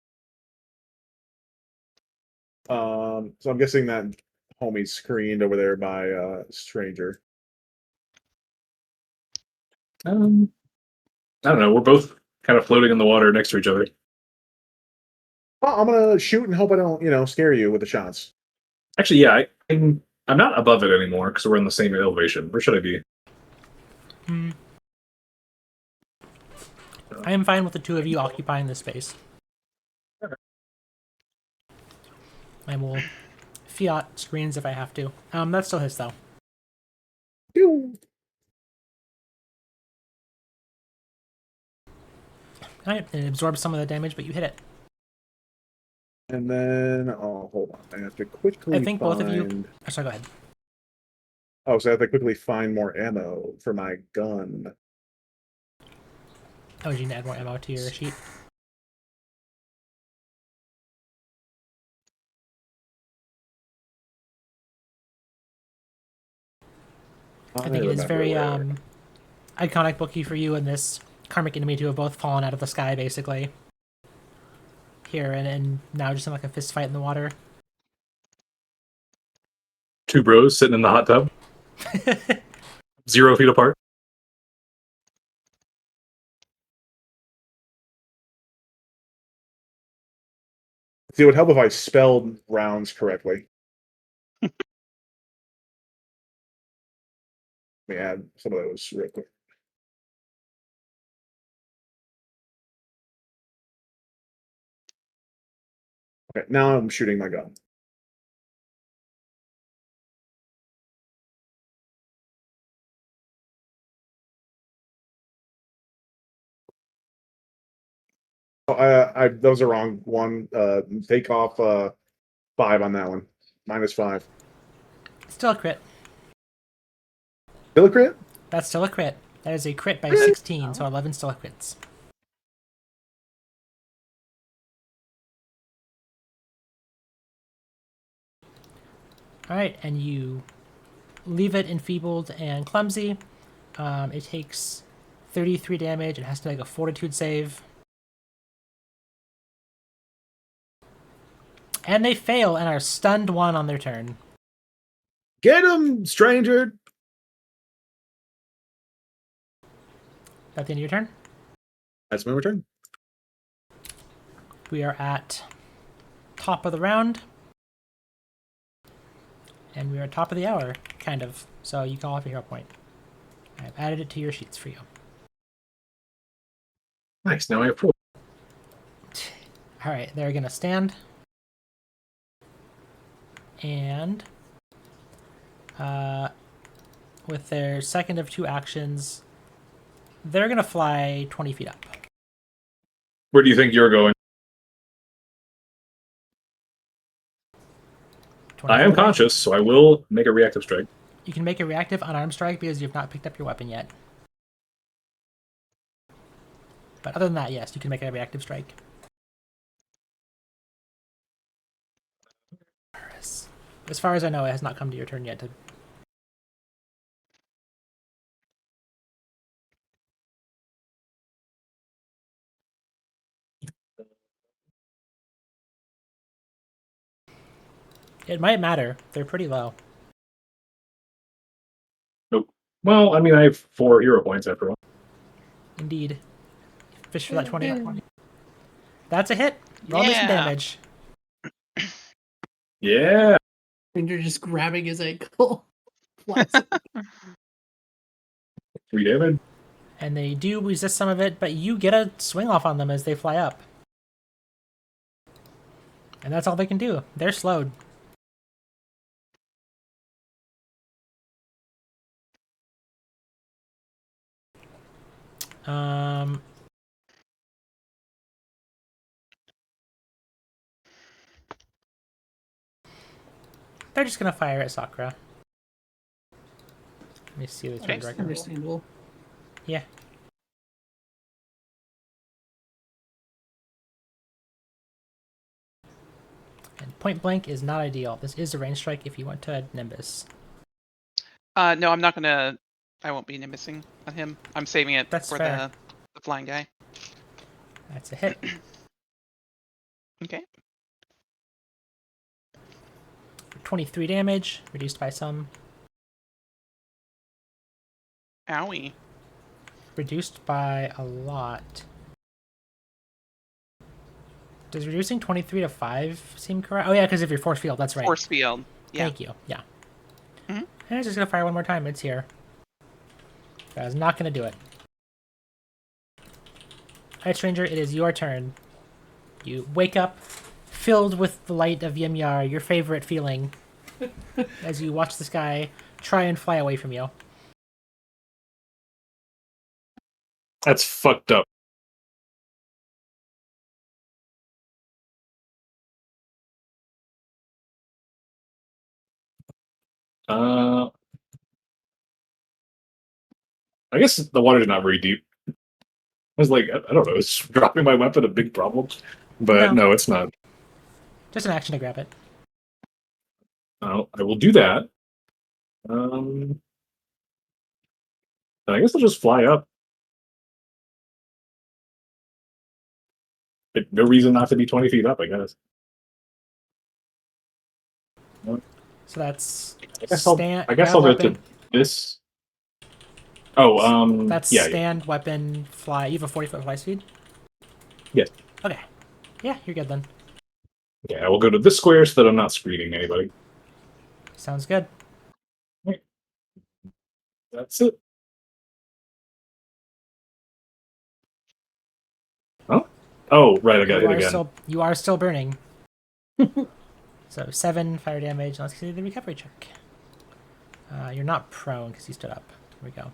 So I'm guessing that homie's screened over there by stranger. I don't know. We're both kind of floating in the water next to each other. Well, I'm gonna shoot and hope I don't, scare you with the shots. Actually, yeah, I'm not above it anymore because we're in the same elevation. Where should I be? I am fine with the two of you occupying this space. I will fiat screens if I have to. That still hits though. Pew! Alright, it absorbs some of the damage, but you hit it. And then, hold on. I have to quickly I think find... both of you. Oh, sorry, go ahead. Oh, so I have to quickly find more ammo for my gun. Oh, you need to add more ammo to your sheet. I think it is very iconic booky for you and this karmic enemy to have both fallen out of the sky, basically. Here and now just in like a fist fight in the water. Two bros sitting in the hot tub, 0 feet apart. See, it would help if I spelled rounds correctly. Let me add some of those real quick. Okay, now I'm shooting my gun. Oh, those are wrong. One, take off 5 on that one. -5. Still a crit. Still a crit? That's still a crit. That is a crit by 16, so 11 still crits. Alright, and you leave it enfeebled and clumsy. It takes 33 damage. It has to make a fortitude save. And they fail and are stunned 1 on their turn. Get him, stranger! At the end of your turn, That's my return. we are at top of the round. And we are top of the hour, kind of. So you can all have a hero point. I've added it to your sheets for you. Nice. Now I have 4. Alright, they're going to stand. And with their second of 2 actions, they're going to fly 20 feet up. Where do you think you're going? I am 24. conscious, so I will make a reactive strike. You can make a reactive unarmed strike because you've not picked up your weapon yet. But other than that, yes, you can make a reactive strike. As far as I know, it has not come to your turn yet. It might matter. They're pretty low. Nope. Well, I mean, I have 4 hero points after all. Indeed. Fish for that 20. That's a hit. Roll me some Yeah. damage. Yeah. And you're just grabbing his ankle. 3 damage. And they do resist some of it, but you get a swing off on them as they fly up. And that's all they can do. They're slowed. They're just gonna fire at Sakura. Let me see the turn Okay. record. Understandable. Yeah. And point blank is not ideal. This is a range strike if you want to Nimbus. No, I'm not gonna. I won't be nimbusing on him. I'm saving it That's for fair. the flying guy. That's a hit. Okay. 23 damage, reduced by some. Owie. Reduced by a lot. Does reducing 23 to 5 seem correct? Oh yeah, because of your force field, that's right. Force field. Yeah. Thank you, yeah. Mhm. And it's just gonna fire one more time, it's here. That is not gonna do it. Alright, stranger, it is your turn. You wake up, filled with the light of Yimyar, your favorite feeling, as you watch this guy try and fly away from you. That's fucked up. I guess the water's not very deep. I was like, I don't know, is dropping my weapon a big problem? But no, it's not. Just an action to grab it. I will do that. I guess I'll just fly up. No reason not to be 20 feet up, I guess. So that's I guess I'll stand. go weapon. to this. Oh, That's yeah, stand, weapon, fly. You have a 40-foot fly speed? Yes. Okay. Yeah, you're good then. Yeah, I will go to this square so that I'm not screening anybody. Sounds good. That's it. Huh? Oh, right, I got hit again. You are still burning. So 7 fire damage. Let's see the recovery check. You're not prone because you stood up. Here we go.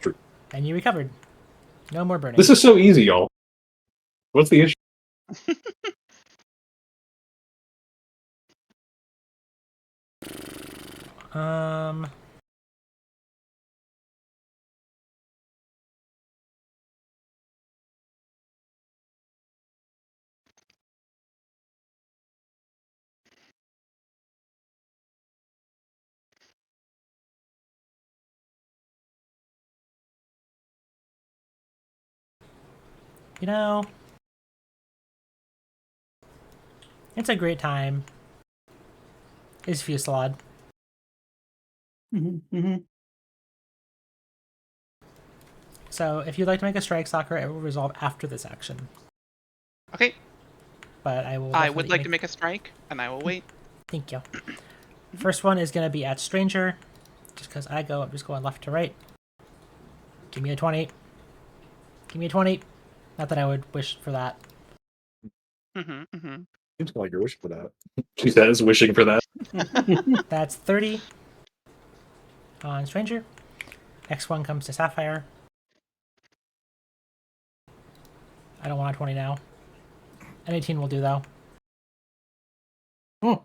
True. And you recovered. No more burning. This is so easy, y'all. What's the issue? You know, it's a great time. Is Fusillade. Mm-hmm. So if you'd like to make a strike, Sakura, it will resolve after this action. Okay. But I will. I would like to make a strike, and I will wait. Thank you. First one is going to be at Stranger. Just because I'm just going left to right. Give me a 20. Give me a 20. Not that I would wish for that. Seems like you're wishing for that. She says, wishing for that. That's 30 on Stranger. Next one comes to Sapphire. I don't want a 20 now. An 18 will do, though. Oh.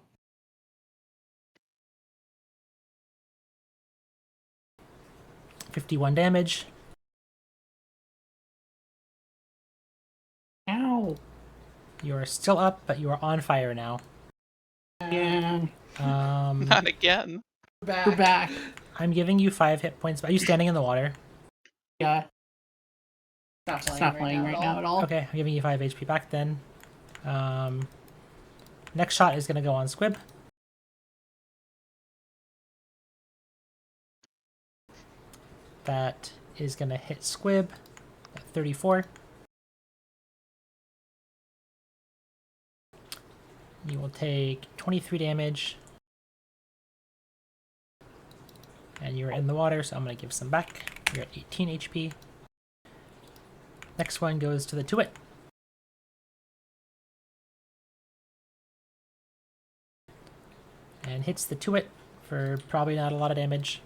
$51 damage. Ow. You are still up, but you are on fire now. Yeah. Not again. We're back. I'm giving you 5 hit points. Are you standing in the water? Yeah. It's not playing right now at all. Okay, I'm giving you 5 HP back then. Next shot is going to go on Squib. That is going to hit Squib at 34. You will take 23 damage. And you're in the water, so I'm going to give some back. You're at 18 HP. Next one goes to the Tuit. And hits the Tuit for probably not a lot of damage.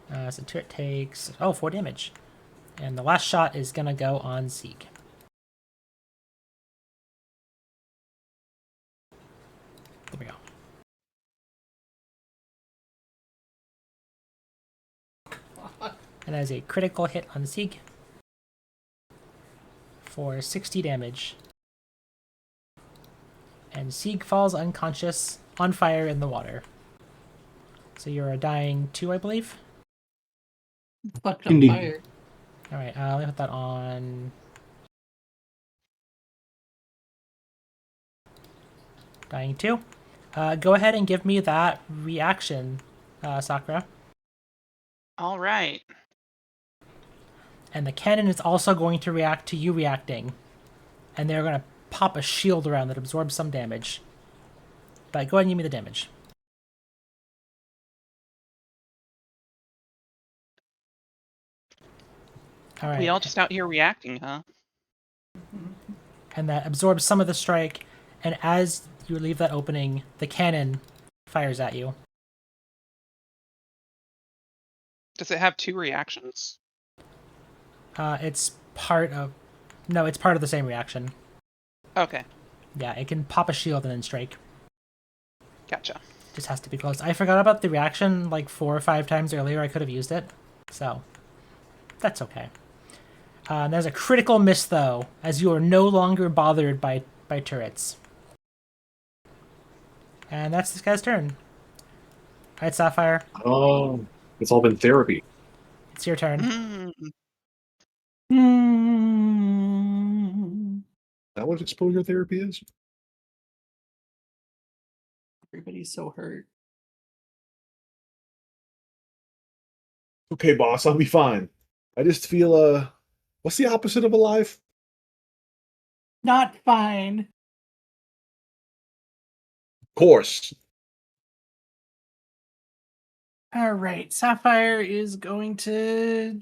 So Tuit takes 4 damage. And the last shot is gonna go on Sieg. There we go. And that is a critical hit on Sieg for 60 damage. And Sieg falls unconscious, on fire in the water. So you're a dying 2, I believe? Fucked on Indeed. fire. Alright, let me put that on... Dying 2. Go ahead and give me that reaction, Sakura. All right. And the cannon is also going to react to you reacting. And they're going to pop a shield around that absorbs some damage. But go ahead and give me the damage. All right. We all just out here reacting, huh? And that absorbs some of the strike. And as you leave that opening, the cannon fires at you. Does it have 2 reactions? It's part of... No, it's part of the same reaction. Okay, Yeah, it can pop a shield and then strike. gotcha. Just has to be close. I forgot about the reaction like 4 or 5 times earlier. I could have used it. So, that's okay. There's a critical miss, though, as you are no longer bothered by turrets. And that's this guy's turn. Alright, Sapphire, Oh, it's all been therapy. it's your turn. Mm. Mm. That what exposure therapy is? Everybody's so hurt. Okay, boss, I'll be fine. I just feel what's the opposite of alive? Not fine. Of course. All right, Sapphire is going to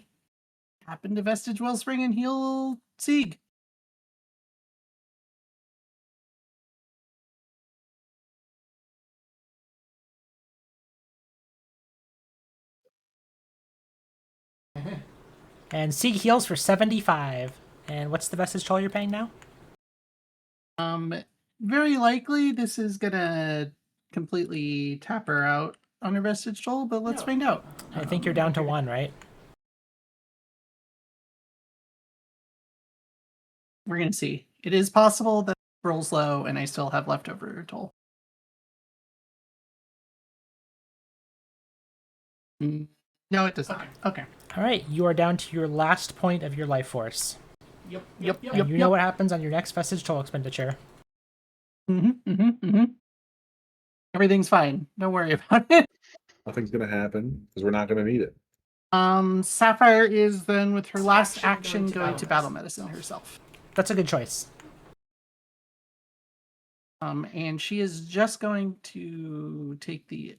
tap into Vestige Wellspring and heal Sieg. And Sieg heals for 75. And what's the vestige toll you're paying now? Very likely this is gonna completely tap her out on her Vestige Toll, but let's find out. I think you're down to 1, right? We're gonna see. It is possible that it rolls low and I still have leftover toll. No, it does not. Okay. Alright, you are down to your last point of your life force. Yep. And you know what happens on your next vestige toll expenditure. Everything's fine. Don't worry about it. Nothing's gonna happen because we're not gonna need it. Sapphire is then with her last action going to battle medicine herself. That's a good choice. And she is just going to take the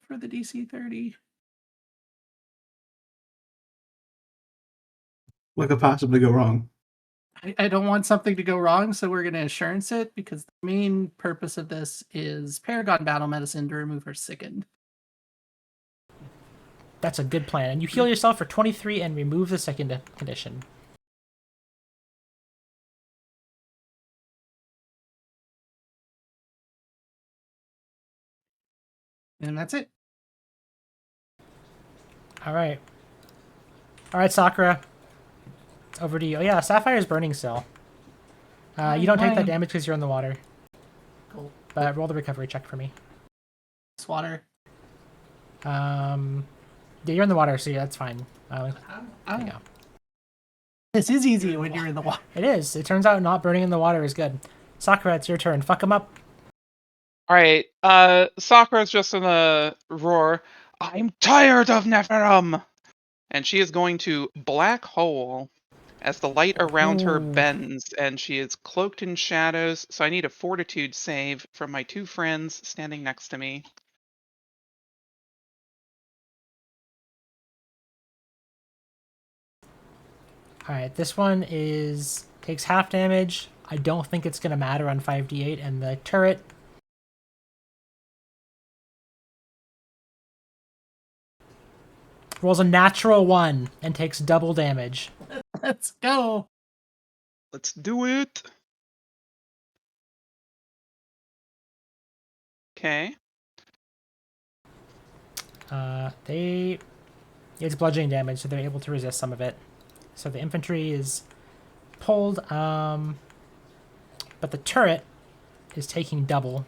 for the DC 30. What could possibly go wrong? I don't want something to go wrong, so we're going to assurance it because the main purpose of this is Paragon Battle Medicine to remove her sickened. That's a good plan. And you heal yourself for 23 and remove the second condition. And that's it. Alright. Alright, Sakura. It's over to you. Oh yeah, Sapphire's burning still. You don't take that damage because you're in the water. Cool. But roll the recovery check for me. Water. Yeah, you're in the water, so yeah, that's fine. There you go. This is easy when you're in the water. It is. It turns out not burning in the water is good. Sakura, it's your turn. Fuck him up. All right. Sakura's just gonna roar, "I'm tired of Nephilim!" And she is going to black hole as the light around her Ooh. bends, and she is cloaked in shadows. So I need a fortitude save from my 2 friends standing next to me. Alright, this one takes half damage. I don't think it's gonna matter on 5d8, and the turret rolls a natural 1 and takes double damage. Let's go. Let's do it. Okay. It's bludgeoning damage, so they're able to resist some of it. So the infantry is pulled, but the turret is taking double.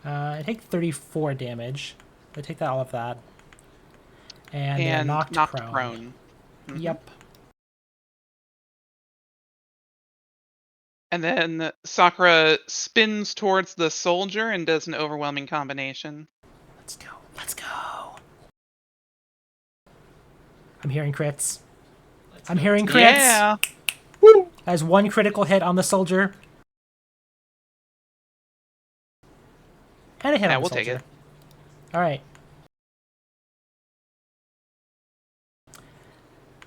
I take 34 damage. I take all of that. And they're knocked prone. Mhm. Yep. And then Sakura spins towards the soldier and does an overwhelming combination. Let's go. Let's go. I'm hearing crits. I'm hearing crits. Yeah. As one critical hit on the soldier. And a hit Yeah, on the we'll take soldier. it. Alright.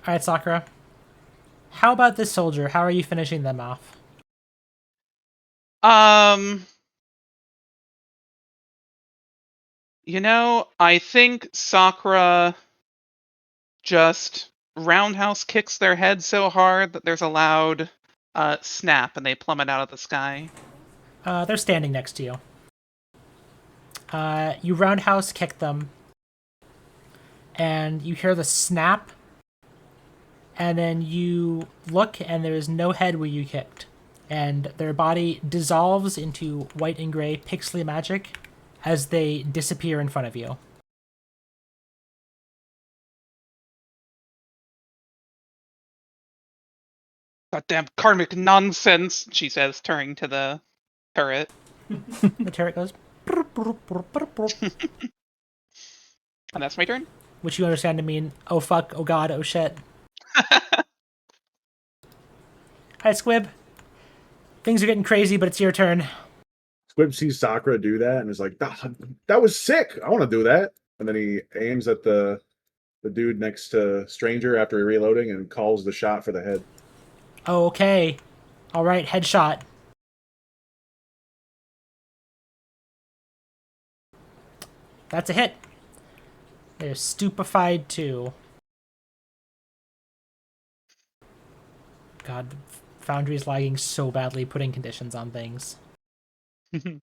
Alright, Sakura. How about this soldier? How are you finishing them off? I think Sakura just roundhouse kicks their head so hard that there's a loud snap and they plummet out of the sky. They're standing next to you. You roundhouse kick them, and you hear the snap, and then you look, and there is no head where you kicked, and their body dissolves into white and gray pixely magic as they disappear in front of you. Goddamn karmic nonsense, she says, turning to the turret. The turret goes, And that's my turn. which you understand to mean, oh fuck, oh god, oh shit. Alright, Squib. Things are getting crazy, but it's your turn. Squib sees Sakura do that and is like, that was sick. I want to do that. And then he aims at the dude next to Stranger after reloading and calls the shot for the head. Okay. Alright, headshot. That's a hit. They're stupefied too. God, Foundry's lagging so badly putting conditions on things. And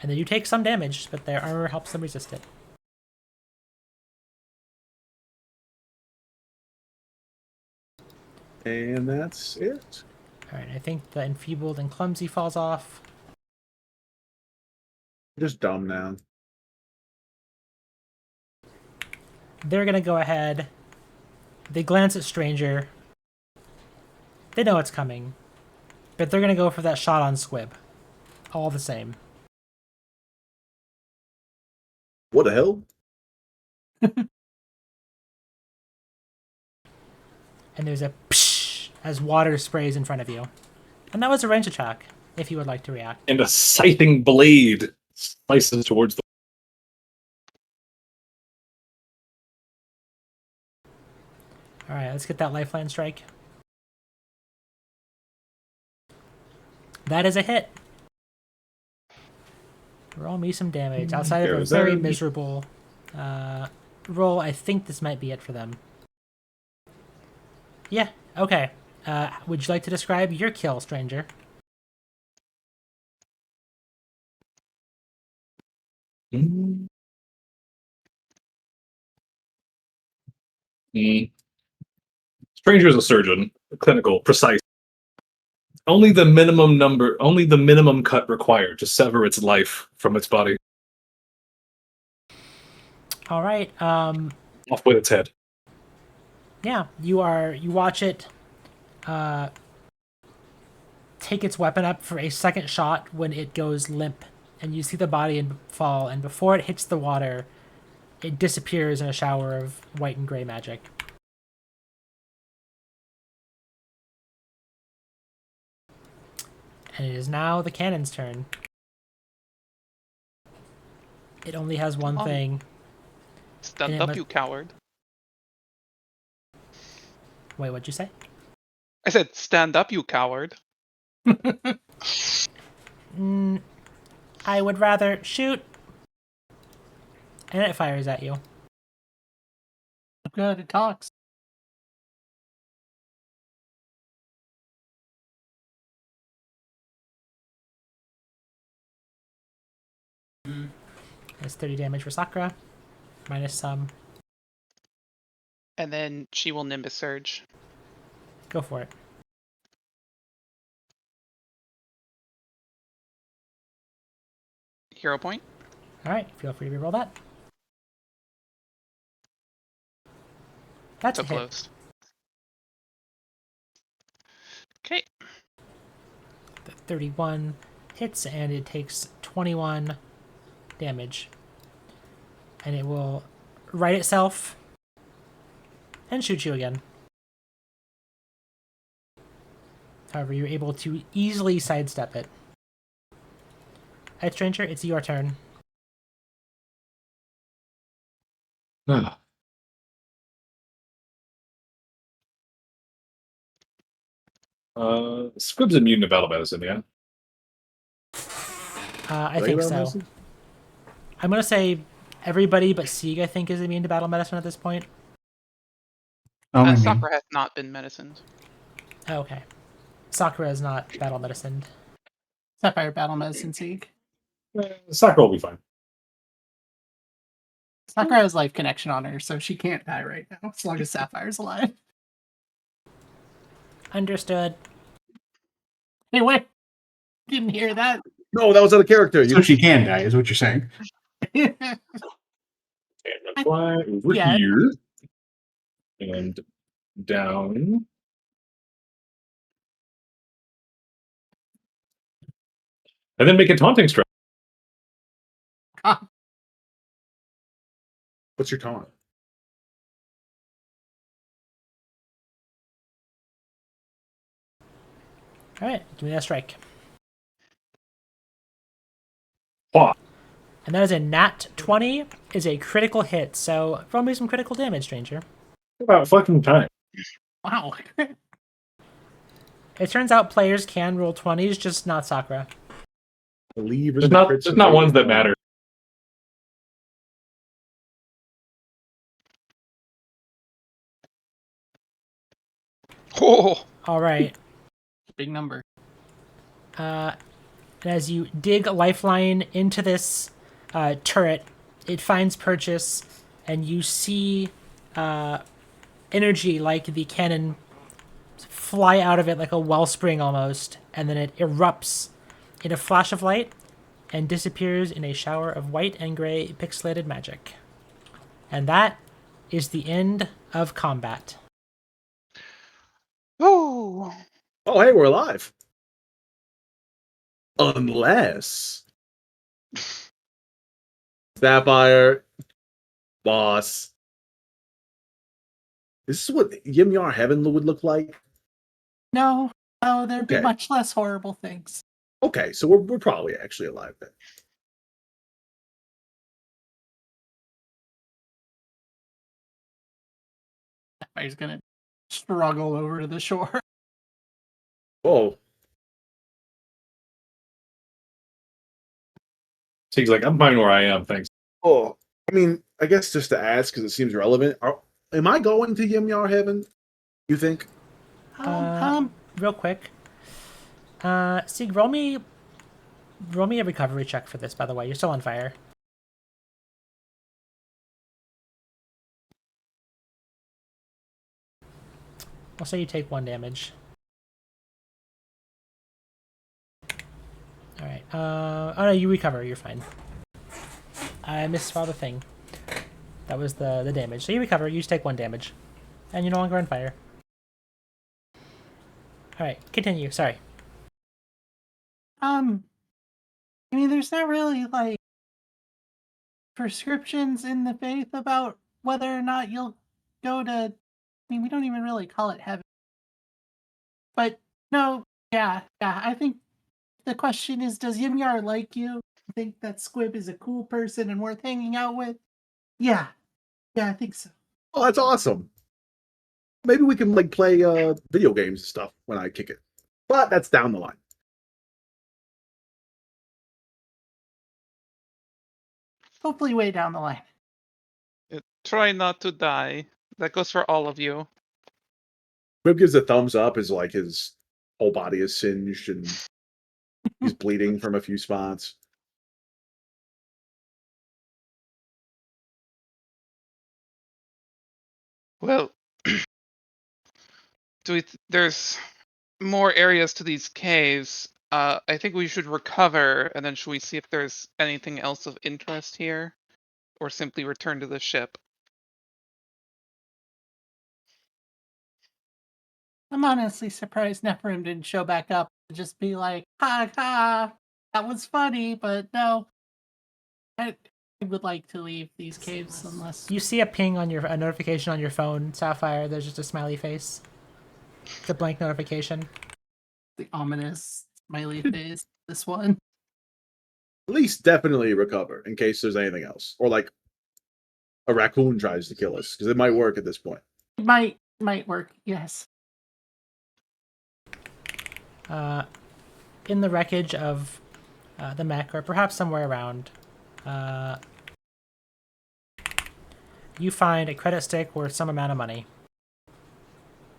then you take some damage, but their armor helps them resist it. And that's it. Alright, I think the enfeebled and clumsy falls off. Just dumb now. They're gonna go ahead. They glance at Stranger. They know it's coming. But they're gonna go for that shot on Squib. All the same. What the hell? And there's a psh as water sprays in front of you. And that was a range attack, if you would like to react. And a scything blade slices towards the. Alright, let's get that lifeline strike. That is a hit. Roll me some damage. Outside of a Goes very out. miserable roll, I think this might be it for them. Yeah, okay. Would you like to describe your kill, Stranger? Mm. Stranger is a surgeon, clinical, precise. Only the minimum cut required to sever its life from its body. All right. Off with its head. Yeah, you watch it take its weapon up for a second shot when it goes limp, and you see the body fall, and before it hits the water, it disappears in a shower of white and gray magic. And it is now the cannon's turn. It only has one thing. Stand And it up, must- you coward. Wait, what'd you say? I said, stand up, you coward. I would rather shoot. And it fires at you. Good, it talks. It's 30 damage for Sakura. Minus some. And then she will Nimbus Surge. Go for it. Hero point. Alright, feel free to reroll that. That's So a hit. close. Okay. The 31 hits and it takes 21 damage. And it will right itself and shoot you again. However, you're able to easily sidestep it. Alright, Stranger, it's your turn. Squib's immune to battle medicine, yeah? I Are they think battle so. medicine? I'm going to say everybody but Sieg, I think, is immune to battle medicine at this point. I mean, Sakura has not been medicined. Oh, okay. Sakura is not battle medicined. Sapphire Battle Medicine Sieg. Sakura will be fine. Sakura has life connection on her, so she can't die right now, as long as Sapphire's alive. Understood. Hey, wait! Didn't hear that. No, that was out of character. so she can die, is what you're saying. And then fly over Yeah. here. And down. And then make a taunting strike. What's your taunt? Alright, give me that strike. Pah. And that is a nat 20, is a critical hit, so roll me some critical damage, Stranger. About fucking time. Wow. It turns out players can roll 20s, just not Sakura. Believe in There's the not, crits there's and not rate ones that of matter. Oh, Alright, Big number. and as you dig a lifeline into this turret, it finds purchase, and you see energy like the cannon fly out of it like a wellspring almost, and then it erupts in a flash of light and disappears in a shower of white and gray pixelated magic. And that is the end of combat. oh. Oh, hey, we're alive. Unless Sapphire, boss. This is what Yimyar Heaven would look like. No, there'd be Okay. much less horrible things. Okay, so we're probably actually alive then. Sapphire's gonna struggle over to the shore. Whoa. So he's like, I'm fine where I am, thanks. Oh, I mean, I guess just to ask because it seems relevant. Am I going to Yimyar Heaven? You think? Real quick. Sieg, roll me a recovery check for this, by the way. You're still on fire. I'll say you take 1 damage. Alright. Oh no, you recover. You're fine. I misspelled the thing. That was the damage. So you recover. You just take 1 damage. And you're no longer on fire. Alright, continue. Sorry. I mean, there's not really like prescriptions in the faith about whether or not you'll go to. I mean, we don't even really call it heaven. But no, yeah. I think the question is, does Yimyar like you? Think that Squib is a cool person and worth hanging out with? Yeah, I think so. Oh, that's awesome. maybe we can like play video games and stuff when I kick it. But that's down the line. Hopefully, way down the line. Try not to die. That goes for all of you. Quib gives a thumbs up as like his whole body is singed and he's bleeding from a few spots. Well, there's more areas to these caves. I think we should recover, and then should we see if there's anything else of interest here, or simply return to the ship? I'm honestly surprised Nephilim didn't show back up and just be like, ha ha, that was funny, but no. I would like to leave these caves unless... You see a ping on a notification on your phone, Sapphire. There's just a smiley face. It's a blank notification. The ominous smiley face, this one. At least definitely recover in case there's anything else. Or like a raccoon tries to kill us, because it might work at this point. It might work, yes. In the wreckage of the mech, or perhaps somewhere around, you find a credit stick worth some amount of money.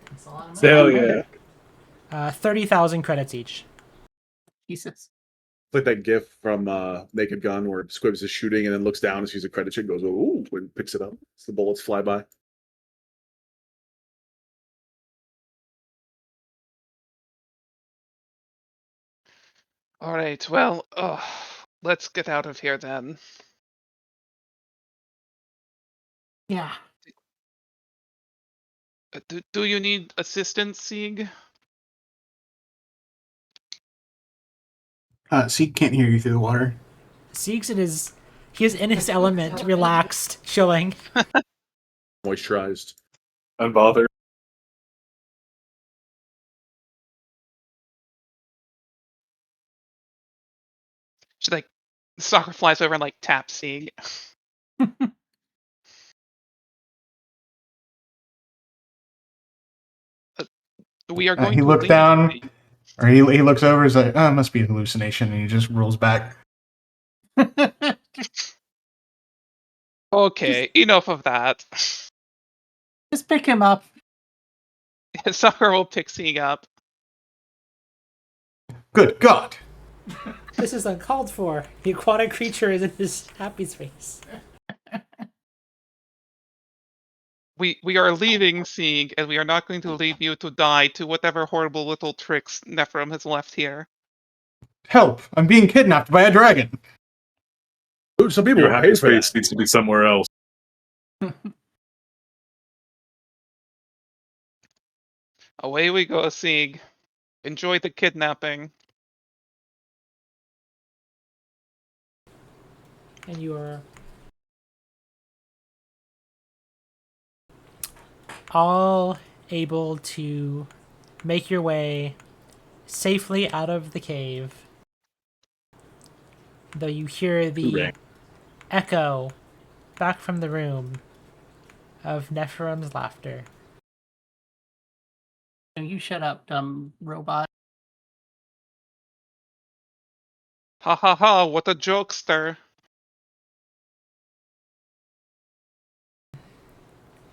That's a lot of money. Hell yeah. 30,000 credits each. Jesus. It's like that gif from Naked Gun where Squibs is shooting and then looks down and sees a credit check and goes, ooh, and picks it up. As the bullets fly by. All right, well, let's get out of here then. Yeah. Do you need assistance, Sieg? Seek can't hear you through the water. Sieg's he is in his element, relaxed, chilling. Moisturized. Unbothered. She like soccer flies over and like taps Sieg. We are going He to looked leave. down, or he looks over, he's like, oh, it must be a hallucination, and he just rolls back. Okay, enough of that. Just pick him up. Soccer will pick Sieg up. Good God! This is uncalled for. The aquatic creature is in his happy space. We are leaving, Sieg, and we are not going to leave you to die to whatever horrible little tricks Nephilim has left here. Help! I'm being kidnapped by a dragon! Ooh, some people Your will happy pay for space that. needs to be somewhere else. Away we go, Sieg. Enjoy the kidnapping. And you are all able to make your way safely out of the cave. Though you hear the Hooray. echo back from the room of Nephilim's laughter. You shut up, dumb robot. Ha ha ha, what a jokester.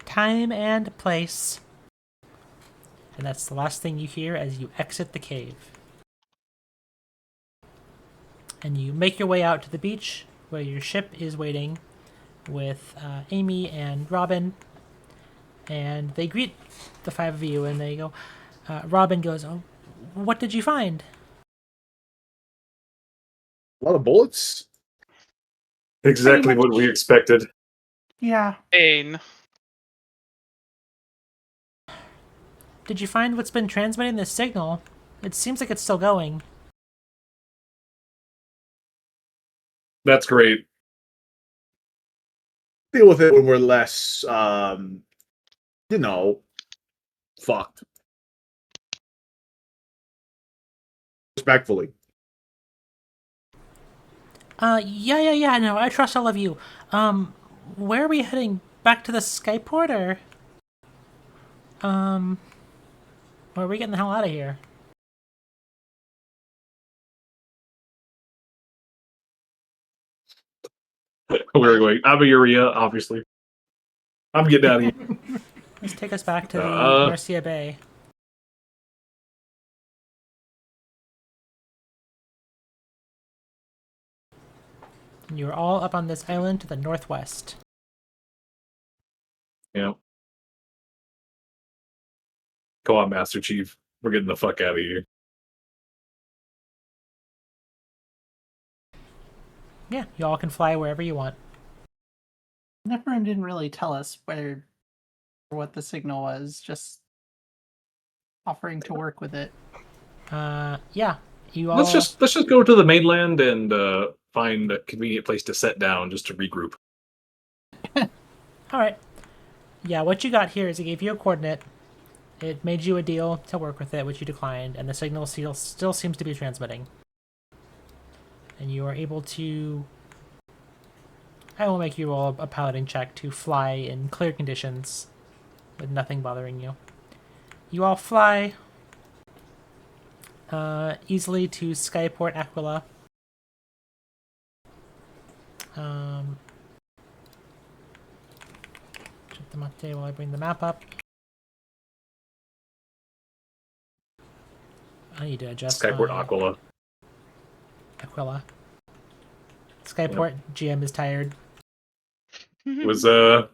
Time and place. And that's the last thing you hear as you exit the cave. And you make your way out to the beach where your ship is waiting with Amy and Robin. And they greet the five of you and they go, Robin goes, oh, what did you find? A lot of bullets. Exactly what we expected. Yeah. Ain. Did you find what's been transmitting this signal? It seems like it's still going. That's great. Deal with it when we're less, fucked. Respectfully. Yeah, no, I trust all of you. Where are we heading? Back to the Skyport, or? Well, are we getting the hell out of here? We're going Aviuria, obviously. I'm getting out of here. Let's take us back to the Uh, Mercia Bay. You're all up on this island to the northwest. Yeah. Go on, Master Chief. We're getting the fuck out of here. Yeah, you all can fly wherever you want. Neferin didn't really tell us where or what the signal was, just offering to work with it. Yeah, you all. Let's just go to the mainland and find a convenient place to set down just to regroup. All right. Yeah, what you got here is it gave you a coordinate. It made you a deal to work with it, which you declined, and the signal still seems to be transmitting. And you are able to. I will make you roll a piloting check to fly in clear conditions with nothing bothering you. You all fly easily to Skyport Aquila. Check them up today while I bring the map up. I need to adjust Skyport my Aquila. Aquila. Skyport GM is tired. Was no,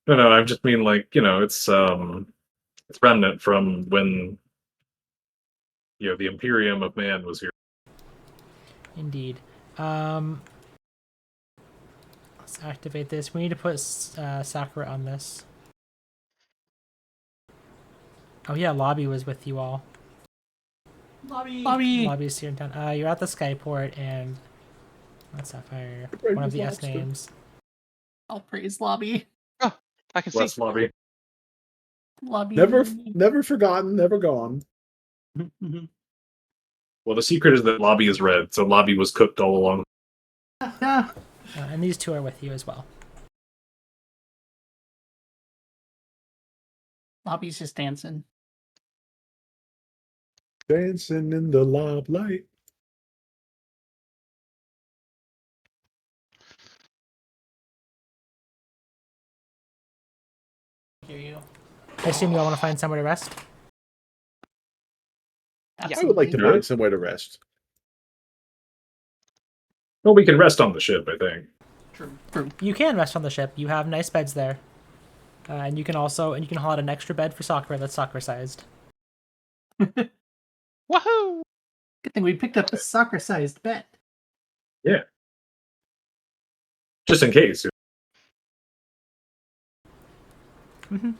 I just mean like, it's remnant from when the Imperium of Man was here. Indeed. Let's activate this. We need to put Sakura on this. Oh yeah, Lobby was with you all. Lobby's here in town. You're at the Skyport and what's Sapphire? One of the S names. I'll praise Lobby. Oh, I can see. West Lobby. Lobby. Never forgotten, never gone. Well, the secret is that Lobby is red, so Lobby was cooked all along. Yeah. And these two are with you as well. Lobby's just dancing. Dancing in the lob light. Hear you. I assume you all want to find somewhere to rest? I would like to find somewhere to rest. Well, we can rest on the ship, I think. True. You can rest on the ship. You have nice beds there. And you can haul out an extra bed for Sakura that's Sakura sized. Woohoo! Good thing we picked up a soccer-sized bed. Yeah. Just in case. Mm-hmm.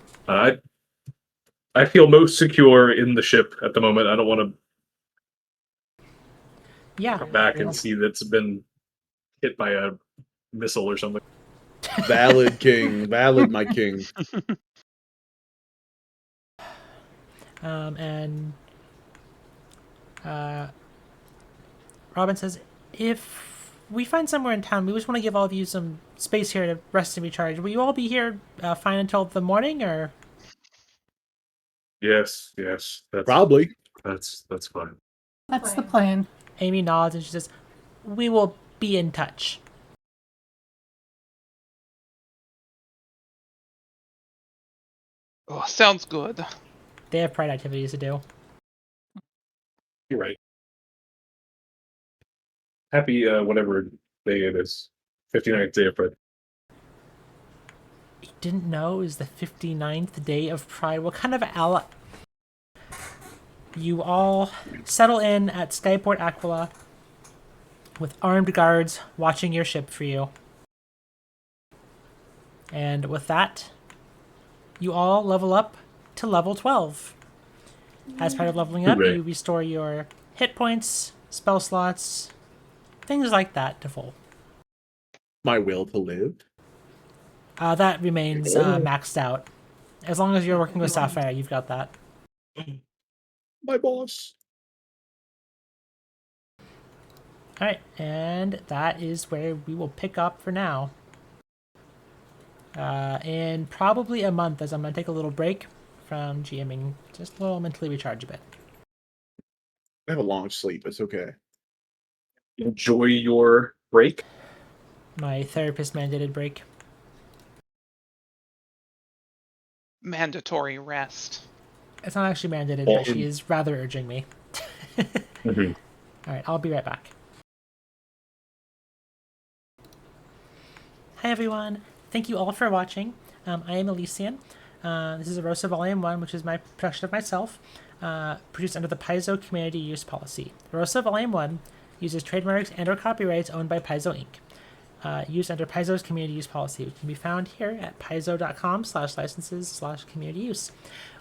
I feel most secure in the ship at the moment. I don't want Yeah. to come back and see that's been hit by a missile or something. Valid, king. Valid, my king. Robin says, if we find somewhere in town, we just want to give all of you some space here to rest and recharge. Will you all be here fine until the morning, or? Yes. Probably. That's fine. That's the plan. Amy nods and she says, we will be in touch. Oh, sounds good. They have pride activities to do. You're right. Happy whatever day it is. 59th day of Pride. You didn't know it was the 59th day of Pride. What kind of ally? You all settle in at Skyport Aquila with armed guards watching your ship for you. And with that, you all level up to level 12. As part of leveling up, Hooray. you restore your hit points, spell slots, things like that to full. My will to live. That remains maxed out. As long as you're working with Sapphire, you've got that. My boss. Alright, and that is where we will pick up for now. In probably a month, as I'm going to take a little break from GMing. Just a little mentally recharge a bit. I have a long sleep. It's okay. Enjoy your break. My therapist mandated break. Mandatory rest. It's not actually mandated, Well, but she is rather urging me. Mhm. All right, I'll be right back. Hi everyone, thank you all for watching. I am Elysian. This is Aurousa Volume 1, which is my production of myself, produced under the Paizo Community Use Policy. Aurousa Volume 1 uses trademarks and or copyrights owned by Paizo Inc. Used under Paizo's Community Use Policy, which can be found here at paizo.com/licenses/community use.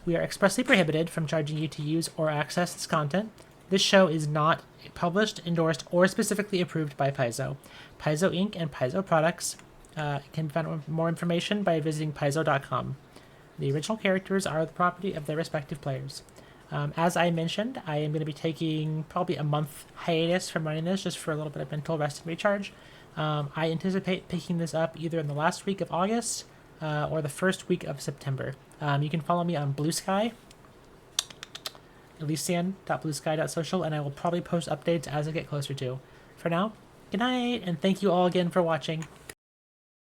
We are expressly prohibited from charging you to use or access this content. This show is not published, endorsed, or specifically approved by Paizo. Paizo Inc. and Paizo products can find more information by visiting paizo.com. The original characters are the property of their respective players. As I mentioned, I am going to be taking probably a month hiatus from running this just for a little bit of mental rest and recharge. I anticipate picking this up either in the last week of August or the first week of September. You can follow me on Blue Sky, elysian.bluesky.social, and I will probably post updates as I get closer to. For now, good night, and thank you all again for watching.